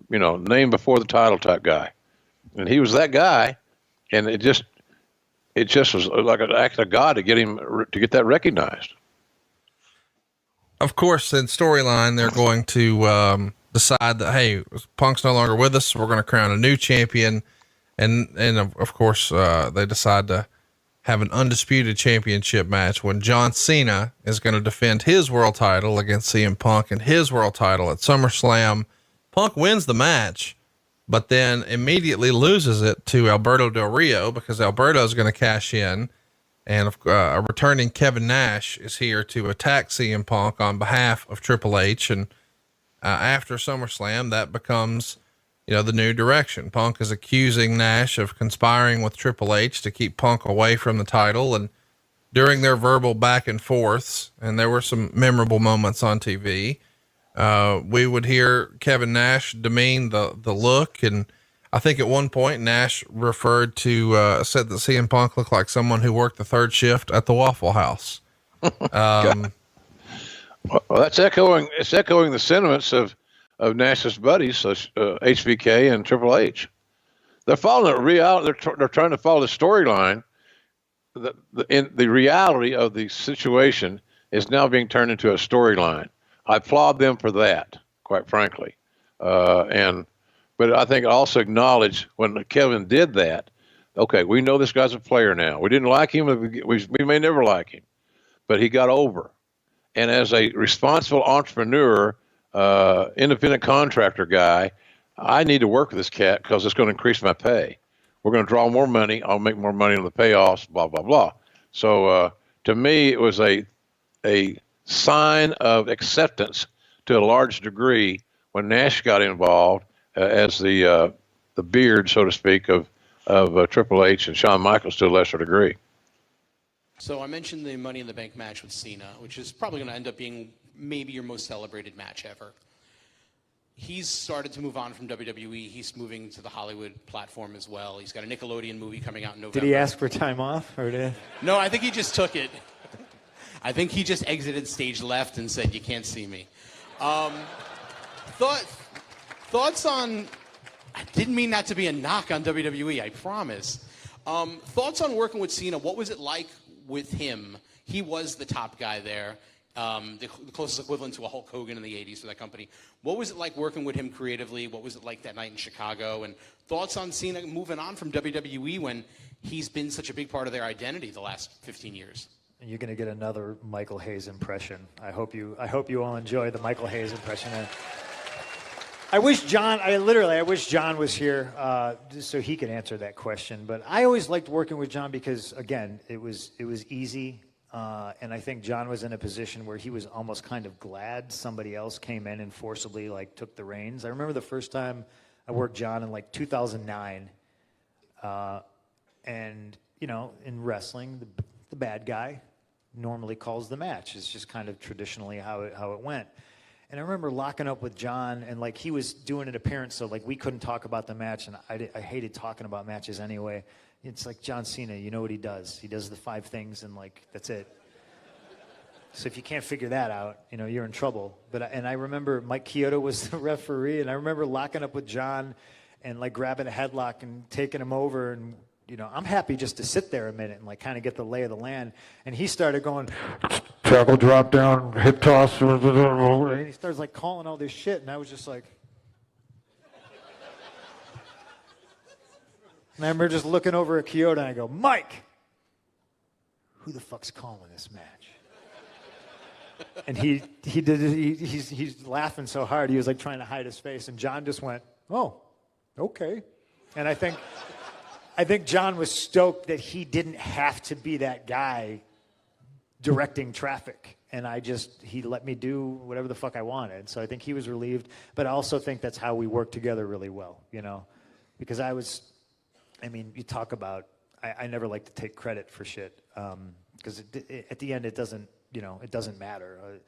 name before the title type guy. And he was that guy, and it just was like an act of God to get that recognized. Of course, in storyline, they're going to decide that, hey, Punk's no longer with us. We're going to crown a new champion. And of course, they decide to have an undisputed championship match when John Cena is going to defend his world title against CM Punk and his world title at SummerSlam. Punk wins the match, but then immediately loses it to Alberto Del Rio because Alberto is going to cash in, and a returning Kevin Nash is here to attack CM Punk on behalf of Triple H. And after SummerSlam, that becomes, the new direction. Punk is accusing Nash of conspiring with Triple H to keep Punk away from the title. And during their verbal back and forths, and there were some memorable moments on TV, we would hear Kevin Nash demean the look. And I think at one point Nash said that CM Punk looked like someone who worked the third shift at the Waffle House. Well, it's echoing the sentiments of Nash's buddies, HBK and Triple H. They're following the reality. They're trying to follow the storyline. The reality of the situation is now being turned into a storyline. I applaud them for that, quite frankly. But I think I also acknowledge when Kevin did that. Okay, we know this guy's a player now. We didn't like him. We may never like him, but he got over. And as a responsible entrepreneur, independent contractor guy, I need to work with this cat because it's going to increase my pay. We're going to draw more money. I'll make more money on the payoffs, blah, blah, blah. So to me, it was a sign of acceptance to a large degree when Nash got involved as the beard, so to speak, of Triple H and Shawn Michaels to a lesser degree. So I mentioned the Money in the Bank match with Cena, which is probably going to end up being maybe your most celebrated match ever. He's started to move on from WWE. He's moving to the Hollywood platform as well. He's got a Nickelodeon movie coming out in November. Did he ask for time off? Or did... No, I think he just took it. I think he just exited stage left and said, "You can't see me." Thoughts on... I didn't mean that to be a knock on WWE, I promise. Thoughts on working with Cena. What was it like with him? He was the top guy there. The closest equivalent to a Hulk Hogan in the 80s for that company. What was it like working with him creatively? What was it like that night in Chicago? And thoughts on Cena moving on from WWE when he's been such a big part of their identity the last 15 years? And you're going to get another Michael Hayes impression. I hope you all enjoy the Michael Hayes impression. I wish John was here so he could answer that question. But I always liked working with John because, again, it was easy. And I think John was in a position where he was almost kind of glad somebody else came in and forcibly took the reins. I remember the first time I worked John in 2009, and in wrestling, the bad guy normally calls the match. It's just kind of traditionally how it went. And I remember locking up with John, and he was doing an appearance, so we couldn't talk about the match, and I hated talking about matches anyway. It's like John Cena, you know what he does. He does the 5 things, and that's it. So if you can't figure that out, you're in trouble. And I remember Mike Chiodo was the referee, and I remember locking up with John and grabbing a headlock and taking him over, and I'm happy just to sit there a minute and kind of get the lay of the land. And he started going, tackle, drop down, hip toss, and he starts calling all this shit, and I was just like. And I remember just looking over at Kyoto and I go, Mike, who the fuck's calling this match? And he's laughing so hard, he was trying to hide his face. And John just went, oh, okay. And I think John was stoked that he didn't have to be that guy directing traffic. And he let me do whatever the fuck I wanted. So I think he was relieved. But I also think that's how we worked together really well, because you talk about, I never like to take credit for shit, because at the end it doesn't matter.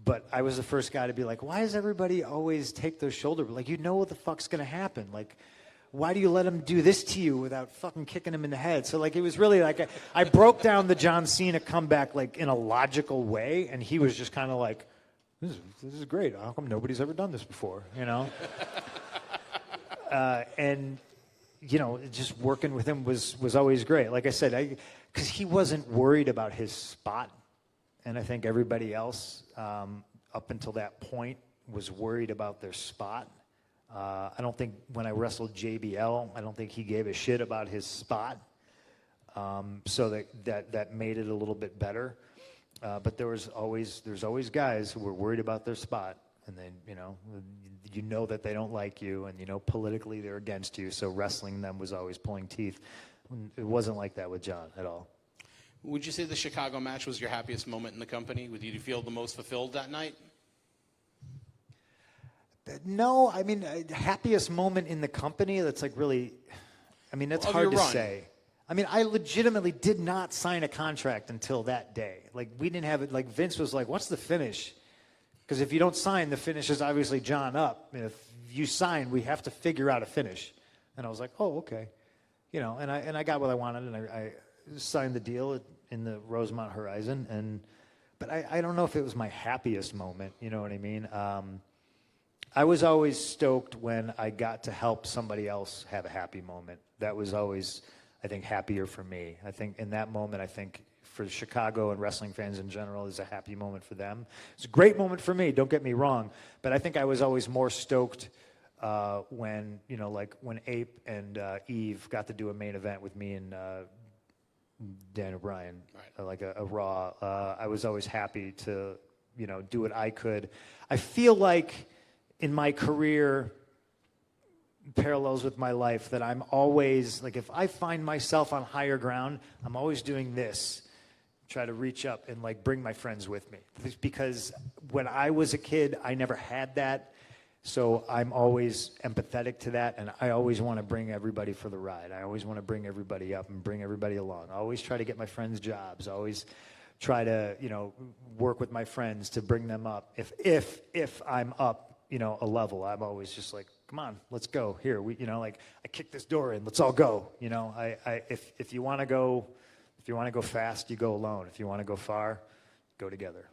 But I was the first guy to be like, why does everybody always take those shoulder? What the fuck's going to happen? Why do you let him do this to you without fucking kicking him in the head? So it was really I broke down the John Cena comeback in a logical way, and he was just kind of like, this is great. How come nobody's ever done this before? And just working with him was always great. Like I said, because he wasn't worried about his spot, and I think everybody else up until that point was worried about their spot. I don't think when I wrestled JBL, I don't think he gave a shit about his spot. So that made it a little bit better. But there's always guys who were worried about their spot. And then, that they don't like you, and, politically they're against you. So wrestling them was always pulling teeth. It wasn't like that with John at all. Would you say the Chicago match was your happiest moment in the company? Did you feel the most fulfilled that night? No, happiest moment in the company, that's really, that's hard to say. I legitimately did not sign a contract until that day. We didn't have it, Vince was like, what's the finish? Because if you don't sign, the finish is obviously John up. And if you sign, we have to figure out a finish. And I was like, oh, okay. And I got what I wanted, and I signed the deal in the Rosemont Horizon. But I don't know if it was my happiest moment, you know what I mean? I was always stoked when I got to help somebody else have a happy moment. That was always, I think, happier for me. I think in that moment, for Chicago and wrestling fans in general, is a happy moment for them. It's a great moment for me, don't get me wrong, but I think I was always more stoked when, when Ape and Eve got to do a main event with me and Dan O'Brien, right. A Raw. I was always happy to, do what I could. I feel like in my career, parallels with my life, that I'm always, if I find myself on higher ground, I'm always doing this. try to reach up and like bring my friends with me. Because when I was a kid, I never had that. So I'm always empathetic to that, and I always want to bring everybody for the ride. I always want to bring everybody up and bring everybody along. I always try to get my friends jobs. I always try to, work with my friends to bring them up. If I'm up, a level, I'm always just like, come on, let's go. Here, I kick this door in. Let's all go. If you want to go fast, you go alone. If you want to go far, go together.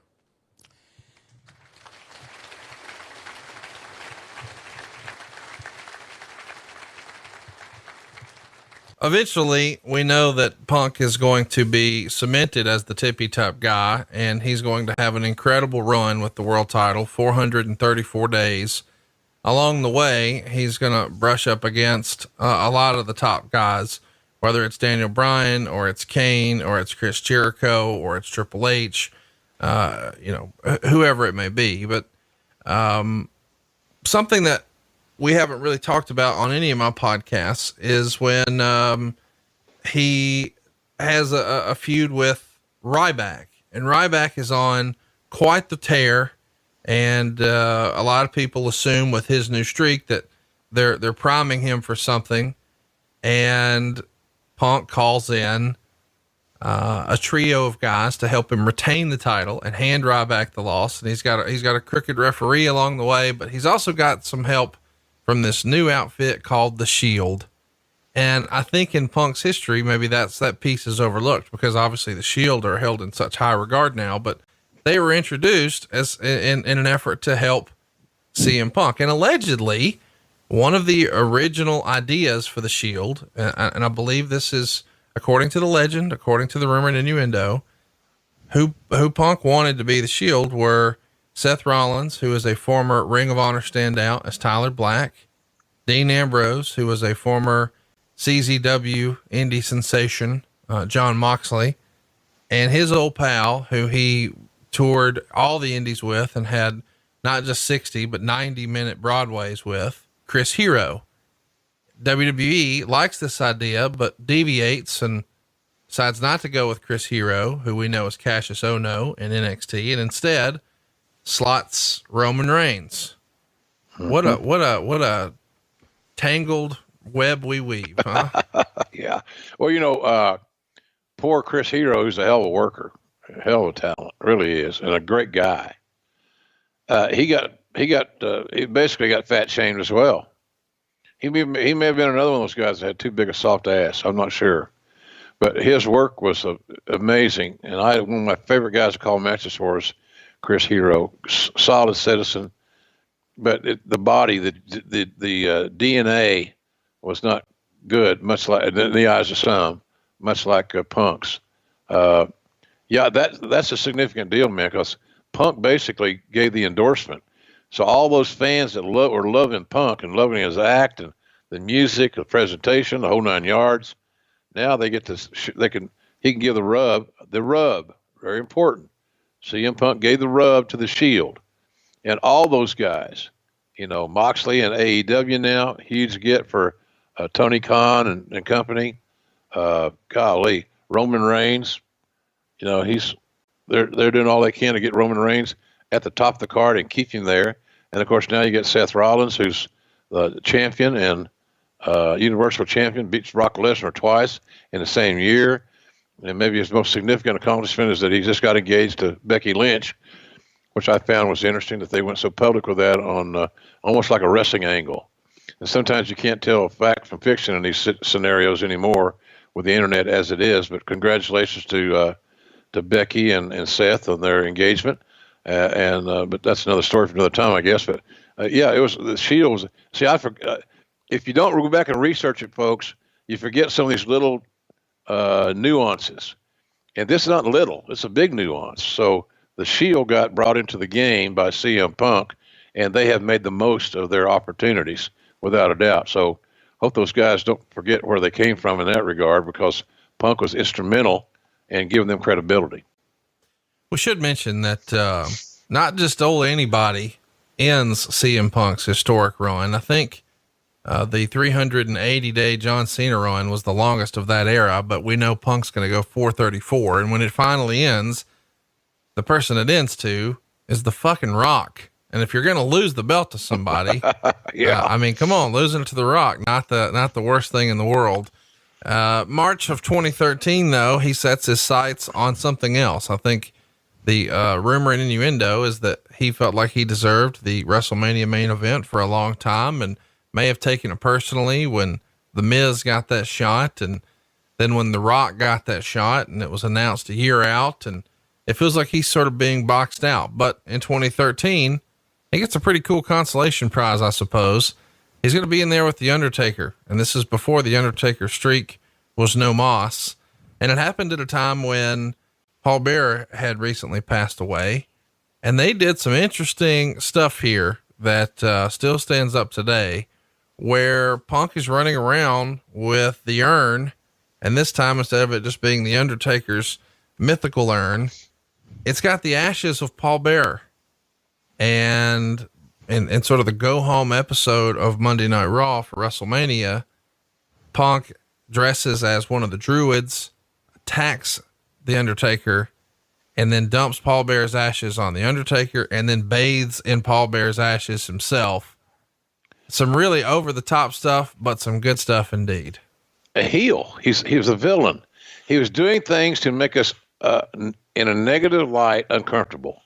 Eventually, we know that Punk is going to be cemented as the tippy top guy, and he's going to have an incredible run with the world title, 434 days. Along the way, he's going to brush up against a lot of the top guys, whether it's Daniel Bryan or it's Kane or it's Chris Jericho or it's Triple H, whoever it may be. But something that we haven't really talked about on any of my podcasts is when he has a feud with Ryback, and Ryback is on quite the tear. And a lot of people assume with his new streak that they're priming him for something. And Punk calls in a trio of guys to help him retain the title and hand Ryback the loss. And he's got a crooked referee along the way, but he's also got some help from this new outfit called the Shield. And I think in Punk's history, maybe that piece is overlooked because obviously the Shield are held in such high regard now, but they were introduced as in an effort to help CM Punk. And allegedly one of the original ideas for the Shield, and I believe this is according to the legend, according to the rumor and innuendo, who Punk wanted to be the Shield were Seth Rollins, who is a former Ring of Honor standout as Tyler Black, Dean Ambrose, who was a former CZW indie sensation, John Moxley, and his old pal, who he toured all the indies with and had not just 60, but 90-minute Broadways with, Chris Hero. WWE likes this idea, but deviates and decides not to go with Chris Hero, who we know as Cassius Ohno in NXT, and instead slots Roman Reigns. What a tangled web we weave, huh? Yeah. Well, poor Chris Hero, who's a hell of a worker, a hell of a talent, really is, and a great guy. He basically got fat shamed as well. He may have been another one of those guys that had too big a soft ass. I'm not sure, but his work was amazing. And one of my favorite guys to call matches for is Chris Hero, solid citizen, but the body, the DNA was not good, much like in the eyes of some, much like Punk's. Yeah, that's a significant deal, man, because Punk basically gave the endorsement. So all those fans that were loving Punk and loving his act and the music, the presentation, the whole 9 yards, now they get this. He can give the rub. The rub, very important. CM Punk gave the rub to the Shield, and all those guys, Moxley and AEW now, huge get for Tony Khan and company. Golly, Roman Reigns, they're doing all they can to get Roman Reigns at the top of the card and keep him there. And of course, now you get Seth Rollins, who's the champion and Universal Champion, beats Brock Lesnar twice in the same year. And maybe his most significant accomplishment is that he just got engaged to Becky Lynch, which I found was interesting that they went so public with that on almost like a wrestling angle. And sometimes you can't tell fact from fiction in these scenarios anymore with the internet as it is. But congratulations to Becky and Seth on their engagement. But that's another story for another time, I guess. But yeah, it was the Shield. See, if you don't go back and research it, folks, you forget some of these little nuances. And this is not little; it's a big nuance. So the Shield got brought into the game by CM Punk, and they have made the most of their opportunities, without a doubt. So hope those guys don't forget where they came from in that regard, because Punk was instrumental in giving them credibility. We should mention that not just old anybody ends CM Punk's historic run. I think The 380-day John Cena run was the longest of that era, but we know Punk's going to go 434. And when it finally ends, the person it ends to is the fucking Rock. And if you're going to lose the belt to somebody, I mean, come on, losing it to the Rock, not the worst thing in the world. March of 2013, though, he sets his sights on something else. I think the rumor and innuendo is that he felt like he deserved the WrestleMania main event for a long time and may have taken it personally when The Miz got that shot. And then when The Rock got that shot and it was announced a year out, and it feels like he's sort of being boxed out. But in 2013, he gets a pretty cool consolation prize, I suppose. He's going to be in there with The Undertaker. And this is before The Undertaker streak was no moss. And it happened at a time when Paul Bearer had recently passed away. And they did some interesting stuff here that still stands up today, where Punk is running around with the urn. And this time, instead of it just being The Undertaker's mythical urn, it's got the ashes of Paul Bearer. And in sort of the go home episode of Monday Night Raw for WrestleMania, Punk dresses as one of the Druids, attacks The Undertaker, and then dumps Paul Bearer's ashes on The Undertaker, and then bathes in Paul Bearer's ashes himself. Some really over the top stuff, but some good stuff indeed. A heel. He was a villain. He was doing things to make us, in a negative light, uncomfortable.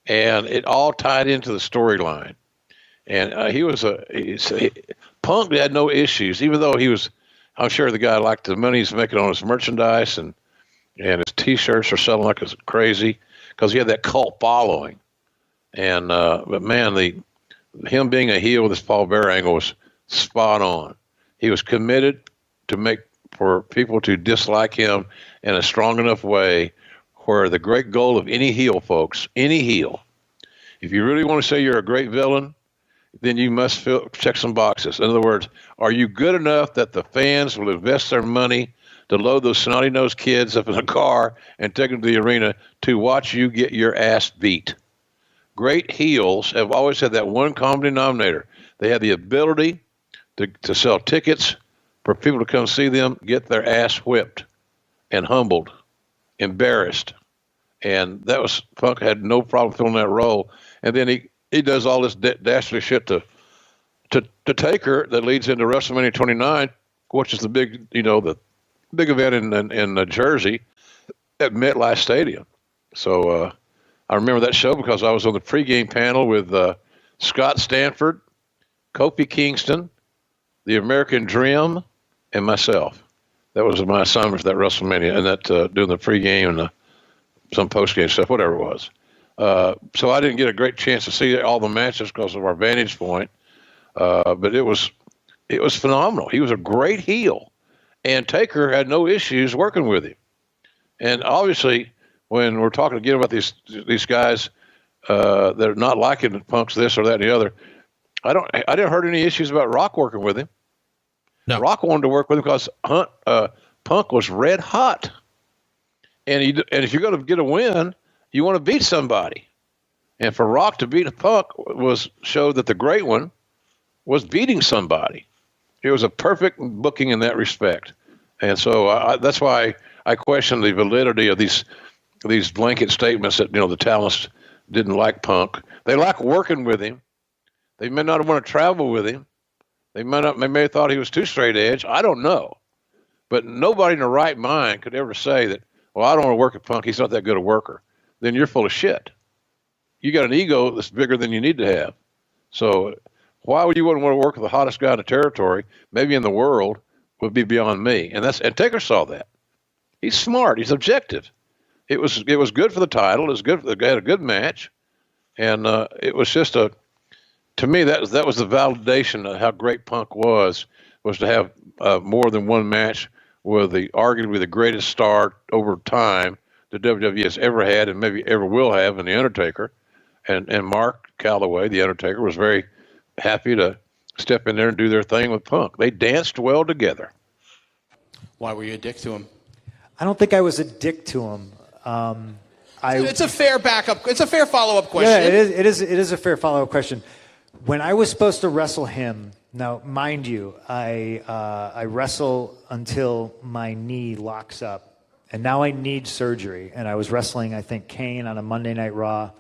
And it all tied into the storyline. And Punk had no issues, even though I'm sure the guy liked the money he's making on his merchandise and his t-shirts are selling like it's crazy because he had that cult following. And, but man, him being a heel with this Paul Bearer angle was spot on. He was committed for people to dislike him in a strong enough way where the great goal of any heel, folks, any heel, if you really want to say you're a great villain, then you must check some boxes. In other words, are you good enough that the fans will invest their money to load those snotty-nosed kids up in a car and take them to the arena to watch you get your ass beat? Great heels have always had that one common denominator. They have the ability to sell tickets for people to come see them get their ass whipped and humbled, embarrassed. And Punk had no problem filling that role. And then he does all this dastardly shit to Taker that leads into WrestleMania 29, which is the big event in Jersey at MetLife Stadium. So I remember that show because I was on the pregame panel with Scott Stanford, Kofi Kingston, the American Dream, and myself. That was my assignment for that WrestleMania, and that doing the pregame and some postgame stuff, whatever it was. So I didn't get a great chance to see all the matches because of our vantage point, but it was phenomenal. He was a great heel, and Taker had no issues working with him. And obviously, when we're talking again about these guys that are not liking Punk's this or that and the other, I didn't heard any issues about Rock working with him. No. Rock wanted to work with him because Punk was red hot. And if you're going to get a win, you want to beat somebody. And for Rock to beat Punk showed that the great one was beating somebody. It was a perfect booking in that respect. And so that's why I question the validity of these blanket statements that, the talents didn't like Punk. They like working with him. They may not want to travel with him. They may have thought he was too straight edge. I don't know. But nobody in their right mind could ever say that, well, I don't want to work with Punk. He's not that good a worker. Then you're full of shit. You got an ego that's bigger than you need to have. So why would you want to work with the hottest guy in the territory, maybe in the world, would be beyond me. And Taker saw that. He's smart. He's objective. It was good for the title. It was good. They had a good match. And it was just to me, that was the validation of how great Punk was to have more than one match with arguably the greatest star over time the WWE has ever had and maybe ever will have in The Undertaker. And Mark Calloway, The Undertaker, was very happy to step in there and do their thing with Punk. They danced well together. Why were you a dick to him? I don't think I was a dick to him. It's a fair backup. It's a fair follow-up question. Yeah, it is a fair follow-up question. When I was supposed to wrestle him Now, mind you, I wrestle until my knee locks up, and now I need surgery. And I was wrestling, I think, Kane on a Monday Night Raw,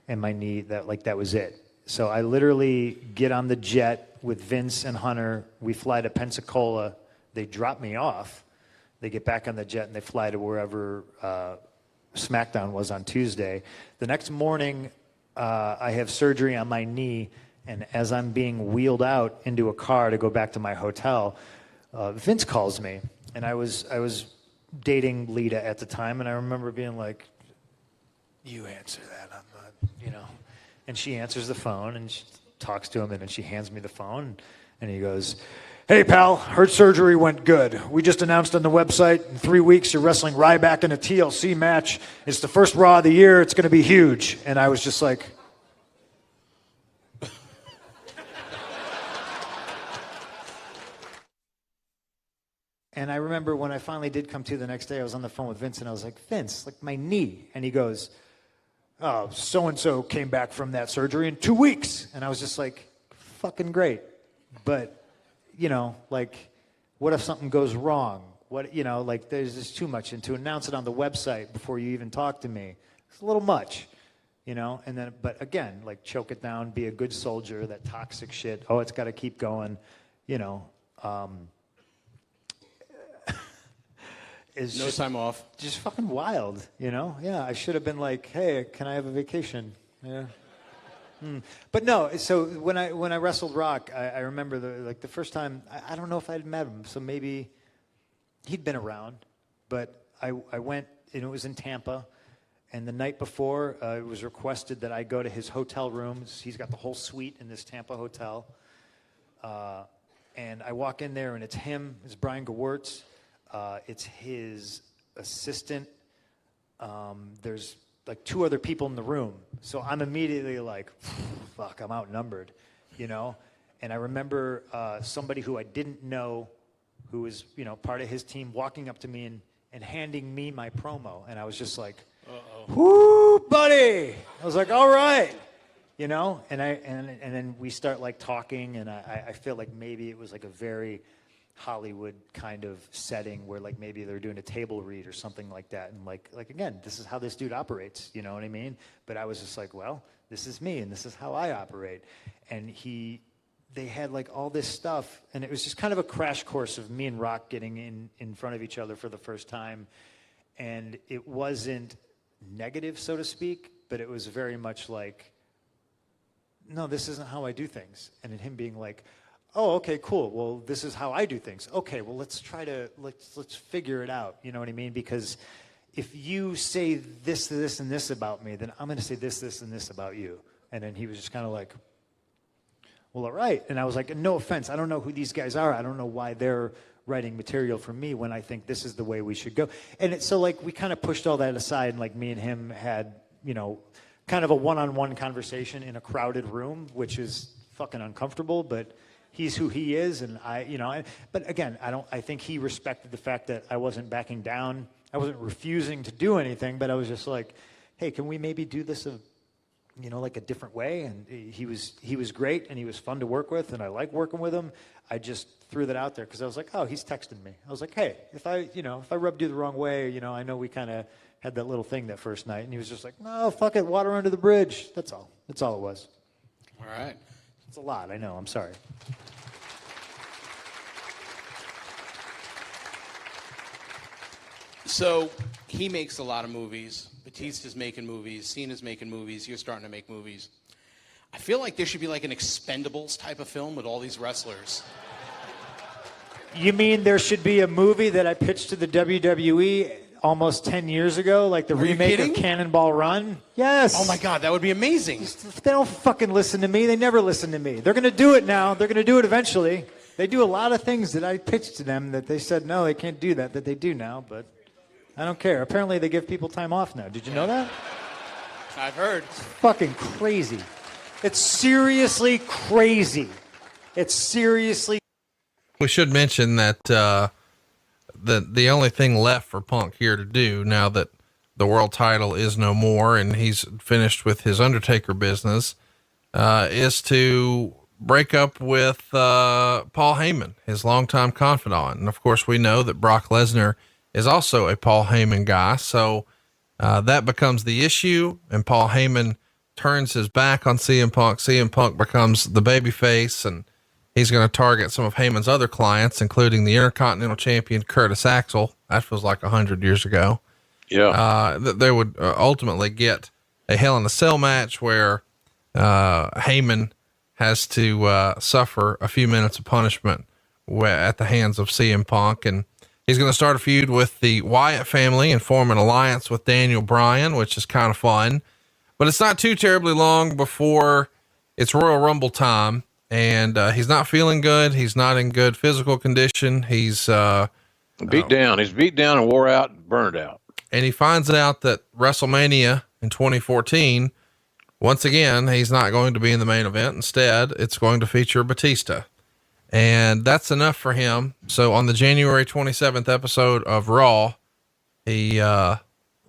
and my knee, that was it. So I literally get on the jet with Vince and Hunter. We fly to Pensacola. They drop me off. They get back on the jet and they fly to wherever SmackDown was on Tuesday. The next morning, I have surgery on my knee, and as I'm being wheeled out into a car to go back to my hotel, Vince calls me, and I was dating Lita at the time, and I remember being like, "You answer that, I'm not, you know." And she answers the phone, and she talks to him, and then she hands me the phone, and he goes, "Hey, pal, heard surgery went good. We just announced on the website in 3 weeks you're wrestling Ryback in a TLC match. It's the first Raw of the year. It's going to be huge." And I was just like... And I remember when I finally did come to the next day, I was on the phone with Vince, and I was like, "Vince, like my knee." And he goes, "Oh, so-and-so came back from that surgery in 2 weeks." And I was just like, fucking great. But, you know, like, what if something goes wrong? What, you know, like, there's just too much. And to announce it on the website before you even talk to me, it's a little much, you know? And then, but again, like, choke it down, be a good soldier, that toxic shit. Oh, it's got to keep going, you know. No time off. Just fucking wild, you know? Yeah, I should have been like, "Hey, can I have a vacation?" Yeah. But no, so when I wrestled Rock, I remember the first time, I don't know if I'd met him, so maybe he'd been around, but I went, and it was in Tampa, and the night before, it was requested that I go to his hotel rooms. He's got the whole suite in this Tampa hotel, and I walk in there, and it's him, it's Brian Gewirtz, it's his assistant. There's like 2 other people in the room. So I'm immediately like, fuck, I'm outnumbered, you know? And I remember somebody who I didn't know, who was, you know, part of his team, walking up to me and handing me my promo. And I was just like, "Whoo, buddy." I was like, "All right." You know? And then we start like talking, and I feel like maybe it was like a very Hollywood kind of setting where like maybe they're doing a table read or something like that, and like again, this is how this dude operates, you know what I mean? But I was just like, well, this is me and this is how I operate. And they had like all this stuff, and it was just kind of a crash course of me and Rock getting in front of each other for the first time. And it wasn't negative, so to speak, but it was very much like, no, this isn't how I do things. And then him being like, "Oh, okay, cool. Well, this is how I do things. Okay, well, let's figure it out." You know what I mean? Because if you say this, this, and this about me, then I'm going to say this, this, and this about you. And then he was just kind of like, "Well, all right." And I was like, "No offense. I don't know who these guys are. I don't know why they're writing material for me when I think this is the way we should go." And so like we kind of pushed all that aside, and like me and him had, you know, kind of a one-on-one conversation in a crowded room, which is fucking uncomfortable, but he's who he is, and but again, I think he respected the fact that I wasn't backing down. I wasn't refusing to do anything, but I was just like, "Hey, can we maybe do this like a different way?" And he was great, and he was fun to work with, and I like working with him. I just threw that out there because I was like, "Oh, he's texting me." I was like, "Hey, if I rubbed you the wrong way, you know, I know we kind of had that little thing that first night." And he was just like, "No, fuck it, water under the bridge." That's all. That's all it was. All right. It's a lot, I know. I'm sorry. So he makes a lot of movies. Batista's making movies. Cena's making movies. You're starting to make movies. I feel like there should be like an Expendables type of film with all these wrestlers. You mean there should be a movie that I pitched to the WWE almost 10 years ago, like the remake of Cannonball Run? Yes. Oh my God, that would be amazing. They don't fucking listen to me. They never listen to me. They're going to do it now. They're going to do it eventually. They do a lot of things that I pitched to them that they said, no, they can't do that they do now, but I don't care. Apparently they give people time off now. Did you know that? I've heard. It's fucking crazy. It's seriously crazy. It's seriously. We should mention that, the only thing left for Punk here to do now that the world title is no more and he's finished with his Undertaker business, is to break up with Paul Heyman, his longtime confidant. And of course, we know that Brock Lesnar is also a Paul Heyman guy. So that becomes the issue. And Paul Heyman turns his back on CM Punk. CM Punk becomes the babyface, and he's going to target some of Heyman's other clients, including the Intercontinental Champion Curtis Axel. That was like 100 years ago. Yeah. They would ultimately get a Hell in a Cell match where Heyman has to suffer a few minutes of punishment at the hands of CM Punk. And he's going to start a feud with the Wyatt family and form an alliance with Daniel Bryan, which is kind of fun. But it's not too terribly long before it's Royal Rumble time, and he's not feeling good. He's not in good physical condition. He's beat down. He's beat down and wore out and burned out. And he finds out that WrestleMania in 2014, once again, he's not going to be in the main event. Instead, it's going to feature Batista. And that's enough for him. So on the January 27th episode of Raw, he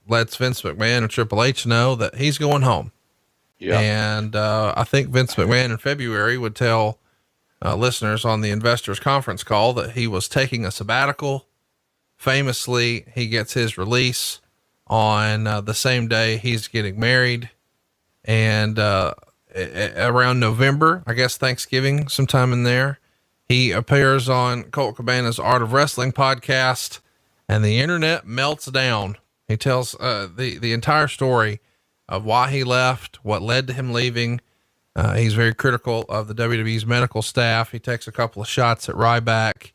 lets Vince McMahon and Triple H know that he's going home. Yeah. And I think Vince McMahon in February would tell listeners on the investors conference call that he was taking a sabbatical. Famously, he gets his release on the same day he's getting married. And around November, I guess Thanksgiving, sometime in there, he appears on Colt Cabana's Art of Wrestling podcast, and the internet melts down. He tells the entire story of why he left, what led to him leaving. He's very critical of the WWE's medical staff. He takes a couple of shots at Ryback.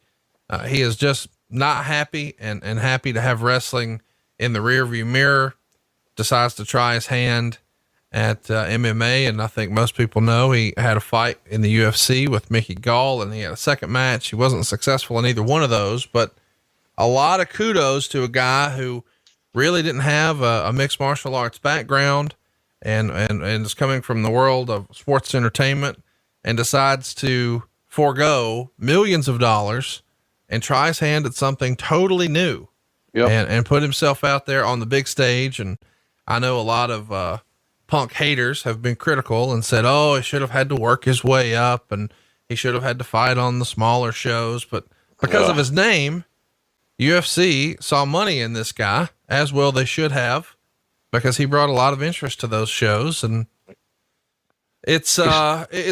He is just not happy and happy to have wrestling in the rearview mirror. Decides to try his hand at MMA. And I think most people know he had a fight in the UFC with Mickey Gall, and he had a second match. He wasn't successful in either one of those, but a lot of kudos to a guy who really didn't have a mixed martial arts background and is coming from the world of sports entertainment and decides to forego millions of dollars and try his hand at something totally new. Yep. And put himself out there on the big stage. And I know a lot of Punk haters have been critical and said, oh, he should have had to work his way up and he should have had to fight on the smaller shows. But because of his name, UFC saw money in this guy, as well they should have, because he brought a lot of interest to those shows. And it's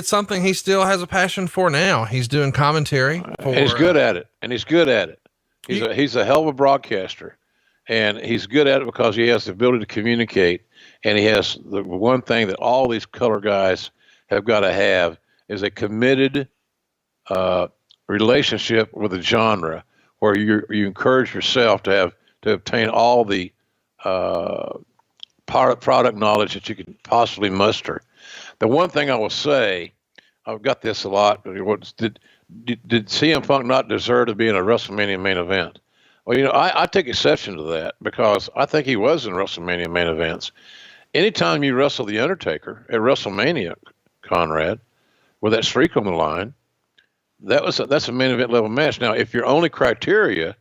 something he still has a passion for now. He's doing commentary. And he's good at it. He's a hell of a broadcaster, and he's good at it because he has the ability to communicate. And he has the one thing that all these color guys have got to have is a committed relationship with the genre, where you encourage yourself to obtain all the product knowledge that you can possibly muster. The one thing I will say, I've got this a lot. Did CM Punk not deserve to be in a WrestleMania main event? Well, I take exception to that because I think he was in WrestleMania main events. Anytime you wrestle the Undertaker at WrestleMania, Conrad, with that streak on the line, that's a main event level match. Now, if your only criteria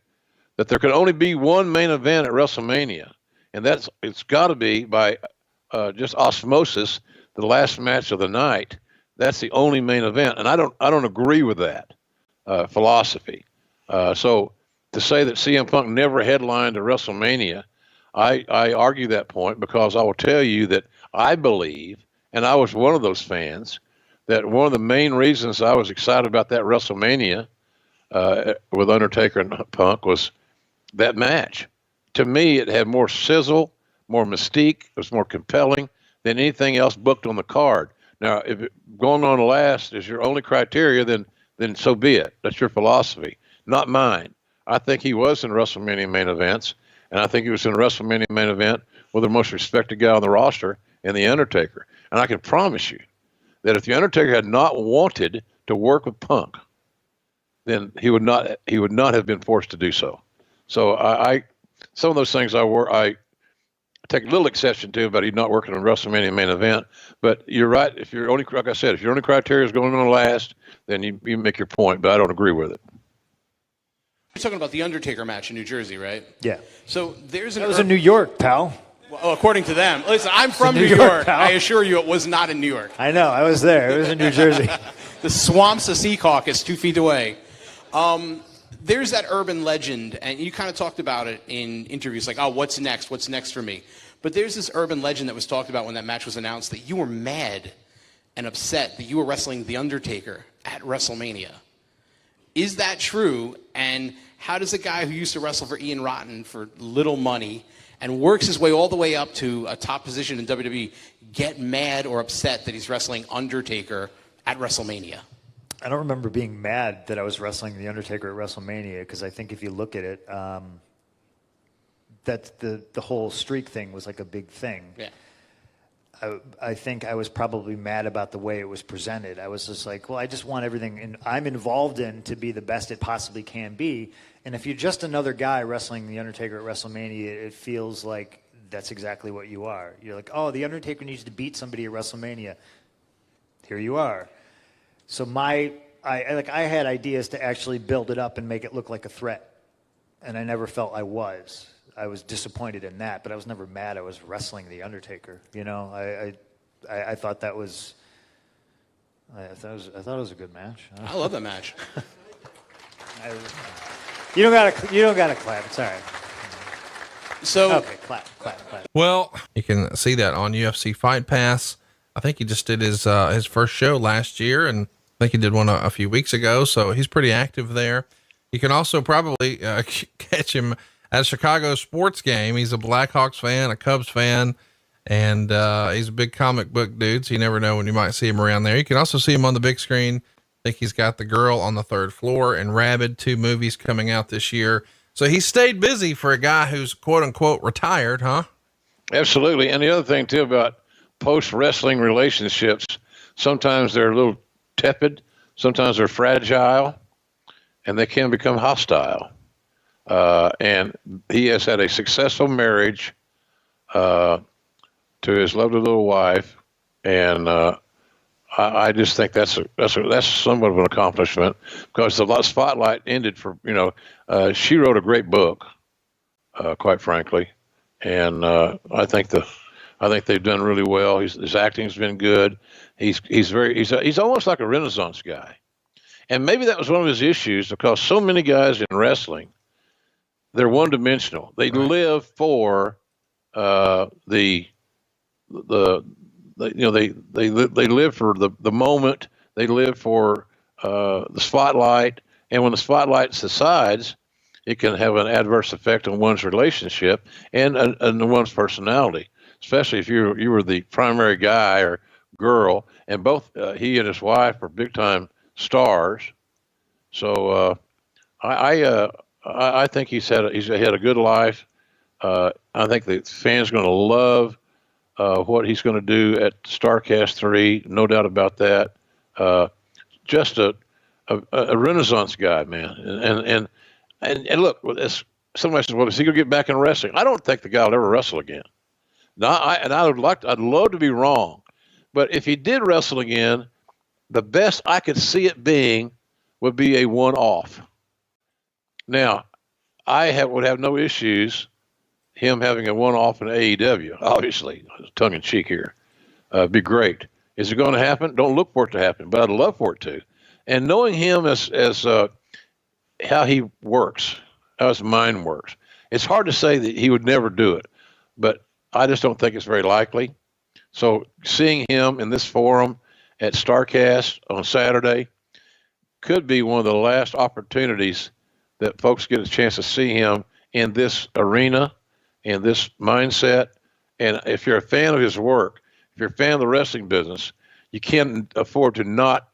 that there could only be one main event at WrestleMania, and it's got to be by just osmosis the last match of the night, that's the only main event, and I don't agree with that philosophy. So to say that CM Punk never headlined a WrestleMania, I argue that point because I will tell you that I believe, and I was one of those fans, that one of the main reasons I was excited about that WrestleMania with Undertaker and Punk was that match. To me, it had more sizzle, more mystique, it was more compelling than anything else booked on the card. Now, if going on last is your only criteria, then so be it. That's your philosophy, not mine. I think he was in WrestleMania main events, and I think he was in a WrestleMania main event with the most respected guy on the roster in The Undertaker. And I can promise you that if The Undertaker had not wanted to work with Punk, then he would not have been forced to do so. So some of those things I take a little exception to, but he's not working on WrestleMania main event. But you're right. If your only criteria is going on last, then you make your point. But I don't agree with it. You're talking about the Undertaker match in New Jersey, right? Yeah. So that was in New York, pal. Well, according to them. Listen, I'm from New York. I assure you, it was not in New York. I know. I was there. It was in New Jersey. The swamps of Sea Caucus, 2 feet away. There's that urban legend, and you kind of talked about it in interviews, like, oh, what's next? What's next for me? But there's this urban legend that was talked about when that match was announced that you were mad and upset that you were wrestling The Undertaker at WrestleMania. Is that true? And how does a guy who used to wrestle for Ian Rotten for little money and works his way all the way up to a top position in WWE get mad or upset that he's wrestling Undertaker at WrestleMania? I don't remember being mad that I was wrestling The Undertaker at WrestleMania, because I think if you look at it, that the whole streak thing was like a big thing. Yeah. I think I was probably mad about the way it was presented. I was just like, well, I just want everything I'm involved in to be the best it possibly can be. And if you're just another guy wrestling The Undertaker at WrestleMania, it feels like that's exactly what you are. You're like, oh, The Undertaker needs to beat somebody at WrestleMania. Here you are. So I had ideas to actually build it up and make it look like a threat. And I never felt I was. I was disappointed in that, but I was never mad I was wrestling The Undertaker. You know, I thought that was, I thought it was a good match. I love that match. You don't gotta clap. It's all right. So okay, clap. Well, you can see that on UFC Fight Pass. I think he just did his first show last year, and I think he did one a few weeks ago. So he's pretty active there. You can also probably catch him at a Chicago sports game. He's a Blackhawks fan, a Cubs fan, and he's a big comic book dude. So you never know when you might see him around there. You can also see him on the big screen. I think he's got The Girl on the Third Floor and Rabid, 2 movies coming out this year. So he stayed busy for a guy who's quote unquote retired, huh? Absolutely. And the other thing too about post-wrestling relationships, sometimes they're a little tepid, sometimes they're fragile, and they can become hostile. And he has had a successful marriage to his lovely little wife, and I just think that's somewhat of an accomplishment, because the spotlight ended for she wrote a great book, quite frankly, and I think they've done really well. His acting's been good. He's almost like a Renaissance guy, and maybe that was one of his issues, because so many guys in wrestling, they're one-dimensional. They live for they live for the moment. They live for the spotlight, and when the spotlight subsides, it can have an adverse effect on one's relationship and one's personality. Especially if you were the primary guy or girl, and both he and his wife are big-time stars. So I think he's had a good life. I think the fans are going to love what he's going to do at StarCast 3, no doubt about that. Just a Renaissance guy, man. And look, somebody says, well, is he going to get back in wrestling? I don't think the guy will ever wrestle again. Now, I'd love to be wrong, but if he did wrestle again, the best I could see it being would be a one-off. Now, would have no issues him having a one-off in AEW, obviously, tongue in cheek here. Be great. Is it going to happen? Don't look for it to happen, but I'd love for it to. And knowing him as how he works, how his mind works, it's hard to say that he would never do it, but I just don't think it's very likely. So seeing him in this forum at StarCast on Saturday could be one of the last opportunities that folks get a chance to see him in this arena, in this mindset. And if you're a fan of his work, if you're a fan of the wrestling business, you can't afford to not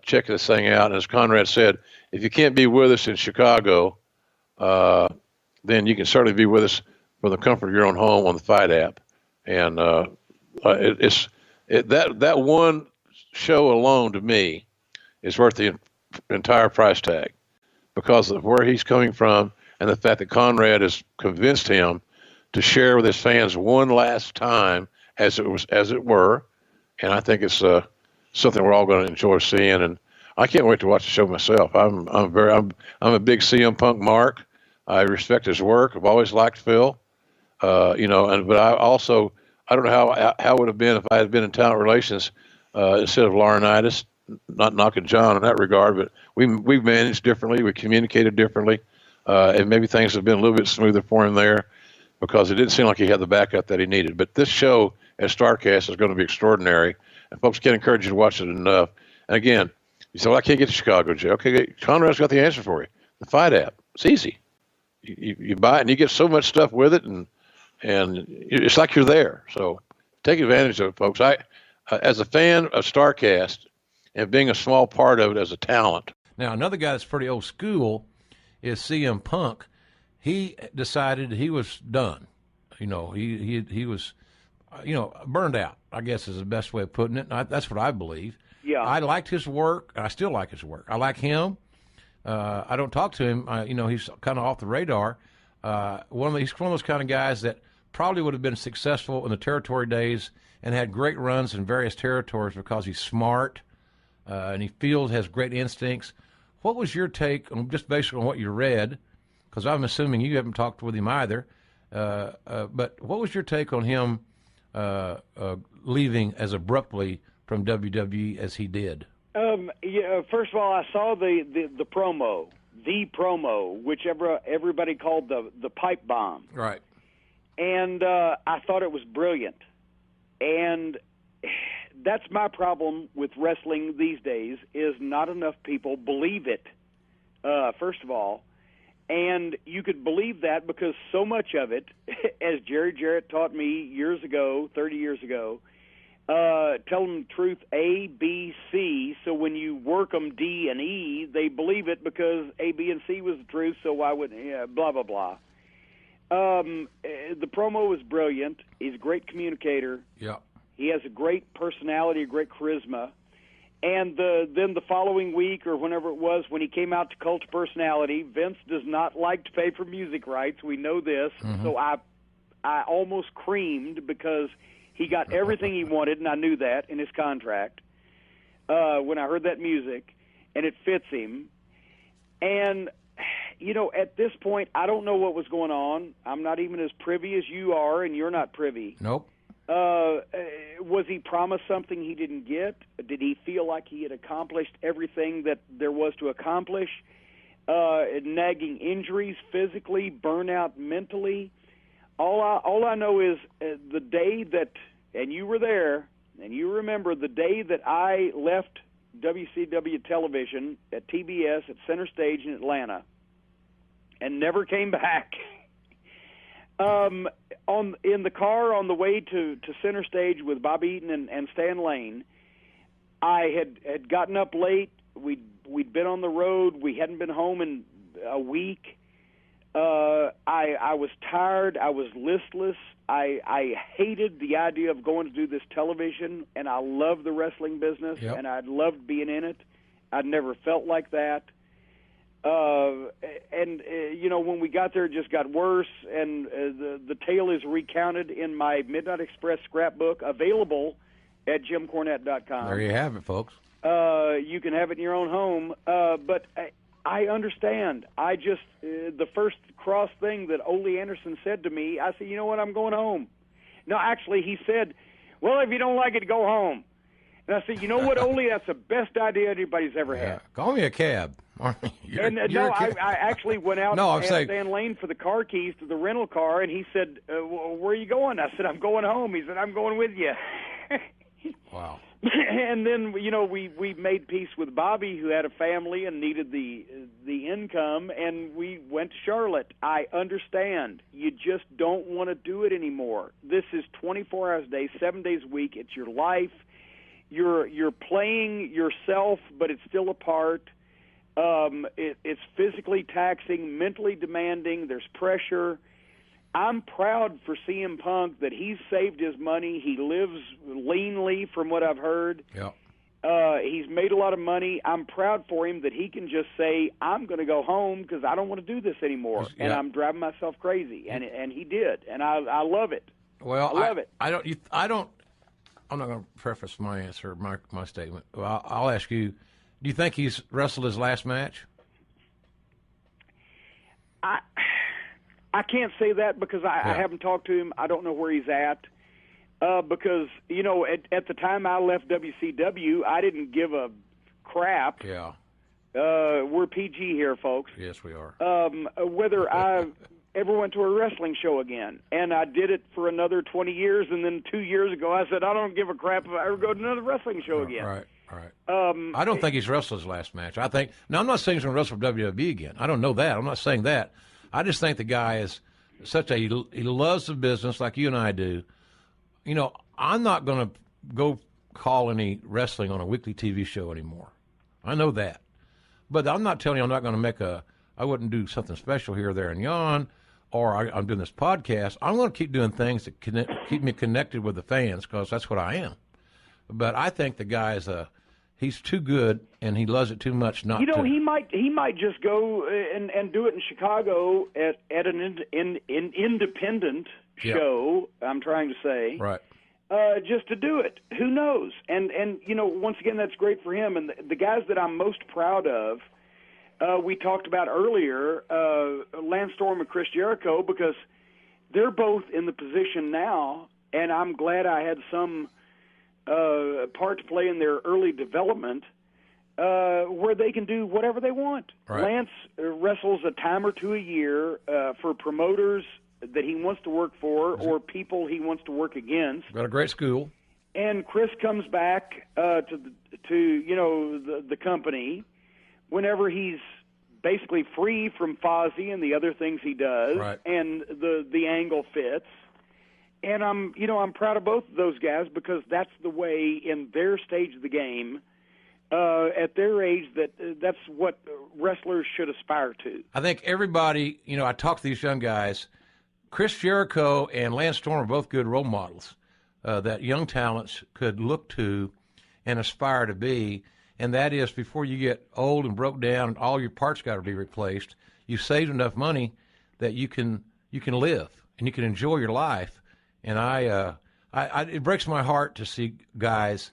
check this thing out. And as Conrad said, if you can't be with us in Chicago, then you can certainly be with us from the comfort of your own home on the Fight app. And that one show alone, to me, is worth the entire price tag, because of where he's coming from and the fact that Conrad has convinced him to share with his fans one last time, as it were. And I think it's something we're all going to enjoy seeing. And I can't wait to watch the show myself. I'm a big CM Punk mark. I respect his work. I've always liked Phil, but I don't know how it would have been if I had been in talent relations instead of Laurinaitis. not knocking John in that regard, but we've managed differently. We communicated differently, and maybe things have been a little bit smoother for him there because it didn't seem like he had the backup that he needed. But this show at StarCast is going to be extraordinary, and folks can't encourage you to watch it enough. And again, you say, well, I can't get to Chicago, Jay. Okay, Conrad's got the answer for you. The Fight app. It's easy. You buy it, and you get so much stuff with it, and it's like you're there. So take advantage of it, folks. As a fan of StarCast and being a small part of it as a talent. Now, another guy that's pretty old school is CM Punk. He decided he was done. He was, burned out, I guess is the best way of putting it. And that's what I believe. Yeah. I liked his work. I still like his work. I like him. I don't talk to him. He's kind of off the radar. He's one of those kind of guys that probably would have been successful in the territory days and had great runs in various territories because he's smart and he has great instincts. What was your take on, just based on what you read, because I'm assuming you haven't talked with him either, but what was your take on him leaving as abruptly from WWE as he did? First of all, I saw the promo, which everybody called the pipe bomb. Right. And I thought it was brilliant. And that's my problem with wrestling these days, is not enough people believe it, first of all. And you could believe that because so much of it, as Jerry Jarrett taught me years ago, 30 years ago, tell them truth A, B, C, so when you work them D and E, they believe it because A, B, and C was the truth, so why wouldn't, blah, blah, blah. The promo was brilliant. He's a great communicator. Yeah. He has a great personality, a great charisma. And then the following week or whenever it was, when he came out to Cult of Personality, Vince does not like to pay for music rights. We know this. Mm-hmm. So I almost creamed because he got everything he wanted, and I knew that in his contract when I heard that music, and it fits him. And, at this point, I don't know what was going on. I'm not even as privy as you are, and you're not privy. Nope. Was he promised something he didn't get? Did he feel like he had accomplished everything that there was to accomplish? Nagging injuries physically, burnout mentally. All I know is the day that, and you were there, and you remember the day that I left WCW television at TBS at Center Stage in Atlanta and never came back. In the car on the way to Center Stage with Bob Eaton and Stan Lane, I had gotten up late. We'd been on the road. We hadn't been home in a week. I was tired. I was listless. I hated the idea of going to do this television, and I loved the wrestling business, yep. and I loved being in it. I'd never felt like that. When we got there, it just got worse, and the tale is recounted in my Midnight Express scrapbook, available at JimCornette.com. There you have it, folks. You can have it in your own home, but I understand. I just, the first cross thing that Ole Anderson said to me, I said, you know what, I'm going home. No, actually, he said, well, if you don't like it, go home. And I said, you know what, Ole, that's the best idea anybody's ever had. Call me a cab. I actually went out and asked Stan Lane for the car keys to the rental car, and he said, where are you going? I said, I'm going home. He said, I'm going with you. Wow. And then, we made peace with Bobby, who had a family and needed the income, and we went to Charlotte. I understand. You just don't want to do it anymore. This is 24 hours a day, 7 days a week. It's your life. You're playing yourself, but it's still a part. It's physically taxing, mentally demanding. There's pressure. I'm proud for CM Punk that he's saved his money. He lives leanly, from what I've heard. Yeah. He's made a lot of money. I'm proud for him that he can just say, I'm going to go home because I don't want to do this anymore, and I'm driving myself crazy. And he did, and I love it. Well, I love it. I'm not going to preface my answer, my statement. Well, I'll ask you, do you think he's wrestled his last match? I can't say that because I haven't talked to him. I don't know where he's at. Because, at the time I left WCW, I didn't give a crap. Yeah. We're PG here, folks. Yes, we are. Whether I ever went to a wrestling show again. And I did it for another 20 years, and then 2 years ago I said, I don't give a crap if I ever go to another wrestling show again. Right. I don't think he's wrestled his last match. I'm not saying he's going to wrestle for WWE again. I don't know that. I'm not saying that. I just think the guy is he loves the business like you and I do. You know, I'm not going to go call any wrestling on a weekly TV show anymore. I know that. But I'm not telling you I'm not going to I wouldn't do something special here, there, and yon, or I'm doing this podcast. I'm going to keep doing things that keep me connected with the fans, because that's what I am. But I think the guy he's too good, and he loves it too much not to. He might just go and do it in Chicago at an independent show, I'm trying to say. Right. Just to do it. Who knows? And once again, that's great for him. And the guys that I'm most proud of, we talked about earlier, Lance Storm and Chris Jericho, because they're both in the position now, and I'm glad I had some part to play in their early development, where they can do whatever they want. Right. Lance wrestles a time or two a year for promoters that he wants to work for or people he wants to work against. Got a great school. And Chris comes back to the company whenever he's basically free from Fozzy and the other things he does, right, and the angle fits. And I'm proud of both of those guys, because that's the way in their stage of the game, at their age, that's what wrestlers should aspire to. I think everybody, I talk to these young guys. Chris Jericho and Lance Storm are both good role models that young talents could look to and aspire to be. And that is, before you get old and broke down and all your parts got to be replaced, you've saved enough money that you can live and you can enjoy your life. And it breaks my heart to see guys,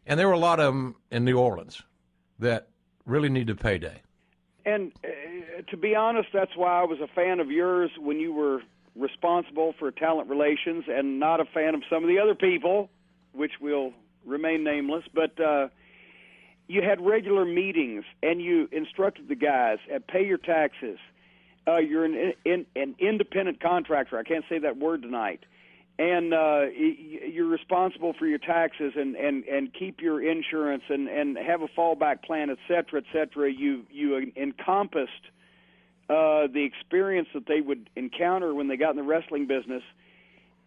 and there were a lot of them in New Orleans that really needed payday. And to be honest, that's why I was a fan of yours when you were responsible for talent relations, and not a fan of some of the other people, which will remain nameless. But you had regular meetings, and you instructed the guys pay your taxes. You're an independent contractor. I can't say that word tonight. And you're responsible for your taxes and keep your insurance and have a fallback plan, et cetera, et cetera. You encompassed the experience that they would encounter when they got in the wrestling business.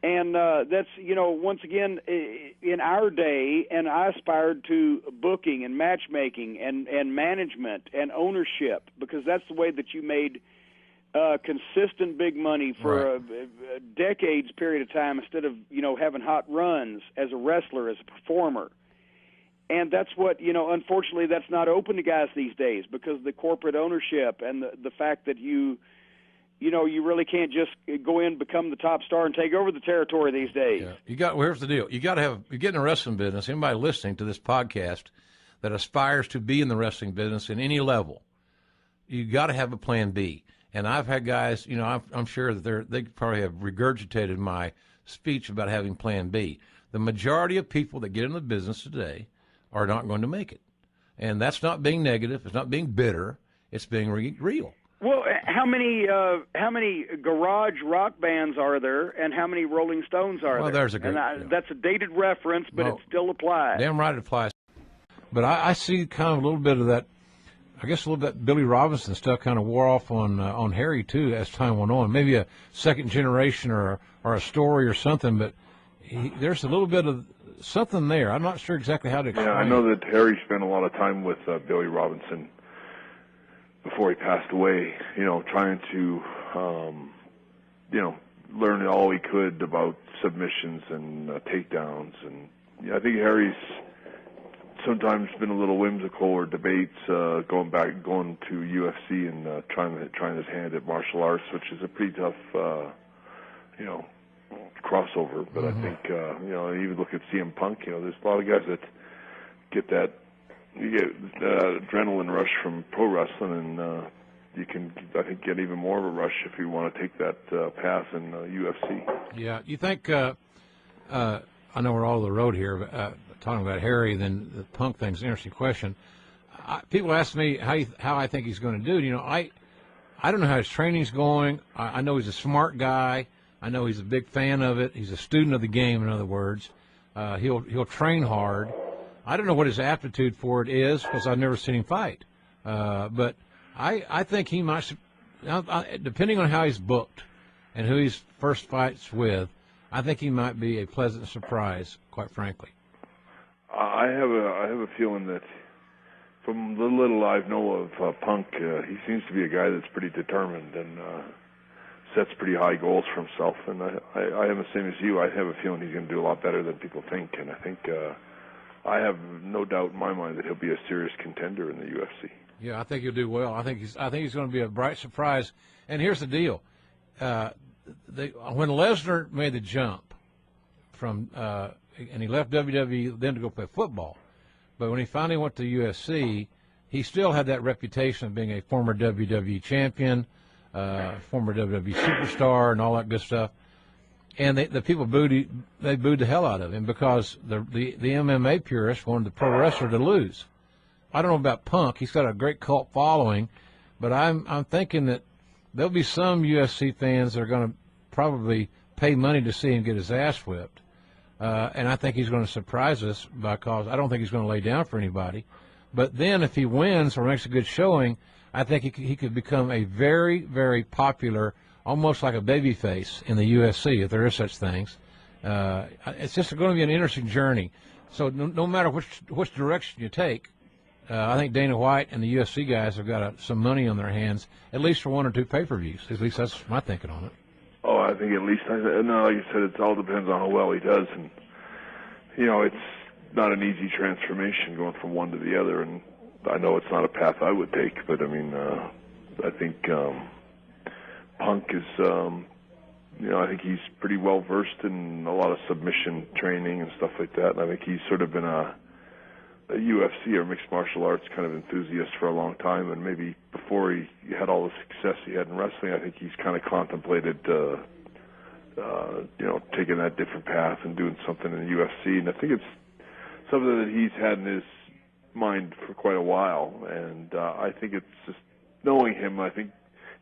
And that's, once again, in our day, and I aspired to booking and matchmaking and management and ownership, because that's the way that you made consistent big money for right, a decades period of time, instead of, having hot runs as a wrestler, as a performer. And that's what, unfortunately, that's not open to guys these days, because of the corporate ownership and the fact that you really can't just go in, become the top star, and take over the territory these days. Yeah. Here's the deal. You get in the wrestling business, anybody listening to this podcast that aspires to be in the wrestling business in any level, you got to have a plan B. And I've had guys, I'm sure that they probably have regurgitated my speech about having plan B. The majority of people that get in the business today are not going to make it. And that's not being negative. It's not being bitter. It's being real. Well, how many garage rock bands are there, and how many Rolling Stones are there? Well, there's a great. That's a dated reference, but it still applies. Damn right it applies. But I see kind of a little bit of that. I guess a little bit Billy Robinson stuff kind of wore off on Harry too as time went on. Maybe a second generation or a story or something, but there's a little bit of something there. I'm not sure exactly how to explain. Yeah, I know that Harry spent a lot of time with Billy Robinson before he passed away. Trying to learn all he could about submissions and takedowns, and I think Harry's sometimes been a little whimsical, or debates going to UFC and trying his hand at martial arts, which is a pretty tough crossover. But I think even look at CM Punk. There's a lot of guys that get that adrenaline rush from pro wrestling, and you can, I think, get even more of a rush if you want to take that path in UFC. Yeah, you think? I know we're all on the road here, but talking about Harry, then the Punk thing's an interesting question. people ask me how I think he's going to do it. You know, I don't know how his training's going. I know he's a smart guy. I know he's a big fan of it. He's a student of the game, in other words. He'll train hard. I don't know what his aptitude for it is because I've never seen him fight. But I think he might, depending on how he's booked and who his first fights with, I think he might be a pleasant surprise, quite frankly. I have a feeling that from the little I know of Punk, he seems to be a guy that's pretty determined and sets pretty high goals for himself. And I am the same as you. I have a feeling he's going to do a lot better than people think. And I think I have no doubt in my mind that he'll be a serious contender in the UFC. Yeah, I think he'll do well. I think he's going to be a bright surprise. And here's the deal: when Lesnar made the jump from and he left WWE then to go play football, but when he finally went to UFC, he still had that reputation of being a former WWE champion, former WWE superstar, and all that good stuff. And the people booed the hell out of him because the MMA purists wanted the pro wrestler to lose. I don't know about Punk. He's got a great cult following, but I'm thinking that there'll be some UFC fans that are going to probably pay money to see him get his ass whipped. And I think he's going to surprise us because I don't think he's going to lay down for anybody. But then if he wins or makes a good showing, I think he could become a very, very popular, almost like a baby face in the UFC, if there is such things. It's just going to be an interesting journey. So no matter which direction you take, I think Dana White and the UFC guys have got some money on their hands, at least for one or two pay-per-views. At least that's my thinking on it. Oh, I think at least, no, like you said, it all depends on how well he does. And, you know, it's not an easy transformation going from one to the other. And I know it's not a path I would take, but, I mean, I think Punk is, you know, I think he's pretty well-versed in a lot of submission training and stuff like that. And I think he's sort of been a UFC or mixed martial arts kind of enthusiast for a long time, and maybe before he had all the success he had in wrestling, I think he's kind of contemplated, you know, taking that different path and doing something in the UFC. And I think it's something that he's had in his mind for quite a while. And I think it's just knowing him. I think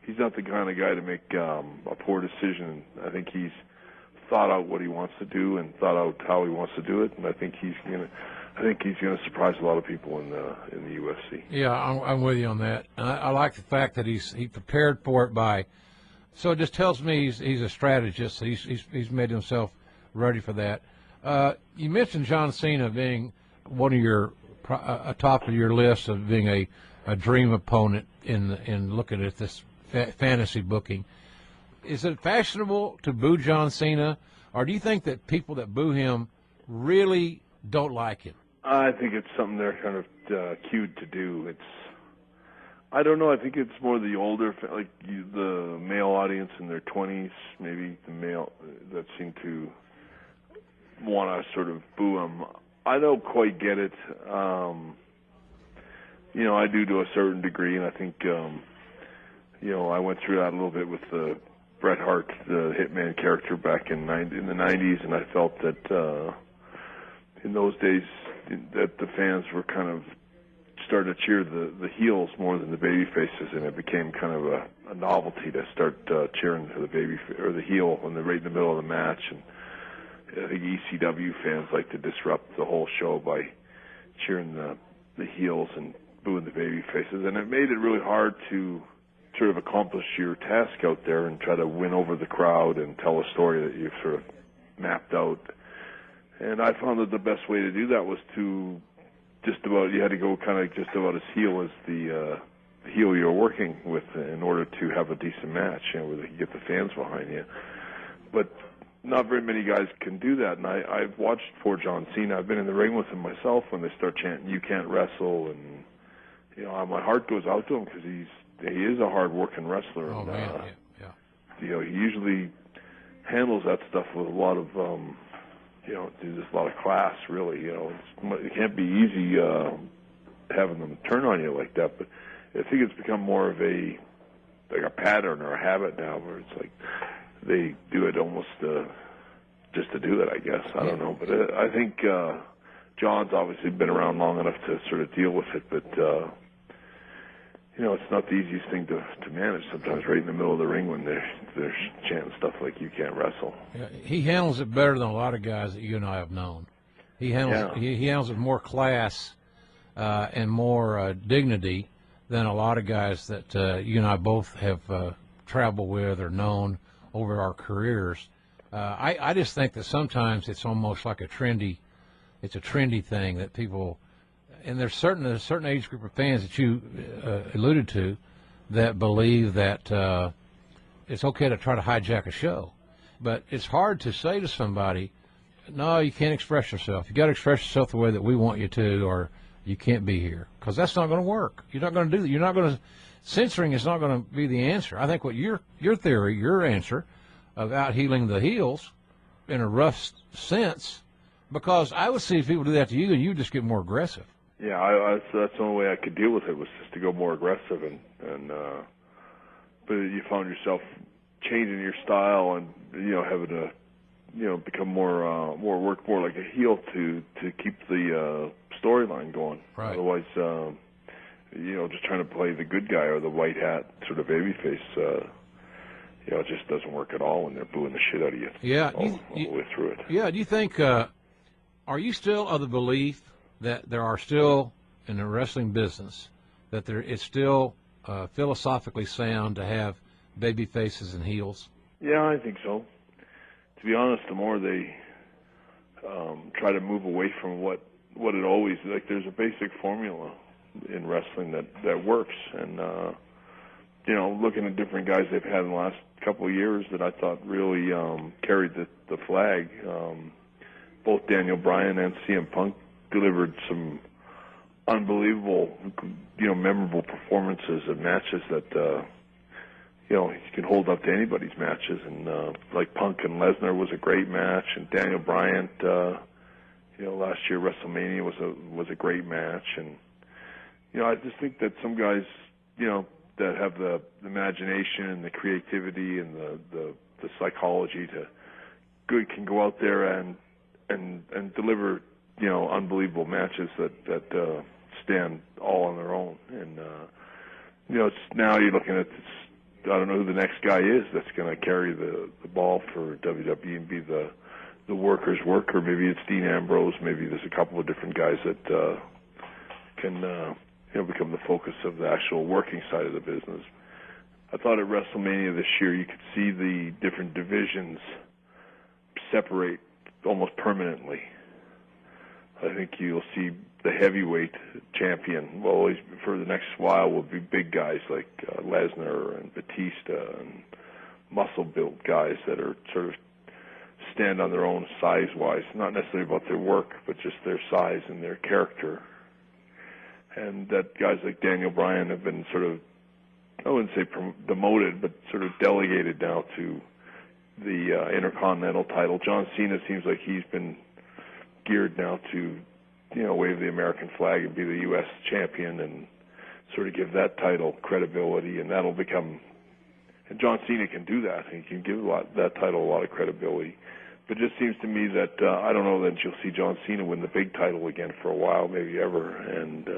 he's not the kind of guy to make a poor decision. I think he's thought out what he wants to do and thought out how he wants to do it. And I think he's going to surprise a lot of people in the UFC. Yeah, I'm with you on that. I like the fact that he prepared for it by. So it just tells me he's a strategist. He's made himself ready for that. You mentioned John Cena being one of your top of your list of being a dream opponent in looking at this fantasy booking. Is it fashionable to boo John Cena, or do you think that people that boo him really don't like him? I think it's something they're kind of cued to do. I don't know. I think it's more the older, the male audience in their 20s, maybe the male that seem to want to sort of boo him. I don't quite get it. You know, I do to a certain degree, and I think, you know, I went through that a little bit with the Bret Hart, the Hitman character back in the 90s, and I felt that in those days that the fans were kind of started to cheer the heels more than the baby faces, and it became kind of a novelty to start cheering for the baby or the heel when they're right in the middle of the match. And I think ECW fans like to disrupt the whole show by cheering the heels and booing the baby faces, and it made it really hard to sort of accomplish your task out there and try to win over the crowd and tell a story that you've sort of mapped out. And I found that the best way to do that was to you had to go kind of just about as heel as the heel you're working with in order to have a decent match, you know, where they can get the fans behind you. But not very many guys can do that, and I've watched poor John Cena. I've been in the ring with him myself when they start chanting, "You can't wrestle," and, you know, my heart goes out to him because he is a hard-working wrestler. Oh, and, man, yeah. You know, he usually handles that stuff with a lot of, you know, just a lot of class, really. You know, it can't be easy having them turn on you like that, but I think it's become more of a pattern or a habit now, where it's like they do it almost just to do it, I guess. I don't know, but I think John's obviously been around long enough to sort of deal with it, but it's not the easiest thing to manage sometimes right in the middle of the ring when they're chanting stuff like "you can't wrestle." Yeah, he handles it better than a lot of guys that you and I have known. He handles he handles it with more class and more dignity than a lot of guys that you and I both have traveled with or known over our careers. I just think that sometimes it's almost like a trendy thing that people, and there's a certain age group of fans that you alluded to that believe that it's okay to try to hijack a show. But it's hard to say to somebody, no, you can't express yourself. You got to express yourself the way that we want you to, or you can't be here, because that's not going to work. You're not going to do that. You're not going to. Censoring is not going to be the answer. I think what your theory, your answer about healing the heels in a rough sense, because I would see if people do that to you, and you just get more aggressive. Yeah, that's the only way I could deal with it, was just to go more aggressive, but you found yourself changing your style and having to become more work more like a heel to keep the storyline going. Right. Otherwise, just trying to play the good guy or the white hat sort of babyface, it just doesn't work at all when they're booing the shit out of you. Yeah, all the way through it. Yeah. Do you think? Are you still of the belief that there are still in the wrestling business that it's still philosophically sound to have baby faces and heels? Yeah, I think so. To be honest, the more they try to move away from what it always like, there's a basic formula in wrestling that works, and looking at different guys they've had in the last couple of years that I thought really carried the flag. Both Daniel Bryan and CM Punk delivered some unbelievable, memorable performances and matches that you can hold up to anybody's matches. And like Punk and Lesnar was a great match, and Daniel Bryant, last year WrestleMania was a great match. And I just think that some guys, that have the imagination and the creativity and the psychology can go out there and deliver unbelievable matches that stand all on their own. And it's now you're looking at this, I don't know who the next guy is that's going to carry the ball for WWE and be the worker's worker. Maybe it's Dean Ambrose. Maybe there's a couple of different guys that can become the focus of the actual working side of the business. I thought at WrestleMania this year you could see the different divisions separate almost permanently. I think you'll see the heavyweight champion, well, for the next while, will be big guys like Lesnar and Batista and muscle-built guys that are sort of stand on their own size-wise, not necessarily about their work, but just their size and their character. And that guys like Daniel Bryan have been sort of, I wouldn't say demoted, but sort of delegated now to the Intercontinental title. John Cena seems like he's been geared now to, wave the American flag and be the U.S. champion and sort of give that title credibility, and that'll become, and John Cena can do that. He can give that title a lot of credibility. But it just seems to me that I don't know that you'll see John Cena win the big title again for a while, maybe ever, and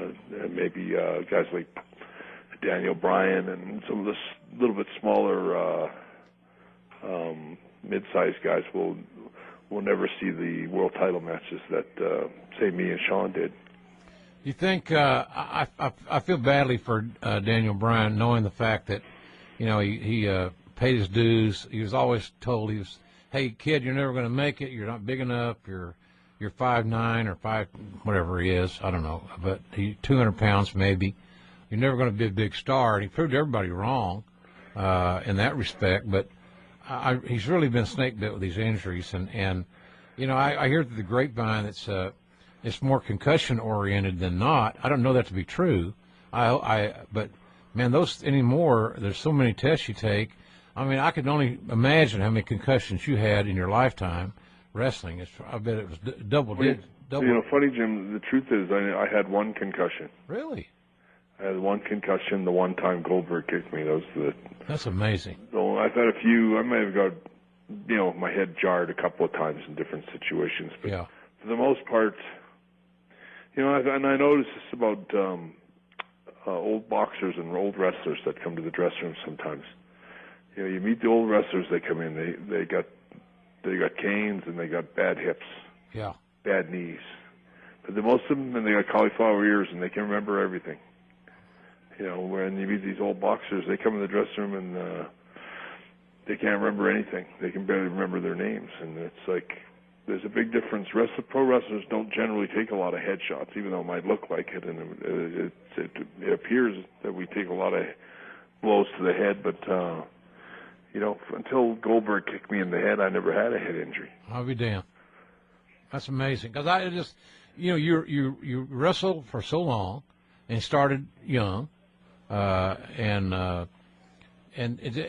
maybe guys like Daniel Bryan and some of the little bit smaller mid-sized guys will never see the world title matches that say me and Sean did. You think I feel badly for Daniel Bryan, knowing the fact that he paid his dues. He was always told hey kid, you're never going to make it. You're not big enough. You're 5'9" or 5 whatever he is. I don't know, but he 200 pounds maybe. You're never going to be a big star. And he proved everybody wrong in that respect. But he's really been snake bit with these injuries, and I hear through the grapevine it's more concussion oriented than not. I don't know that to be true. But man, those anymore. There's so many tests you take. I mean, I could only imagine how many concussions you had in your lifetime wrestling. I bet it was double. Funny, Jim. The truth is, I had one concussion. Really? I had one concussion the one time Goldberg kicked me. That's amazing. So I've had a few. I might have got, my head jarred a couple of times in different situations. But yeah. For the most part, You know, and I notice this about old boxers and old wrestlers that come to the dressing room sometimes. You know, you meet the old wrestlers, they come in, they got canes and they got bad hips, bad knees. But the most of them, and they got cauliflower ears, and they can remember everything. You know, when you meet these old boxers, they come in the dressing room and they can't remember anything. They can barely remember their names, and it's like there's a big difference. Pro wrestlers don't generally take a lot of headshots, even though it might look like it, and it appears that we take a lot of blows to the head. But you know, until Goldberg kicked me in the head, I never had a head injury. I'll be damned. That's amazing. Because I just, you know, you wrestled for so long and started young, and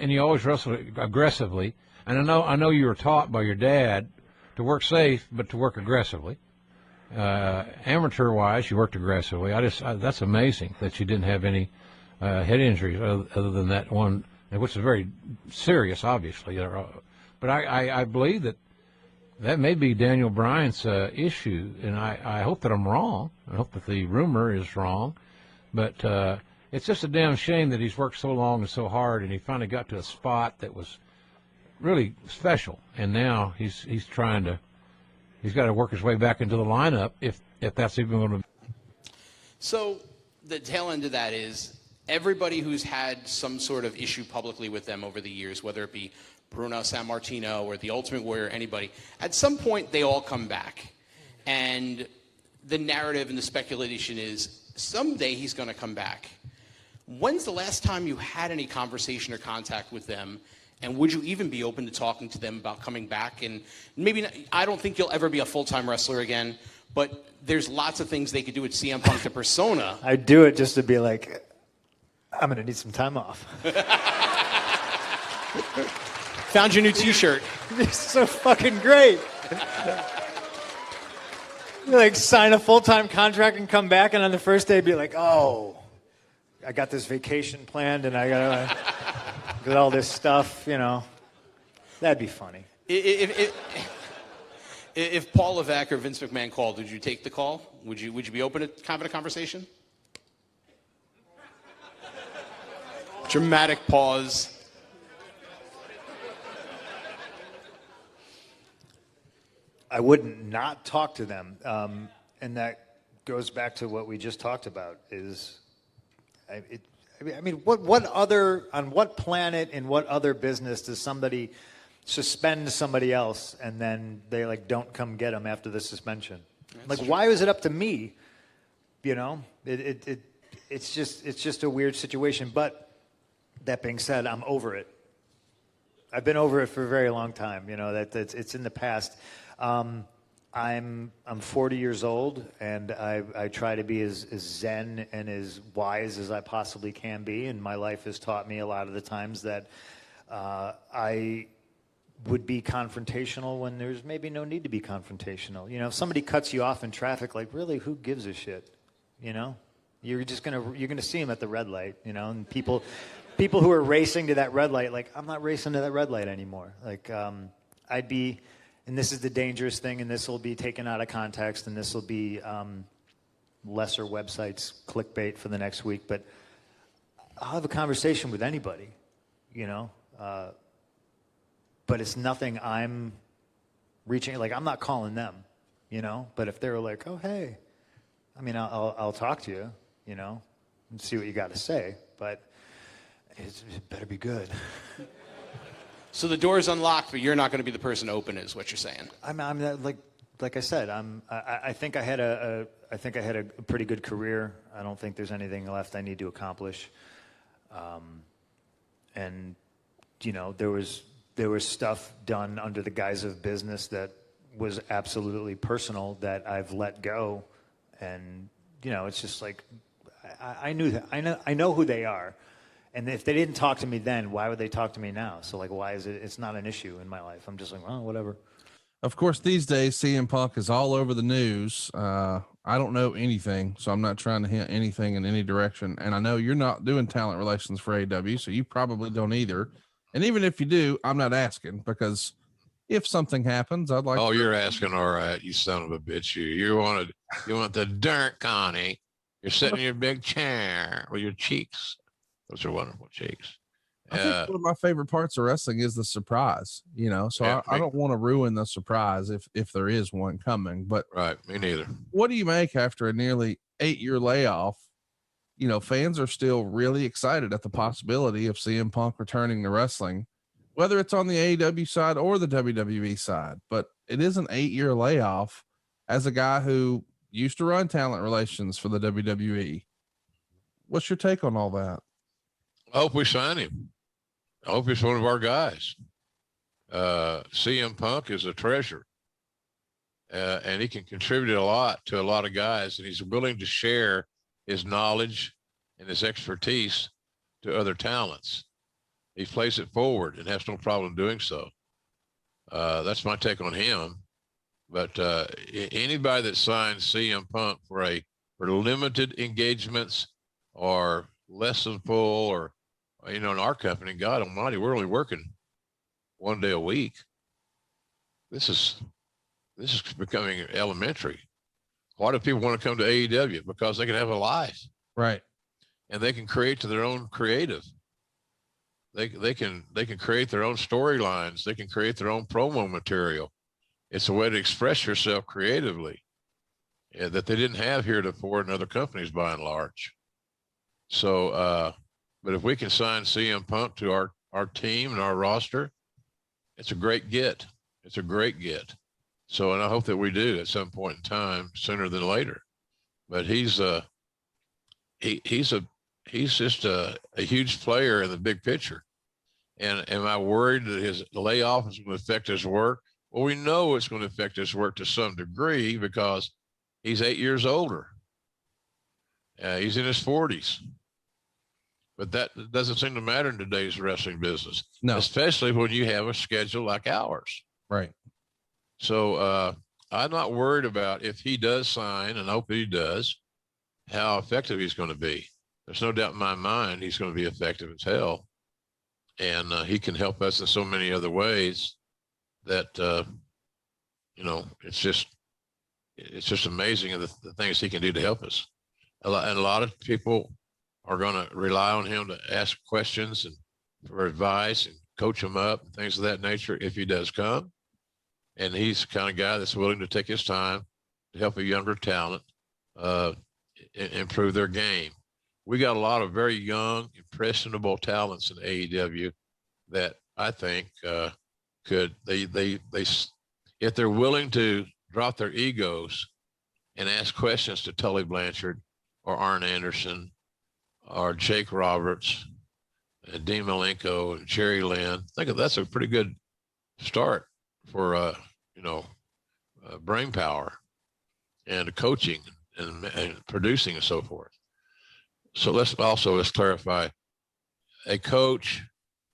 you always wrestled aggressively. And I know you were taught by your dad to work safe, but to work aggressively. Amateur-wise, you worked aggressively. That's amazing that you didn't have any head injuries other than that one, which is very serious, obviously. But I believe that may be Daniel Bryan's issue, and I hope that I'm wrong. I hope that the rumor is wrong. But it's just a damn shame that he's worked so long and so hard, and he finally got to a spot that was really special, and now he's got to work his way back into the lineup if that's even going to. So the tail end of that is everybody who's had some sort of issue publicly with them over the years, whether it be Bruno Sammartino or the Ultimate Warrior, anybody, at some point they all come back, and the narrative and the speculation is someday he's going to come back. When's the last time you had any conversation or contact with them? And would you even be open to talking to them about coming back? And maybe not, I don't think you'll ever be a full-time wrestler again, but there's lots of things they could do with CM Punk to persona. I'd do it just to be like, I'm going to need some time off. Found your new T-shirt. It's so fucking great. You like sign a full-time contract and come back, and on the first day be like, oh, I got this vacation planned, and I got to get all this stuff, you know. That'd be funny. If Paul Levesque or Vince McMahon called, would you take the call? Would you be open to having a conversation? Dramatic pause. I wouldn't not talk to them, and that goes back to what we just talked about. I mean, what other, on what planet, in what other business does somebody suspend somebody else and then they like don't come get them after the suspension? That's like, why is it up to me? You know, it's just a weird situation. But that being said, I'm over it. I've been over it for a very long time. You know, it's in the past. I'm 40 years old, and I try to be as zen and as wise as I possibly can be, and my life has taught me a lot of the times that I would be confrontational when there's maybe no need to be confrontational. You know, if somebody cuts you off in traffic, like, really, who gives a shit? You know, you're gonna see them at the red light. You know, and people who are racing to that red light, like, I'm not racing to that red light anymore. Like, I'd be. And this is the dangerous thing, and this will be taken out of context, and this will be lesser websites, clickbait for the next week. But I'll have a conversation with anybody, you know. But it's nothing I'm reaching. Like, I'm not calling them, you know. But if they're like, oh, hey, I mean, I'll talk to you, you know, and see what you got to say. But it better be good. So the door's unlocked, but you're not going to be the person to open it, is what you're saying. I'm like I said, I think I had a pretty good career. I don't think there's anything left I need to accomplish. And you know, there was stuff done under the guise of business that was absolutely personal that I've let go. And you know, it's just like I know who they are. And if they didn't talk to me then, why would they talk to me now? So, like, why is it? It's not an issue in my life. I'm just like, well, whatever. Of course, these days, CM Punk is all over the news. I don't know anything, so I'm not trying to hint anything in any direction. And I know you're not doing talent relations for AEW, so you probably don't either. And even if you do, I'm not asking because if something happens, I'd like. Oh, you're asking, all right, you son of a bitch. You want the dirt, Connie. You're sitting in your big chair with your cheeks. Those are wonderful cheeks. I think one of my favorite parts of wrestling is the surprise, so Yeah, I don't want to ruin the surprise if there is one coming, but right. Me neither. what do you make after a nearly 8-year layoff? Fans are still really excited at the possibility of CM Punk returning to wrestling, whether it's on the AEW side or the WWE side, but it is an 8-year layoff as a guy who used to run talent relations for the WWE. What's your take on all that? I hope we sign him. I hope he's one of our guys. CM Punk is a treasure, and he can contribute a lot to a lot of guys, and he's willing to share his knowledge and his expertise to other talents. He plays it forward and has no problem doing so. That's my take on him. But anybody that signs CM Punk for limited engagements or less than full, or in our company, God Almighty, we're only working 1 day a week. This is becoming elementary. Why do people want to come to AEW? Because they can have a life, right? And they can create to their own creative. They can create their own storylines. They can create their own promo material. It's a way to express yourself creatively that they didn't have heretofore in other companies by and large. So, but if we can sign CM Punk to our team and our roster, it's a great get. It's a great get. So, and I hope that we do at some point in time, sooner than later. But he's just a huge player in the big picture. And am I worried that his layoff is going to affect his work? Well, we know it's going to affect his work to some degree because he's 8 years older. He's in his 40s. But that doesn't seem to matter in today's wrestling business. No. Especially when you have a schedule like ours. Right. So I'm not worried about if he does sign, and I hope he does, how effective he's going to be. There's no doubt in my mind he's going to be effective as hell. And he can help us in so many other ways that, it's just amazing the things he can do to help us. And a lot of people are going to rely on him to ask questions and for advice and coach him up and things of that nature if he does come. And he's the kind of guy that's willing to take his time to help a younger talent improve their game. We got a lot of very young, impressionable talents in AEW that I think could if they're willing to drop their egos and ask questions to Tully Blanchard or Arn Anderson or Jake Roberts and Dean Malenko and Jerry Lynn. I think that's a pretty good start for brain power and coaching and producing and so forth. So let's clarify: a coach,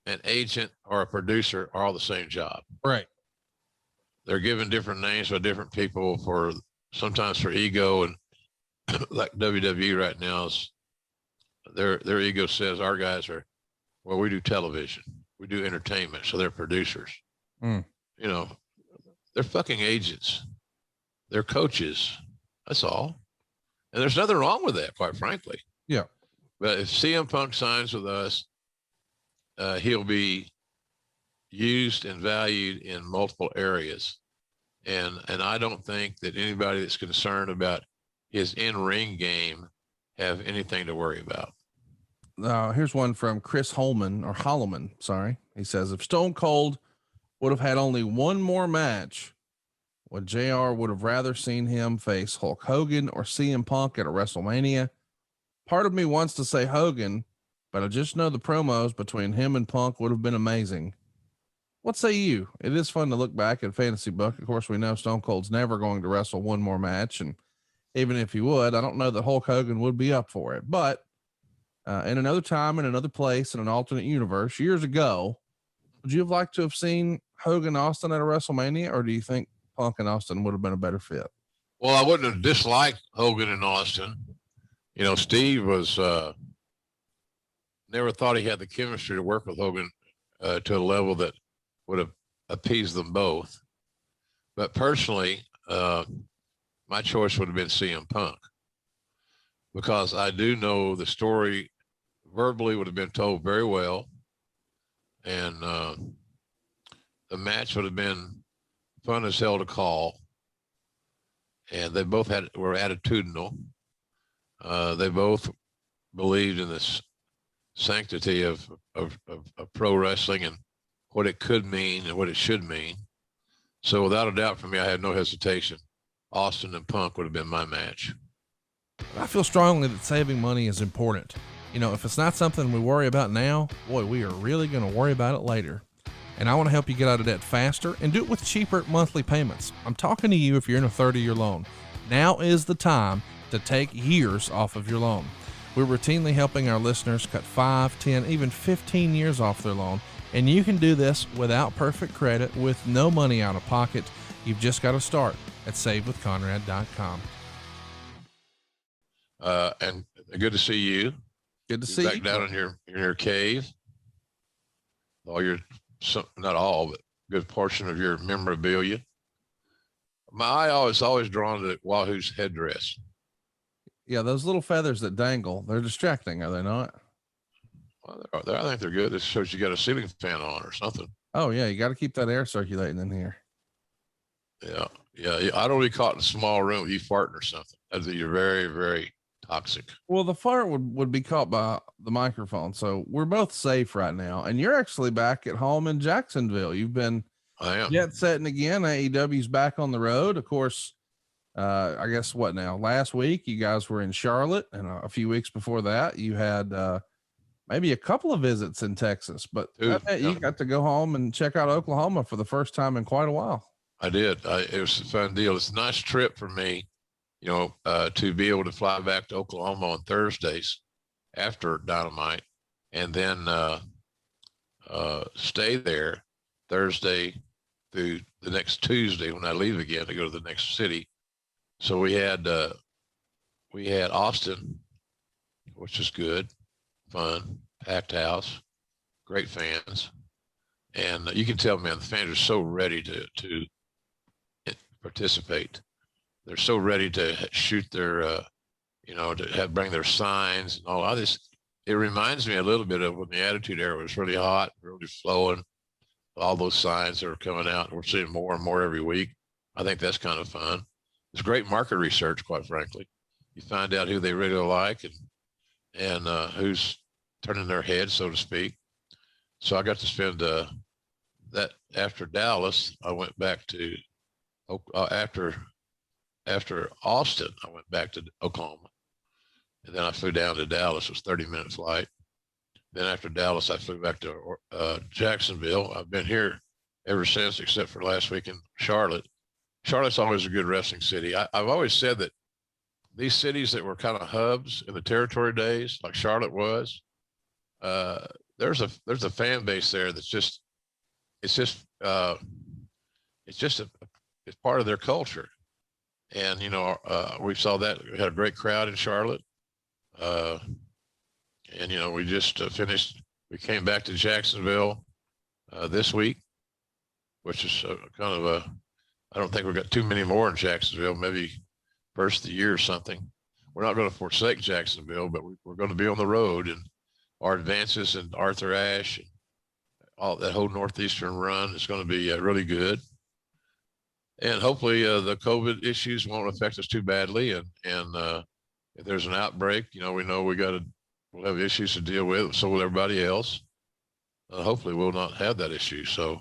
an agent, or a producer are all the same job. Right. They're given different names by different people sometimes for ego, and like WWE right now is their ego says our guys we do television, we do entertainment, so they're producers. They're fucking agents, they're coaches, that's all. And there's nothing wrong with that, quite frankly. Yeah. But if CM Punk signs with us, he'll be used and valued in multiple areas. And I don't think that anybody that's concerned about his in-ring game have anything to worry about. Here's one from Chris Holloman. Sorry. He says, if Stone Cold would have had only one more match, would JR would have rather seen him face Hulk Hogan or CM Punk at a WrestleMania? Part of me wants to say Hogan, but I just know the promos between him and Punk would have been amazing. What say you? It is fun to look back at Fantasy Book. Of course, we know Stone Cold's never going to wrestle one more match. And even if he would, I don't know that Hulk Hogan would be up for it. But in another time, in another place, in an alternate universe, years ago, would you have liked to have seen Hogan Austin at a WrestleMania, or do you think Punk and Austin would have been a better fit? Well, I wouldn't have disliked Hogan and Austin. Steve was never thought he had the chemistry to work with Hogan to a level that would have appease them both. But personally, my choice would have been CM Punk, because I do know the story verbally would have been told very well, and the match would have been fun as hell to call. And they both were attitudinal. They both believed in this sanctity of pro wrestling and what it could mean and what it should mean. So without a doubt, for me, I had no hesitation. Austin and Punk would have been my match. I feel strongly that saving money is important. You know, if it's not something we worry about now, boy, we are really going to worry about it later. And I want to help you get out of debt faster and do it with cheaper monthly payments. I'm talking to you if you're in a 30-year loan. Now is the time to take years off of your loan. We're routinely helping our listeners cut 5, 10, even 15 years off their loan. And you can do this without perfect credit, with no money out of pocket. You've just got to start at savewithconrad.com. And good to see you. Good to see back you. Down in your cave. All your, not all, but a good portion of your memorabilia. My eye always drawn to Wahoo's headdress. Yeah, those little feathers that dangle, they're distracting, are they not? Well, I think they're good. It shows you got a ceiling fan on or something. Oh, yeah, you got to keep that air circulating in here. Yeah. I don't be caught in a small room with you farting or something. You're very, very toxic. Well, the fart would be caught by the microphone, so we're both safe right now. And you're actually back at home in Jacksonville. You've been jet setting again. AEW's back on the road. Of course, I guess what now? Last week, you guys were in Charlotte, and a few weeks before that, you had maybe a couple of visits in Texas. But you got to go home and check out Oklahoma for the first time in quite a while. I did. It was a fun deal. It's a nice trip for me, to be able to fly back to Oklahoma on Thursdays after Dynamite, and then stay there Thursday through the next Tuesday when I leave again to go to the next city. So we had Austin, which is good, fun, packed house, great fans, and you can tell, man, the fans are so ready to participate. They're so ready to shoot their, bring their signs and all. It reminds me a little bit of when the Attitude Era was really hot, really flowing. All those signs that are coming out, we're seeing more and more every week. I think that's kind of fun. It's great market research, quite frankly. You find out who they really like and who's turning their head, so to speak. So I got to spend that after Dallas. I went back to after Austin. I went back to Oklahoma, and then I flew down to Dallas. It was a 30-minute flight. Then after Dallas, I flew back to Jacksonville. I've been here ever since, except for last week in Charlotte. Charlotte's always a good wrestling city. I've always said that these cities that were kind of hubs in the territory days, like Charlotte was, there's a fan base there that's it's part of their culture. And, we saw that. We had a great crowd in Charlotte. And, we just finished. We came back to Jacksonville this week, which is kind of I don't think we've got too many more in Jacksonville, maybe first of the year or something. We're not going to forsake Jacksonville, but we're going to be on the road, and our advances in Arthur Ashe and all that whole Northeastern run is going to be really good. And hopefully the COVID issues won't affect us too badly. And if there's an outbreak, we know we'll have issues to deal with. So will everybody else. Hopefully we'll not have that issue. So,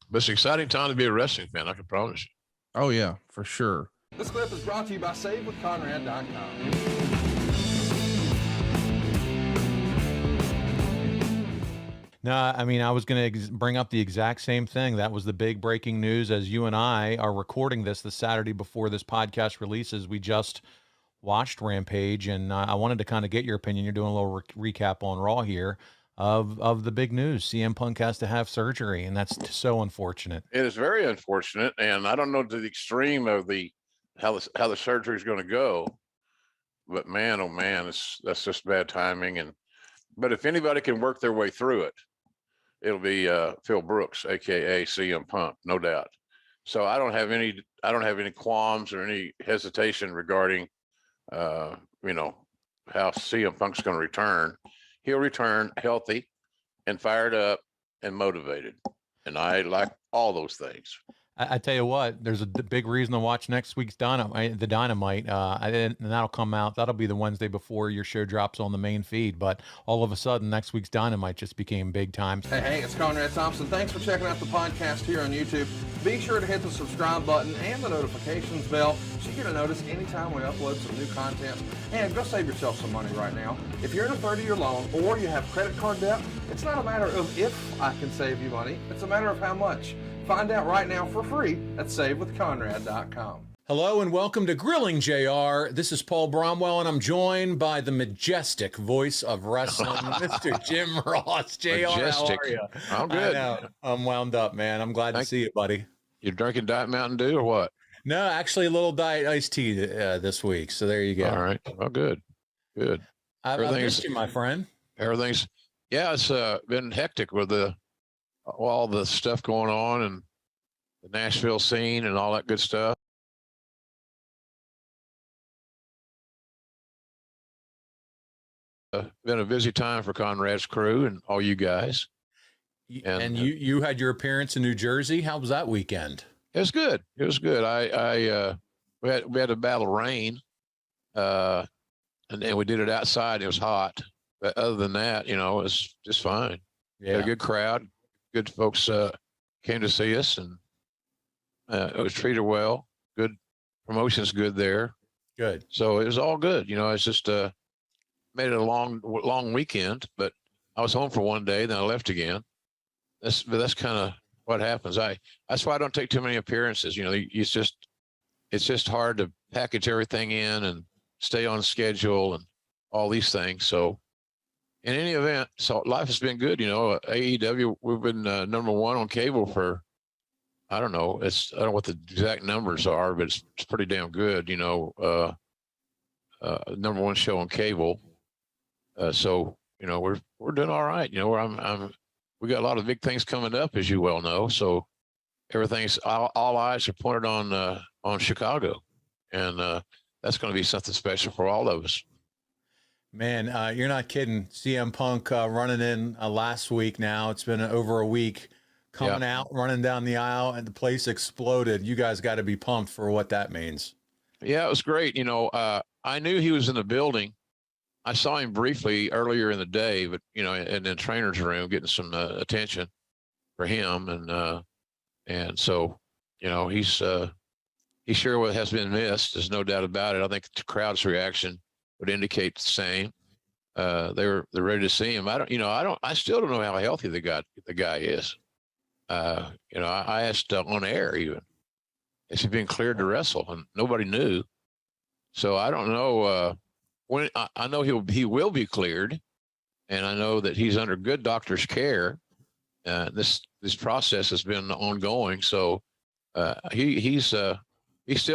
but it's an exciting time to be a wrestling fan, I can promise you. Oh yeah, for sure. This clip is brought to you by SaveWithConrad.com. No, I mean, I was going to bring up the exact same thing. That was the big breaking news as you and I are recording this the Saturday before this podcast releases. We just watched Rampage, and I wanted to kind of get your opinion. You're doing a little recap on Raw here of the big news. CM Punk has to have surgery, and that's so unfortunate. It is very unfortunate, and I don't know to the extreme of how the surgery is going to go. But man, oh man, that's just bad timing. But if anybody can work their way through it, it'll be Phil Brooks, aka CM Punk, no doubt. So I don't have any qualms or any hesitation regarding you know, how CM Punk's going to return. He'll return healthy and fired up and motivated, and I like all those things. I tell you what, there's a big reason to watch next week's Dynamite, and that'll come out. That'll be the Wednesday before your show drops on the main feed. But all of a sudden, next week's Dynamite just became big time. Hey, it's Conrad Thompson. Thanks for checking out the podcast here on YouTube. Be sure to hit the subscribe button and the notifications bell so you get a notice anytime we upload some new content. And go save yourself some money right now. If you're in a 30-year loan or you have credit card debt, it's not a matter of if I can save you money. It's a matter of how much. Find out right now for free at SaveWithConrad.com. Hello and welcome to Grilling JR. This is Paul Bromwell, and I'm joined by the majestic voice of wrestling, Mr. Jim Ross. JR, Majestic. How are you? I'm good. I know. I'm wound up, man. I'm glad to see you, buddy. You drinking Diet Mountain Dew or what? No, actually a little diet iced tea this week. So there you go. All right. Well, good. I've missed you, my friend. It's been hectic with all the stuff going on and the Nashville scene and all that good stuff. Been a busy time for Conrad's crew and all you guys. And you had your appearance in New Jersey. How was that weekend? It was good. We had to battle rain, and we did it outside. It was hot, but other than that, it was just fine. Yeah, had a good crowd. Good folks came to see us, and it was treated well. Good promotion's good there. Good. So it was all good. It's just made it a long weekend, but I was home for one day, then I left again. That's kind of what happens. That's why I don't take too many appearances. It's just hard to package everything in and stay on schedule and all these things. So in any event, so life has been good. AEW, we've been number one on cable for, I don't know what the exact numbers are, but it's pretty damn good. Number one show on cable. So we're doing all right. We got a lot of big things coming up, as you well know. So everything's all eyes are pointed on Chicago, and that's going to be something special for all of us. Man, you're not kidding. CM Punk running in last week. Now it's been over a week, coming out, running down the aisle, and the place exploded. You guys got to be pumped for what that means. Yeah, it was great. I knew he was in the building. I saw him briefly earlier in the day, but in the trainer's room, getting some attention for him, and so he sure has been missed. There's no doubt about it. I think the crowd's reaction would indicate the same. They're ready to see him. I still don't know how healthy the guy is. I asked on air even, has he been cleared to wrestle, and nobody knew. So I don't know. When I know he will be cleared, and I know that he's under good doctor's care. This process has been ongoing, so he's still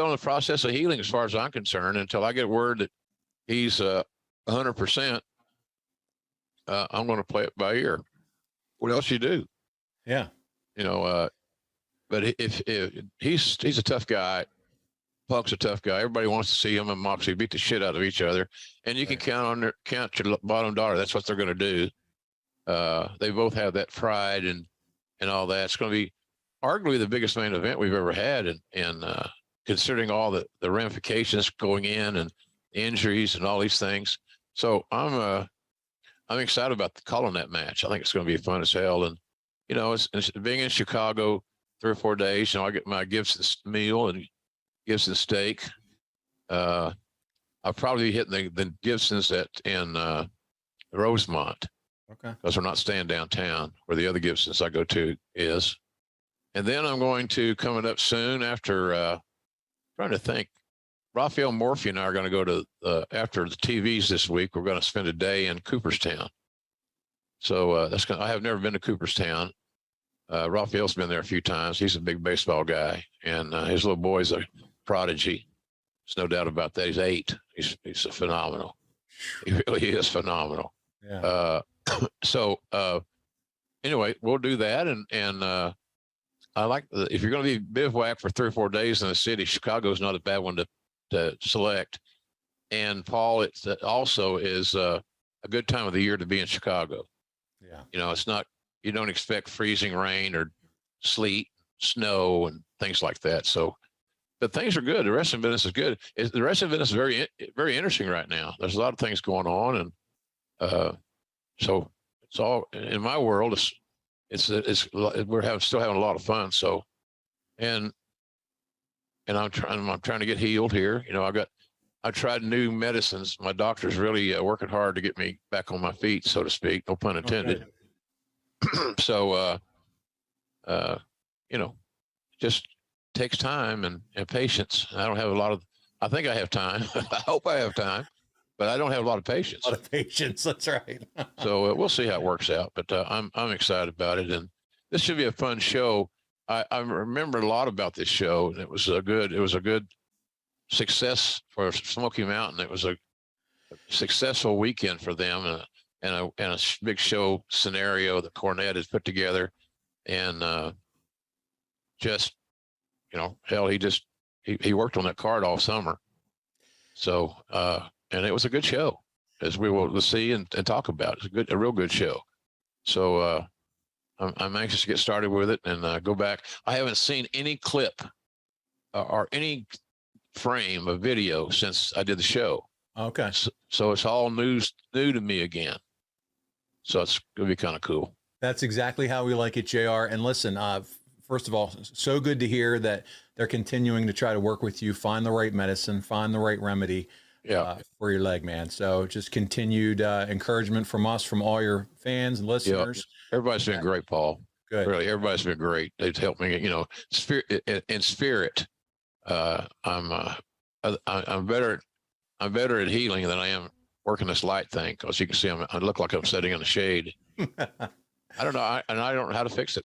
in the process of healing, as far as I'm concerned. Until I get word that he's 100%, I'm going to play it by ear. What else you do? Yeah, but if he's a tough guy. Punk's a tough guy. Everybody wants to see him and Moxley beat the shit out of each other, and you can count your bottom dollar. That's what they're going to do. They both have that pride and all that. It's going to be arguably the biggest main event we've ever had, and considering all the ramifications going in and injuries and all these things. So I'm excited about calling that match. I think it's going to be fun as hell, and it's being in Chicago 3 or 4 days. I get my Gibson meal and Gibson steak. I'll probably be hitting the Gibsons in Rosemont. Okay. Because we're not staying downtown where the other Gibsons I go to is. And then I'm going to, coming up soon after, trying to think, Raphael Morphy and I are going to go to, after the TVs this week, we're going to spend a day in Cooperstown. So I have never been to Cooperstown. Raphael's been there a few times. He's a big baseball guy, and his little boy's a prodigy. There's no doubt about that. He's 8. He's phenomenal. He really is phenomenal. Yeah. So anyway, we'll do that. And I like if you're going to be bivouac for 3 or 4 days in the city, Chicago's not a bad one to select. And Paul, it also is a good time of the year to be in Chicago. Yeah. It's not, you don't expect freezing rain or sleet, snow, and things like that. So, but things are good. The wrestling business is good. The wrestling business is very, very interesting right now. There's a lot of things going on, and so it's all in my world. We're still having a lot of fun. So, and I'm trying to get healed here. I tried new medicines. My doctor's really working hard to get me back on my feet, so to speak. No pun intended. Okay. So, just takes time and patience. I don't have I think I have time. I hope I have time, but I don't have a lot of patience. A lot of patience. That's right. So we'll see how it works out, but I'm excited about it. And this should be a fun show. I remember a lot about this show, and it was a good success for Smoky Mountain. It was a successful weekend for them, and a big show scenario that Cornette has put together, and hell, he worked on that card all summer. So and it was a good show, as we will see and talk about. It's a real good show. So I'm anxious to get started with it and go back. I haven't seen any clip or any frame of video since I did the show. Okay. So it's all new to me again. So it's going to be kind of cool. That's exactly how we like it, JR. And listen, first of all, so good to hear that they're continuing to try to work with you, find the right medicine, find the right remedy for your leg, man. So just continued encouragement from us, from all your fans and listeners. Yep. Everybody's been great, Paul. Good. Really, everybody's been great. They've helped me, in spirit. I'm better at healing than I am working this light thing, because you can see I look like I'm sitting in the shade. I don't know. I don't know how to fix it.